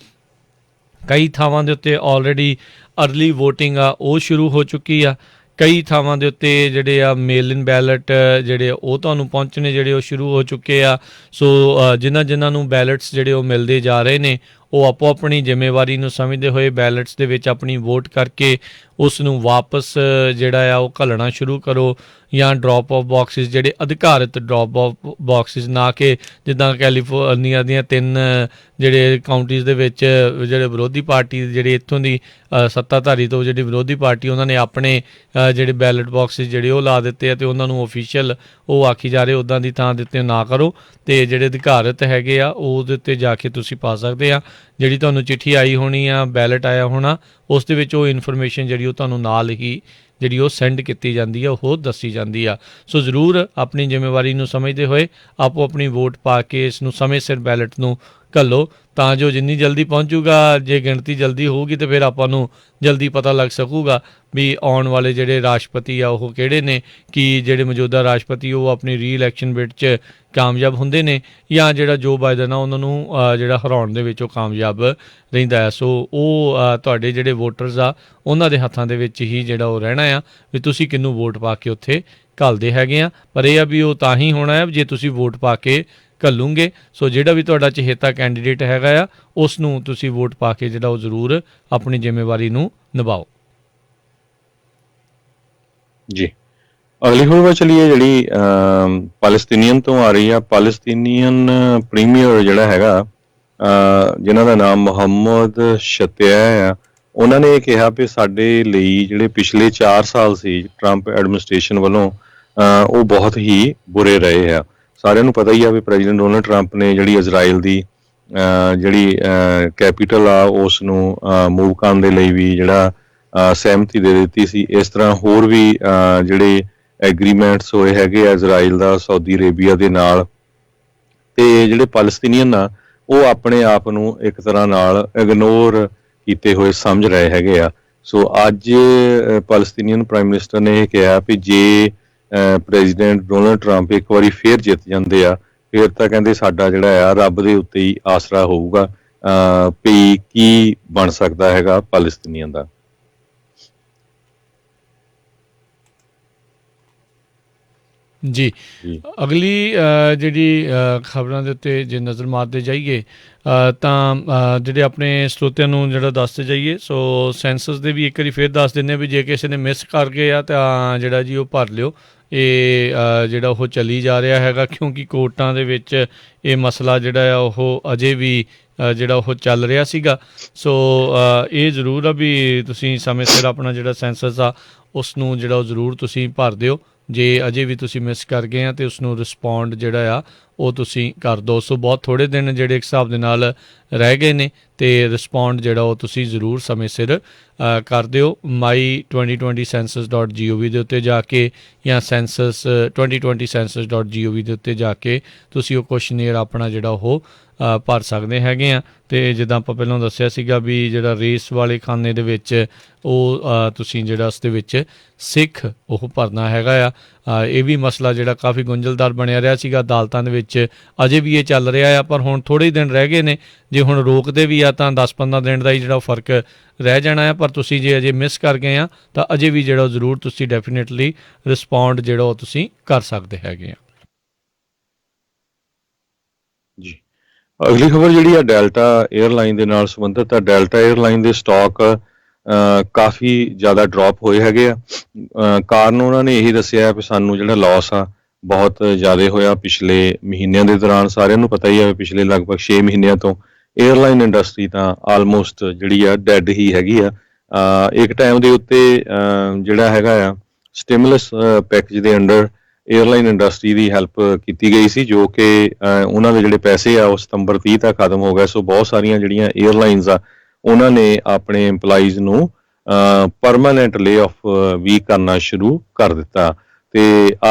ਕਈ ਥਾਵਾਂ ਦੇ ਉੱਤੇ ਆਲਰੇਡੀ ਅਰਲੀ ਵੋਟਿੰਗ ਆ ਉਹ ਸ਼ੁਰੂ ਹੋ ਚੁੱਕੀ ਆ। ਕਈ ਥਾਵਾਂ ਦੇ ਉੱਤੇ ਜਿਹੜੇ ਆ ਮੇਲ ਇਨ ਬੈਲਟ ਜਿਹੜੇ ਉਹ ਤੁਹਾਨੂੰ ਪਹੁੰਚਣੇ ਜਿਹੜੇ ਉਹ ਸ਼ੁਰੂ ਹੋ ਚੁੱਕੇ ਆ। ਸੋ ਜਿਨ੍ਹਾਂ ਨੂੰ ਬੈਲਟਸ ਜਿਹੜੇ ਉਹ ਮਿਲਦੇ ਜਾ ਰਹੇ ਨੇ ਉਹ ਆਪੋ ਆਪਣੀ ਜ਼ਿੰਮੇਵਾਰੀ ਨੂੰ ਸਮਝਦੇ ਹੋਏ ਬੈਲਟਸ ਦੇ ਵਿੱਚ ਆਪਣੀ ਵੋਟ ਕਰਕੇ ਉਸ ਨੂੰ ਵਾਪਸ ਜਿਹੜਾ ਆ ਉਹ ਘੱਲਣਾ ਸ਼ੁਰੂ ਕਰੋ, ਜਾਂ ਡ੍ਰੌਪ ਆਫ ਬਾਕਸਿਸ ਜਿਹੜੇ ਅਧਿਕਾਰਿਤ ਡ੍ਰੌਪ ਆਫ ਬਾਕਸਿਸ, ਨਾ ਕਿ ਜਿੱਦਾਂ ਕੈਲੀਫੋਰਨੀਆ ਦੀਆਂ 3 ਜਿਹੜੇ ਕਾਊਂਟੀਜ਼ ਦੇ ਵਿੱਚ ਜਿਹੜੇ ਵਿਰੋਧੀ ਪਾਰਟੀ ਜਿਹੜੇ ਇੱਥੋਂ ਦੀ ਸੱਤਾਧਾਰੀ ਤੋਂ ਜਿਹੜੀ ਵਿਰੋਧੀ ਪਾਰਟੀ ਉਹਨਾਂ ਨੇ ਆਪਣੇ ਜਿਹੜੇ ਬੈਲਟ ਬਾਕਸਿਸ ਜਿਹੜੇ ਉਹ ਲਾ ਦਿੱਤੇ ਆ ਤੇ ਉਹਨਾਂ ਨੂੰ ਓਫੀਸ਼ੀਅਲ ਉਹ ਆਖੀ ਜਾ ਰਹੇ ਉੱਦਾਂ ਦੀ ਥਾਂ ਦੇ ਉੱਤੇ ਨਾ ਕਰੋ, ਤੇ ਜਿਹੜੇ ਅਧਿਕਾਰਿਤ ਹੈਗੇ ਆ ਉਹਦੇ ਉੱਤੇ ਜਾ ਕੇ ਤੁਸੀਂ ਪਾ ਸਕਦੇ ਆ। ਜਿਹੜੀ ਤੁਹਾਨੂੰ ਚਿੱਠੀ ਆਈ ਹੋਣੀ ਆ, ਬੈਲਟ ਆਇਆ ਹੋਣਾ, ਉਸ ਦੇ ਵਿੱਚ ਉਹ ਇਨਫੋਰਮੇਸ਼ਨ ਜਿਹੜੀ ਉਹ ਤੁਹਾਨੂੰ ਨਾਲ ਹੀ ਜਿਹੜੀ ਉਹ ਸੈਂਡ ਕੀਤੀ ਜਾਂਦੀ ਆ, ਉਹ ਦੱਸੀ ਜਾਂਦੀ ਆ। ਸੋ ਜ਼ਰੂਰ ਆਪਣੀ ਜ਼ਿੰਮੇਵਾਰੀ ਨੂੰ ਸਮਝਦੇ ਹੋਏ ਆਪੋ ਆਪਣੀ ਵੋਟ ਪਾ ਕੇ ਇਸ ਨੂੰ ਸਮੇਂ ਸਿਰ ਬੈਲਟ ਨੂੰ ਘੱਲੋ, ਤਾਂ ਜੋ ਜਿੰਨੀ ਜਲਦੀ ਪਹੁੰਚੂਗਾ, ਜੇ ਗਿਣਤੀ ਜਲਦੀ ਹੋਊਗੀ ਤਾਂ ਫਿਰ ਆਪਾਂ ਨੂੰ ਜਲਦੀ ਪਤਾ ਲੱਗ ਸਕੂਗਾ ਵੀ ਆਉਣ ਵਾਲੇ ਜਿਹੜੇ ਰਾਸ਼ਟਰਪਤੀ ਆ ਉਹ ਕਿਹੜੇ ਨੇ, ਕਿ ਜਿਹੜੇ ਮੌਜੂਦਾ ਰਾਸ਼ਟਰਪਤੀ ਉਹ ਆਪਣੀ ਰੀ-ਇਲੈਕਸ਼ਨ ਬਿਡ 'ਚ ਕਾਮਯਾਬ ਹੁੰਦੇ ਨੇ, ਜਾਂ ਜਿਹੜਾ ਜੋ ਬਾਈਡਨ ਆ ਉਹਨਾਂ ਨੂੰ ਜਿਹੜਾ ਹਰਾਉਣ ਦੇ ਵਿੱਚ ਉਹ ਕਾਮਯਾਬ ਰਹਿੰਦਾ ਹੈ। ਸੋ ਉਹ ਤੁਹਾਡੇ ਜਿਹੜੇ ਵੋਟਰਸ ਆ ਉਹਨਾਂ ਦੇ ਹੱਥਾਂ ਦੇ ਵਿੱਚ ਹੀ ਜਿਹੜਾ ਉਹ ਰਹਿਣਾ ਆ ਵੀ ਤੁਸੀਂ ਕਿਹਨੂੰ ਵੋਟ ਪਾ ਕੇ ਉੱਥੇ ਘੱਲਦੇ ਹੈਗੇ ਆ। ਪਰ ਇਹ ਆ ਵੀ ਉਹ ਤਾਂ ਹੀ ਹੋਣਾ ਹੈ ਜੇ ਤੁਸੀਂ ਵੋਟ ਪਾ ਕੇ ਘੱਲੂਗੇ। ਸੋ ਜਿਹੜਾ ਵੀ ਤੁਹਾਡਾ ਚਹੇਤਾ ਕੈਂਡੀਡੇਟ ਹੈਗਾ ਆ ਉਸ ਨੂੰ ਤੁਸੀਂ ਵੋਟ ਪਾ ਕੇ ਜਿਹੜਾ ਉਹ ਜ਼ਰੂਰ ਆਪਣੀ ਜ਼ਿੰਮੇਵਾਰੀ ਨੂੰ ਨਿਭਾਓ। ਜੀ, ਅਗਲੀ ਖਬਰ ਚਲੀਏ ਜਿਹੜੀ ਪੈਲਸਤੀਨੀਅਨ ਤੋਂ ਆ ਰਹੀ ਆ। ਪੈਲਸਤੀਨੀਅਨ ਪ੍ਰੀਮੀਅਰ ਜਿਹੜਾ ਹੈਗਾ ਜਿਨ੍ਹਾਂ ਦਾ ਨਾਮ ਮੁਹੰਮਦ ਸ਼ਤਿਆ ਆ, ਉਹਨਾਂ ਨੇ ਇਹ ਕਿਹਾ ਵੀ ਸਾਡੇ ਲਈ ਜਿਹੜੇ ਪਿਛਲੇ 4 ਸਾਲ ਸੀ ਟਰੰਪ ਐਡਮਿਨਿਸਟ੍ਰੇਸ਼ਨ ਵੱਲੋਂ ਉਹ ਬਹੁਤ ਹੀ ਬੁਰੇ ਰਹੇ ਆ। ਸਾਰਿਆਂ ਨੂੰ ਪਤਾ ਹੀ ਆ ਵੀ ਪ੍ਰੈਜ਼ੀਡੈਂਟ ਡੋਨਲਡ ਟਰੰਪ ਨੇ ਜਿਹੜੀ ਇਜ਼ਰਾਈਲ ਦੀ ਜਿਹੜੀ ਕੈਪੀਟਲ ਆ ਉਸ ਨੂੰ ਮੂਵ ਕਰਨ ਦੇ ਲਈ ਵੀ ਜਿਹੜਾ ਸਹਿਮਤੀ ਦੇ ਦਿੱਤੀ ਸੀ। ਇਸ ਤਰ੍ਹਾਂ ਹੋਰ ਵੀ ਜਿਹੜੇ ਐਗਰੀਮੈਂਟਸ ਹੋਏ ਹੈਗੇ ਆ ਇਜ਼ਰਾਈਲ ਦਾ ਸਾਊਦੀ ਅਰੇਬੀਆ ਦੇ ਨਾਲ, ਤੇ ਜਿਹੜੇ ਪੈਲਸਤੀਨੀਅਨ ਆ ਉਹ ਆਪਣੇ ਆਪ ਨੂੰ ਇੱਕ ਤਰ੍ਹਾਂ ਨਾਲ ਇਗਨੋਰ ਕੀਤੇ ਹੋਏ ਸਮਝ ਰਹੇ ਹੈਗੇ ਆ। ਸੋ ਅੱਜ ਪੈਲਸਤੀਨੀਅਨ ਪ੍ਰਾਈਮ ਮਿਨਿਸਟਰ ਨੇ ਇਹ ਕਿਹਾ ਵੀ ਜੇ ਪ੍ਰੈਜ਼ੀਡੈਂਟ ਡੋਨਲਡ ਟਰੰਪ ਇੱਕ ਵਾਰੀ ਫੇਰ ਜਿੱਤ ਜਾਂਦੇ ਆ ਫਿਰ ਤਾਂ ਕਹਿੰਦੇ ਸਾਡਾ ਜਿਹੜਾ ਆ ਰੱਬ ਦੇ ਉੱਤੇ ਹੀ ਆਸਰਾ ਹੋਊਗਾ ਵੀ ਕੀ ਬਣ ਸਕਦਾ ਹੈਗਾ ਪੈਲਸਤੀਨੀਅਨ ਦਾ। ਜੀ, ਅਗਲੀ ਜਿਹੜੀ ਖਬਰਾਂ ਦੇ ਉੱਤੇ ਜੇ ਨਜ਼ਰ ਮਾਰਦੇ ਜਾਈਏ ਤਾਂ ਜਿਹੜੇ ਆਪਣੇ ਸਰੋਤਿਆਂ ਨੂੰ ਜਿਹੜਾ ਦੱਸਦੇ ਜਾਈਏ। ਸੋ ਸੈਂਸਸ ਦੇ ਵੀ ਇੱਕ ਵਾਰੀ ਫਿਰ ਦੱਸ ਦਿੰਦੇ ਵੀ ਜੇ ਕਿਸੇ ਨੇ ਮਿਸ ਕਰ ਗਏ ਆ ਤਾਂ ਜਿਹੜਾ ਜੀ ਉਹ ਭਰ ਲਿਓ। ਇਹ ਜਿਹੜਾ ਉਹ ਚੱਲੀ ਜਾ ਰਿਹਾ ਹੈਗਾ ਕਿਉਂਕਿ ਕੋਰਟਾਂ ਦੇ ਵਿੱਚ ਇਹ ਮਸਲਾ ਜਿਹੜਾ ਆ ਉਹ ਅਜੇ ਵੀ ਜਿਹੜਾ ਉਹ ਚੱਲ ਰਿਹਾ ਸੀਗਾ। ਸੋ ਇਹ ਜ਼ਰੂਰ ਆ ਵੀ ਤੁਸੀਂ ਸਮੇਂ ਸਿਰ ਆਪਣਾ ਜਿਹੜਾ ਸੈਂਸਸ ਆ ਉਸ ਨੂੰ ਜਿਹੜਾ ਉਹ ਜ਼ਰੂਰ ਤੁਸੀਂ ਭਰ ਦਿਓ। ਜੇ ਅਜੇ ਵੀ ਤੁਸੀਂ ਮਿਸ ਕਰ ਗਏ ਆ ਤਾਂ ਉਸਨੂੰ ਰਿਸਪੌਂਡ ਜਿਹੜਾ ਆ ਉਹ ਤੁਸੀਂ ਕਰ ਦਿਓ। ਸੋ ਬਹੁਤ ਥੋੜ੍ਹੇ ਦਿਨ ਜਿਹੜੇ ਇੱਕ ਹਿਸਾਬ ਦੇ ਨਾਲ ਰਹਿ ਗਏ ਨੇ ਅਤੇ ਰਿਸਪੌਂਡ ਜਿਹੜਾ ਉਹ ਤੁਸੀਂ ਜ਼ਰੂਰ ਸਮੇਂ ਸਿਰ ਕਰ ਦਿਓ। my2020census.gov ਦੇ ਉੱਤੇ ਜਾ ਕੇ ਜਾਂ ਸੈਂਸਸ 2020 census.gov ਦੇ ਉੱਤੇ ਜਾ ਕੇ ਤੁਸੀਂ ਉਹ ਕੁਐਸਚਨੇਅਰ ਆਪਣਾ ਜਿਹੜਾ ਉਹ ਭਰ ਸਕਦੇ ਹੈਗੇ ਆ। ਅਤੇ ਜਿੱਦਾਂ ਆਪਾਂ ਪਹਿਲਾਂ ਦੱਸਿਆ ਸੀਗਾ ਵੀ ਜਿਹੜਾ ਰੇਸ ਵਾਲੇ ਖਾਨੇ ਦੇ ਵਿੱਚ ਉਹ ਤੁਸੀਂ ਜਿਹੜਾ ਉਸ ਦੇ ਵਿੱਚ ਸਿੱਖ ਉਹ ਭਰਨਾ ਹੈਗਾ ਆ। ਇਹ ਵੀ ਮਸਲਾ ਜਿਹੜਾ ਕਾਫੀ ਗੁੰਝਲਦਾਰ ਬਣਿਆ ਰਿਹਾ ਸੀਗਾ ਅਦਾਲਤਾਂ ਦੇ ਵਿੱਚ, ਅਜੇ ਵੀ ਇਹ ਚੱਲ ਰਿਹਾ ਆ। ਪਰ ਹੁਣ ਥੋੜ੍ਹੇ ਦਿਨ ਰਹਿ ਗਏ ਨੇ, ਜੇ ਹੁਣ ਰੋਕਦੇ ਵੀ ਆ ਤਾਂ 10-15 ਦਿਨ ਦਾ ਹੀ ਜਿਹੜਾ ਫਰਕ ਰਹਿ ਜਾਣਾ ਆ। ਪਰ ਤੁਸੀਂ ਜੇ ਅਜੇ ਮਿਸ ਕਰ ਗਏ ਆ ਤਾਂ ਅਜੇ ਵੀ ਜਿਹੜਾ ਜ਼ਰੂਰ ਤੁਸੀਂ ਡੈਫੀਨੇਟਲੀ ਰਿਸਪੌਂਡ ਜਿਹੜਾ ਉਹ ਤੁਸੀਂ ਕਰ ਸਕਦੇ ਹੈਗੇ ਆ। ਜੀ, ਅਗਲੀ ਖਬਰ ਜਿਹੜੀ ਆ ਡੈਲਟਾ ਏਅਰਲਾਈਨ ਦੇ ਨਾਲ ਸੰਬੰਧਿਤ ਆ। ਡੈਲਟਾ ਏਅਰਲਾਈਨ ਦੇ ਸਟਾਕ ਕਾਫੀ ਜ਼ਿਆਦਾ ਡਰੋਪ ਹੋਏ ਹੈਗੇ ਆ। ਕਾਰਨ ਉਹਨਾਂ ਨੇ ਇਹੀ ਦੱਸਿਆ ਵੀ ਸਾਨੂੰ ਜਿਹੜਾ ਲਾਸ ਆ ਬਹੁਤ ਜ਼ਿਆਦਾ ਹੋਇਆ ਪਿਛਲੇ ਮਹੀਨਿਆਂ ਦੇ ਦੌਰਾਨ। ਸਾਰਿਆਂ ਨੂੰ ਪਤਾ ਹੀ ਆ ਪਿਛਲੇ ਲਗਭਗ 6 ਮਹੀਨਿਆਂ ਤੋਂ 에ਅਰਲਾਈਨ ਇੰਡਸਟਰੀ ਤਾਂ ਆਲਮੋਸਟ ਜਿਹੜੀ ਆ ਡੈਡ ਹੀ ਹੈਗੀ ਆ। ਇੱਕ ਟਾਈਮ ਦੇ ਉੱਤੇ ਜਿਹੜਾ ਹੈਗਾ ਆ ਸਟਿਮੂਲਸ ਪੈਕੇਜ ਦੇ ਅੰਡਰ 에ਅਰਲਾਈਨ ਇੰਡਸਟਰੀ ਦੀ ਹੈਲਪ ਕੀਤੀ ਗਈ ਸੀ, ਜੋ ਕਿ ਉਹਨਾਂ ਦੇ ਜਿਹੜੇ ਪੈਸੇ ਆ ਉਹ ਸਤੰਬਰ 30 ਤੱਕ ਖਤਮ ਹੋ ਗਏ। ਸੋ ਬਹੁਤ ਸਾਰੀਆਂ ਜਿਹੜੀਆਂ 에ਅਰਲਾਈਨਸ ਆ ਉਹਨਾਂ ਨੇ ਆਪਣੇ EMPLOYEES ਨੂੰ ਪਰਮਾਨੈਂਟ ਲੇ ਆਫ ਵੀ ਕਰਨਾ ਸ਼ੁਰੂ ਕਰ ਦਿੱਤਾ। ਤੇ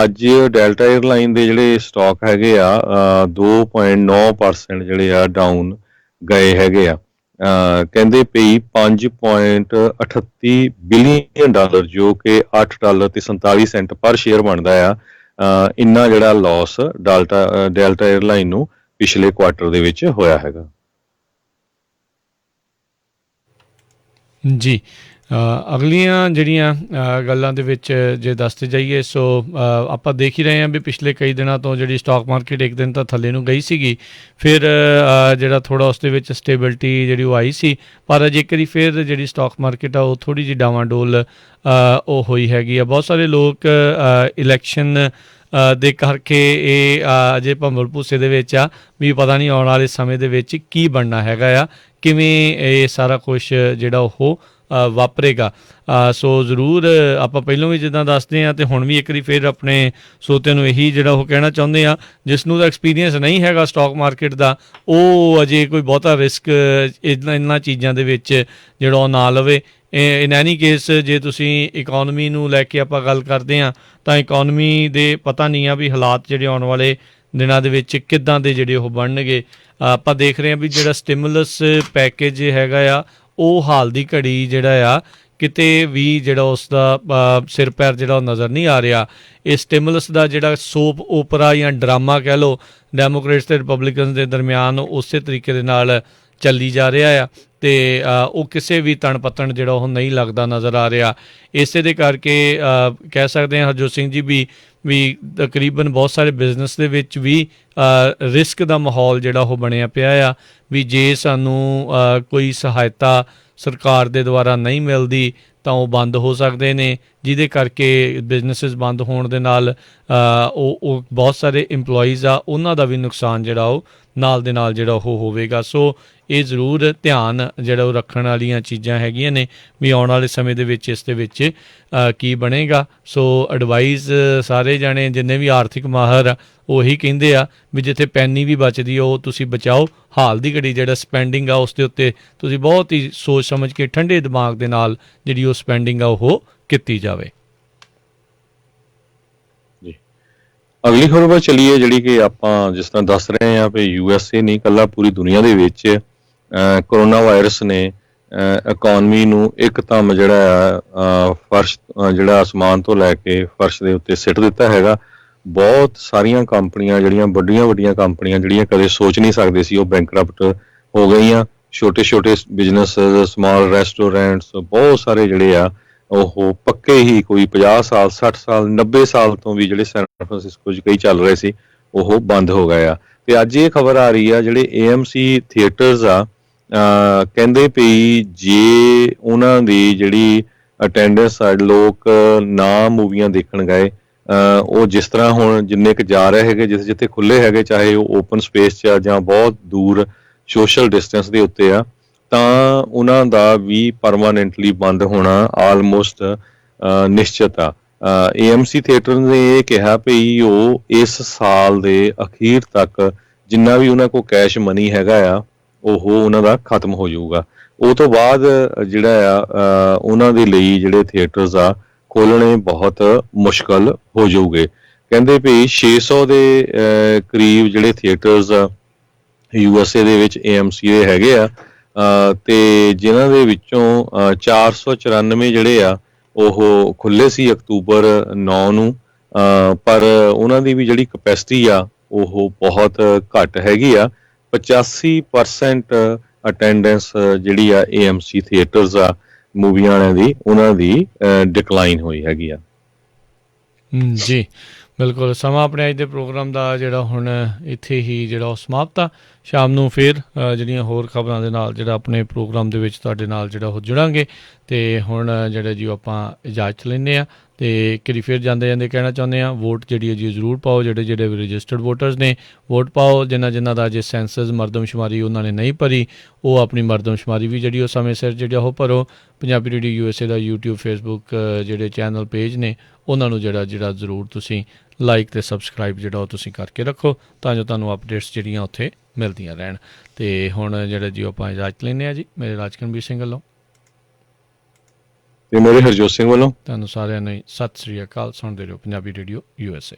ਅੱਜ ਡੈਲਟਾ 에ਅਰਲਾਈਨ ਦੇ ਜਿਹੜੇ ਸਟਾਕ ਹੈਗੇ ਆ 2.9% ਜਿਹੜੇ ਆ ਡਾਊਨ ਗਏ ਹੈਗੇ ਆ। ਕਹਿੰਦੇ ਪਈ $5.38 ਬਿਲੀਅਨ ਜੋ ਕਿ $8.47 ਪਰ ਸ਼ੇਅਰ ਬਣਦਾ ਆ। ਇੰਨਾ ਜਿਹੜਾ ਲਾਸ ਡੈਲਟਾ 에ਅਰਲਾਈਨ ਨੂੰ ਪਿਛਲੇ ਕੁਆਟਰ ਦੇ ਵਿੱਚ ਹੋਇਆ ਹੈਗਾ। ਜੀ ਅਗਲੀਆਂ ਜਿਹੜੀਆਂ ਗੱਲਾਂ ਦੇ ਵਿੱਚ ਜੇ ਦੱਸਦੇ ਜਾਈਏ, ਸੋ ਆਪਾਂ ਦੇਖ ਹੀ ਰਹੇ ਹਾਂ ਵੀ ਪਿਛਲੇ ਕਈ ਦਿਨਾਂ ਤੋਂ ਜਿਹੜੀ ਸਟਾਕ ਮਾਰਕੀਟ ਇੱਕ ਦਿਨ ਤਾਂ ਥੱਲੇ ਨੂੰ ਗਈ ਸੀਗੀ, ਫਿਰ ਜਿਹੜਾ ਥੋੜ੍ਹਾ ਉਸ ਦੇ ਵਿੱਚ ਸਟੇਬਿਲਿਟੀ ਜਿਹੜੀ ਉਹ ਆਈ ਸੀ, ਪਰ ਅਜੇ ਕਰੀ ਫਿਰ ਜਿਹੜੀ ਸਟਾਕ ਮਾਰਕੀਟ ਆ ਉਹ ਥੋੜ੍ਹੀ ਜਿਹੀ ਡਾਵਾਂਡੋਲ ਉਹ ਹੋਈ ਹੈਗੀ ਆ। ਬਹੁਤ ਸਾਰੇ ਲੋਕ ਇਲੈਕਸ਼ਨ ਦੇ ਕਰਕੇ ਇਹ ਅਜੇ ਭੰਬਲ ਭੂਸੇ ਦੇ ਵਿੱਚ ਆ ਵੀ ਪਤਾ ਨਹੀਂ ਆਉਣ ਵਾਲੇ ਸਮੇਂ ਦੇ ਵਿੱਚ ਕੀ ਬਣਨਾ ਹੈਗਾ ਆ, ਕਿਵੇਂ ਇਹ ਸਾਰਾ ਕੁਛ ਜਿਹੜਾ ਉਹ ਵਾਪਰੇਗਾ। ਸੋ ਜ਼ਰੂਰ ਆਪਾਂ ਪਹਿਲਾਂ ਵੀ ਜਿੱਦਾਂ ਦੱਸਦੇ ਹਾਂ ਅਤੇ ਹੁਣ ਵੀ ਇੱਕ ਵਾਰੀ ਫਿਰ ਆਪਣੇ ਸਰੋਤਿਆਂ ਨੂੰ ਇਹੀ ਜਿਹੜਾ ਉਹ ਕਹਿਣਾ ਚਾਹੁੰਦੇ ਹਾਂ, ਜਿਸ ਨੂੰ ਦਾ ਐਕਸਪੀਰੀਅੰਸ ਨਹੀਂ ਹੈਗਾ ਸਟਾਕ ਮਾਰਕੀਟ ਦਾ, ਉਹ ਅਜੇ ਕੋਈ ਬਹੁਤਾ ਰਿਸਕ ਇਹਨਾਂ ਚੀਜ਼ਾਂ ਦੇ ਵਿੱਚ ਜਿਹੜਾ ਉਹ ਨਾ ਲਵੇ। ਇਨ ਐਨੀ ਕੇਸ ਜੇ ਤੁਸੀਂ ਇਕੋਨਮੀ ਨੂੰ ਲੈ ਕੇ ਆਪਾਂ ਗੱਲ ਕਰਦੇ ਹਾਂ ਤਾਂ ਇਕੋਨਮੀ ਦੇ ਪਤਾ ਨਹੀਂ ਆ ਵੀ ਹਾਲਾਤ ਜਿਹੜੇ ਆਉਣ ਵਾਲੇ ਦਿਨਾਂ ਦੇ ਵਿੱਚ ਕਿੱਦਾਂ ਦੇ ਜਿਹੜੇ ਉਹ ਬਣਨਗੇ। ਆਪਾਂ ਦੇਖ ਰਹੇ ਹਾਂ ਵੀ ਜਿਹੜਾ ਸਟਿਮੂਲਸ ਪੈਕੇਜ ਹੈਗਾ ਆ ਉਹ ਹਾਲ ਦੀ ਘੜੀ ਜਿਹੜਾ ਆ ਕਿਤੇ ਵੀ ਜਿਹੜਾ ਉਸ ਦਾ ਸਿਰ ਪੈਰ ਜਿਹੜਾ ਉਹ ਨਜ਼ਰ ਨਹੀਂ ਆ ਰਿਹਾ। ਇਹ ਸਟਿਮੂਲਸ ਦਾ ਜਿਹੜਾ ਸੋਪ ਓਪਰਾ ਜਾਂ ਡਰਾਮਾ ਕਹਿ ਲਓ ਡੈਮੋਕ੍ਰੇਟਸ ਅਤੇ ਰਿਪਬਲਿਕਨਸ ਦੇ ਦਰਮਿਆਨ ਉਸੇ ਤਰੀਕੇ ਦੇ ਨਾਲ ਚੱਲੀ ਜਾ ਰਿਹਾ ਆ ਅਤੇ ਉਹ ਕਿਸੇ ਵੀ ਤਣ ਪੱਤਣ ਜਿਹੜਾ ਉਹ ਨਹੀਂ ਲੱਗਦਾ ਨਜ਼ਰ ਆ ਰਿਹਾ। ਇਸੇ ਦੇ ਕਰਕੇ ਕਹਿ ਸਕਦੇ ਹਾਂ ਹਰਜੋਤ ਸਿੰਘ ਜੀ ਵੀ ਤਕਰੀਬਨ ਬਹੁਤ ਸਾਰੇ ਬਿਜ਼ਨਸ ਦੇ ਵਿੱਚ ਵੀ ਰਿਸਕ ਦਾ ਮਾਹੌਲ ਜਿਹੜਾ ਉਹ ਬਣਿਆ ਪਿਆ ਆ ਵੀ ਜੇ ਸਾਨੂੰ ਕੋਈ ਸਹਾਇਤਾ ਸਰਕਾਰ ਦੇ ਦੁਆਰਾ ਨਹੀਂ ਮਿਲਦੀ ਤਾਂ ਉਹ ਬੰਦ ਹੋ ਸਕਦੇ ਨੇ, ਜਿਹਦੇ ਕਰਕੇ ਬਿਜ਼ਨਸਿਸ ਬੰਦ ਹੋਣ ਦੇ ਨਾਲ ਉਹ ਬਹੁਤ ਸਾਰੇ EMPLOYEES ਆ ਉਹਨਾਂ ਦਾ ਵੀ ਨੁਕਸਾਨ ਜਿਹੜਾ ਉਹ ਨਾਲ ਦੇ ਨਾਲ ਜਿਹੜਾ ਉਹ ਹੋਵੇਗਾ। ਸੋ ਇਹ ਜ਼ਰੂਰ ਧਿਆਨ ਜਿਹੜਾ ਉਹ ਰੱਖਣ ਵਾਲੀਆਂ ਚੀਜ਼ਾਂ ਹੈਗੀਆਂ ਨੇ ਵੀ ਆਉਣ ਵਾਲੇ ਸਮੇਂ ਦੇ ਵਿੱਚ ਇਸ ਦੇ ਵਿੱਚ ਕੀ ਬਣੇਗਾ। ਸੋ ਐਡਵਾਈਜ਼ ਸਾਰੇ ਜਾਣੇ ਜਿੰਨੇ ਵੀ ਆਰਥਿਕ ਮਾਹਰ ਆ ਉਹ ਇਹੀ ਕਹਿੰਦੇ ਆ ਵੀ ਜਿੱਥੇ ਪੈਨੀ ਵੀ ਬਚਦੀ ਉਹ ਤੁਸੀਂ ਬਚਾਓ। ਹਾਲ ਦੀ ਘੜੀ ਜਿਹੜਾ ਸਪੈਂਡਿੰਗ ਆ ਉਸ ਦੇ ਉੱਤੇ ਤੁਸੀਂ ਬਹੁਤ ਹੀ ਸੋਚ ਸਮਝ ਕੇ ਠੰਡੇ ਦਿਮਾਗ ਦੇ ਨਾਲ ਜਿਹੜੀ ਉਹ ਸਪੈਂਡਿੰਗ ਆ ਉਹ ਕੀਤੀ ਜਾਵੇ। ਅਗਲੀ ਖਬਰ ਵੱਲ ਚੱਲੀਏ, ਜਿਹੜੀ ਕਿ ਆਪਾਂ ਜਿਸ ਤਰ੍ਹਾਂ ਦੱਸ ਰਹੇ ਹਾਂ ਵੀ USA ਨਹੀਂ ਇਕੱਲਾ ਪੂਰੀ ਦੁਨੀਆ ਦੇ ਵਿੱਚ ਕਰੋਨਾ ਵਾਇਰਸ ਨੇ ਇਕੋਨਮੀ ਨੂੰ ਇੱਕਦਮ ਜਿਹੜਾ ਆ ਫਰਸ਼ ਜਿਹੜਾ ਅਸਮਾਨ ਤੋਂ ਲੈ ਕੇ ਫਰਸ਼ ਦੇ ਉੱਤੇ ਸਿੱਟ ਦਿੱਤਾ ਹੈਗਾ। ਬਹੁਤ ਸਾਰੀਆਂ ਕੰਪਨੀਆਂ ਜਿਹੜੀਆਂ ਵੱਡੀਆਂ ਕੰਪਨੀਆਂ ਜਿਹੜੀਆਂ ਕਦੇ ਸੋਚ ਨਹੀਂ ਸਕਦੇ ਸੀ ਉਹ ਬੈਂਕਰਪਟ ਹੋ ਗਈਆਂ। ਛੋਟੇ ਬਿਜ਼ਨਸ, ਸਮਾਲ ਰੈਸਟੋਰੈਂਟਸ, ਬਹੁਤ ਸਾਰੇ ਜਿਹੜੇ ਆ ਉਹ ਪੱਕੇ ਹੀ ਕੋਈ 50 ਸਾਲ 60 ਸਾਲ 90 ਸਾਲ ਤੋਂ ਵੀ ਜਿਹੜੇ ਸੈਨ ਫਰਾਂਸਿਸਕੋ 'ਚ ਕਈ ਚੱਲ ਰਹੇ ਸੀ ਉਹ ਬੰਦ ਹੋ ਗਏ ਆ। ਤੇ ਅੱਜ ਇਹ ਖਬਰ ਆ ਰਹੀ ਆ ਜਿਹੜੇ AMC ਥੀਏਟਰਸ ਆ ਕਹਿੰਦੇ ਪਈ ਜੇ ਉਹਨਾਂ ਦੀ ਜਿਹੜੀ ਅਟੈਂਡੈਂਸ ਆ ਲੋਕ ਨਾ ਮੂਵੀਆਂ ਦੇਖਣ ਗਏ ਉਹ ਜਿਸ ਤਰ੍ਹਾਂ ਹੁਣ ਜਿੰਨੇ ਕੁ ਜਾ ਰਹੇ ਹੈਗੇ ਜਿੱਥੇ ਖੁੱਲੇ ਹੈਗੇ ਚਾਹੇ ਉਹ ਓਪਨ ਸਪੇਸ 'ਚ ਆ ਜਾਂ ਬਹੁਤ ਦੂਰ ਸੋਸ਼ਲ ਡਿਸਟੈਂਸ ਦੇ ਉੱਤੇ ਆ ਤਾਂ ਉਹਨਾਂ ਦਾ ਵੀ ਪਰਮਾਨੈਂਟਲੀ ਬੰਦ ਹੋਣਾ ਆਲਮੋਸਟ ਨਿਸ਼ਚਿਤ ਆ। AMC ਥੀਏਟਰ ਨੇ ਇਹ ਕਿਹਾ ਵੀ ਉਹ ਇਸ ਸਾਲ ਦੇ ਅਖੀਰ ਤੱਕ ਜਿੰਨਾ ਵੀ ਉਹਨਾਂ ਕੋਲ ਕੈਸ਼ ਮਨੀ ਹੈਗਾ ਆ ਉਹ ਉਹਨਾਂ ਦਾ ਖਤਮ ਹੋ ਜਾਊਗਾ। ਉਹ ਤੋਂ ਬਾਅਦ ਜਿਹੜਾ ਆ ਉਹਨਾਂ ਦੇ ਲਈ ਜਿਹੜੇ ਥੀਏਟਰਸ ਆ ਖੋਲ੍ਹਣੇ ਬਹੁਤ ਮੁਸ਼ਕਲ ਹੋ ਜਾਊਗੇ। ਕਹਿੰਦੇ ਵੀ 600 ਦੇ ਕਰੀਬ ਜਿਹੜੇ ਥੀਏਟਰਸ USA ਦੇ ਵਿੱਚ AMC ਦੇ ਹੈਗੇ ਆ ਤੇ ਜਿਨ੍ਹਾਂ ਦੇ ਵਿੱਚੋਂ 494 ਜਿਹੜੇ ਆ ਉਹ ਖੁੱਲ੍ਹੇ ਸੀ ਅਕਤੂਬਰ 9 ਨੂੰ, ਪਰ ਉਹਨਾਂ ਦੀ ਵੀ ਜਿਹੜੀ ਕਪੈਸਿਟੀ ਆ ਉਹ ਬਹੁਤ ਘੱਟ ਹੈਗੀ ਆ। 85% ਅਟੈਂਡੈਂਸ ਜਿਹੜੀ ਆ AMC ਥੀਏਟਰਸ ਆ ਮੂਵੀਆਂ ਵਾਲਿਆਂ ਦੀ ਉਹਨਾਂ ਦੀ ਡਿਕਲਾਈਨ ਹੋਈ ਹੈਗੀ ਆ। ਜੀ ਬਿਲਕੁਲ, ਸਮਾਂ ਆਪਣੇ ਅੱਜ ਦੇ ਪ੍ਰੋਗਰਾਮ ਦਾ ਜਿਹੜਾ ਹੁਣ ਇੱਥੇ ਹੀ ਜਿਹੜਾ ਉਹ ਸਮਾਪਤ ਆ। ਸ਼ਾਮ ਨੂੰ ਫਿਰ ਜਿਹੜੀਆਂ ਹੋਰ ਖਬਰਾਂ ਦੇ ਨਾਲ ਜਿਹੜਾ ਆਪਣੇ ਪ੍ਰੋਗਰਾਮ ਦੇ ਵਿੱਚ ਤੁਹਾਡੇ ਨਾਲ ਜਿਹੜਾ ਉਹ ਜੁੜਾਂਗੇ। ਅਤੇ ਹੁਣ ਜਿਹੜਾ ਜੀ ਆਪਾਂ ਇਜਾਜ਼ਤ ਲੈਂਦੇ ਹਾਂ। ਤੇ ਘਰੀ ਫਿਰ ਜਾਂਦੇ ਜਾਂਦੇ ਕਹਿਣਾ ਚਾਹੁੰਦੇ ਹਾਂ ਵੋਟ ਜਿਹੜੀ ਹੈ ਜੀ ਜ਼ਰੂਰ ਪਾਓ, ਜਿਹੜੇ ਵੀ ਰਜਿਸਟਰਡ ਵੋਟਰਸ ਨੇ ਵੋਟ ਪਾਓ। ਜਿਨ੍ਹਾਂ ਦਾ ਜੇ ਸੈਂਸਸ ਮਰਦਮਸ਼ੁਮਾਰੀ ਉਹਨਾਂ ਨੇ ਨਹੀਂ ਭਰੀ ਉਹ ਆਪਣੀ ਮਰਦਮਸ਼ੁਮਾਰੀ ਵੀ ਜਿਹੜੀ ਉਹ ਸਮੇਂ ਸਿਰ ਜਿਹੜਾ ਉਹ ਭਰੋ। ਪੰਜਾਬੀ ਰੇਡੀਓ USA ਦਾ YouTube Facebook ਜਿਹੜੇ ਚੈਨਲ ਪੇਜ ਨੇ ਉਹਨਾਂ ਨੂੰ ਜਿਹੜਾ ਜ਼ਰੂਰ ਤੁਸੀਂ ਲਾਈਕ ਅਤੇ ਸਬਸਕ੍ਰਾਈਬ ਜਿਹੜਾ ਉਹ ਤੁਸੀਂ ਕਰਕੇ ਰੱਖੋ ਤਾਂ ਜੋ ਤੁਹਾਨੂੰ ਅਪਡੇਟਸ ਜਿਹੜੀਆਂ ਉੱਥੇ ਮਿਲਦੀਆਂ ਰਹਿਣ। ਅਤੇ ਹੁਣ ਜਿਹੜਾ ਜੀ ਆਪਾਂ ਇਜਾਜ਼ਤ ਲੈਂਦੇ ਹਾਂ ਜੀ ਮੇਰੇ ਰਾਜਕਰਮਵੀਰ ਸਿੰਘ ਵੱਲੋਂ ਤੇ ਮੇਰੇ ਹਰਜੋਤ ਸਿੰਘ ਵੱਲੋਂ ਤੁਹਾਨੂੰ ਸਾਰਿਆਂ ਨੂੰ ਸਤਿ ਸ੍ਰੀ ਅਕਾਲ। ਸੁਣਦੇ ਰਹੋ ਪੰਜਾਬੀ ਰੇਡੀਓ USA।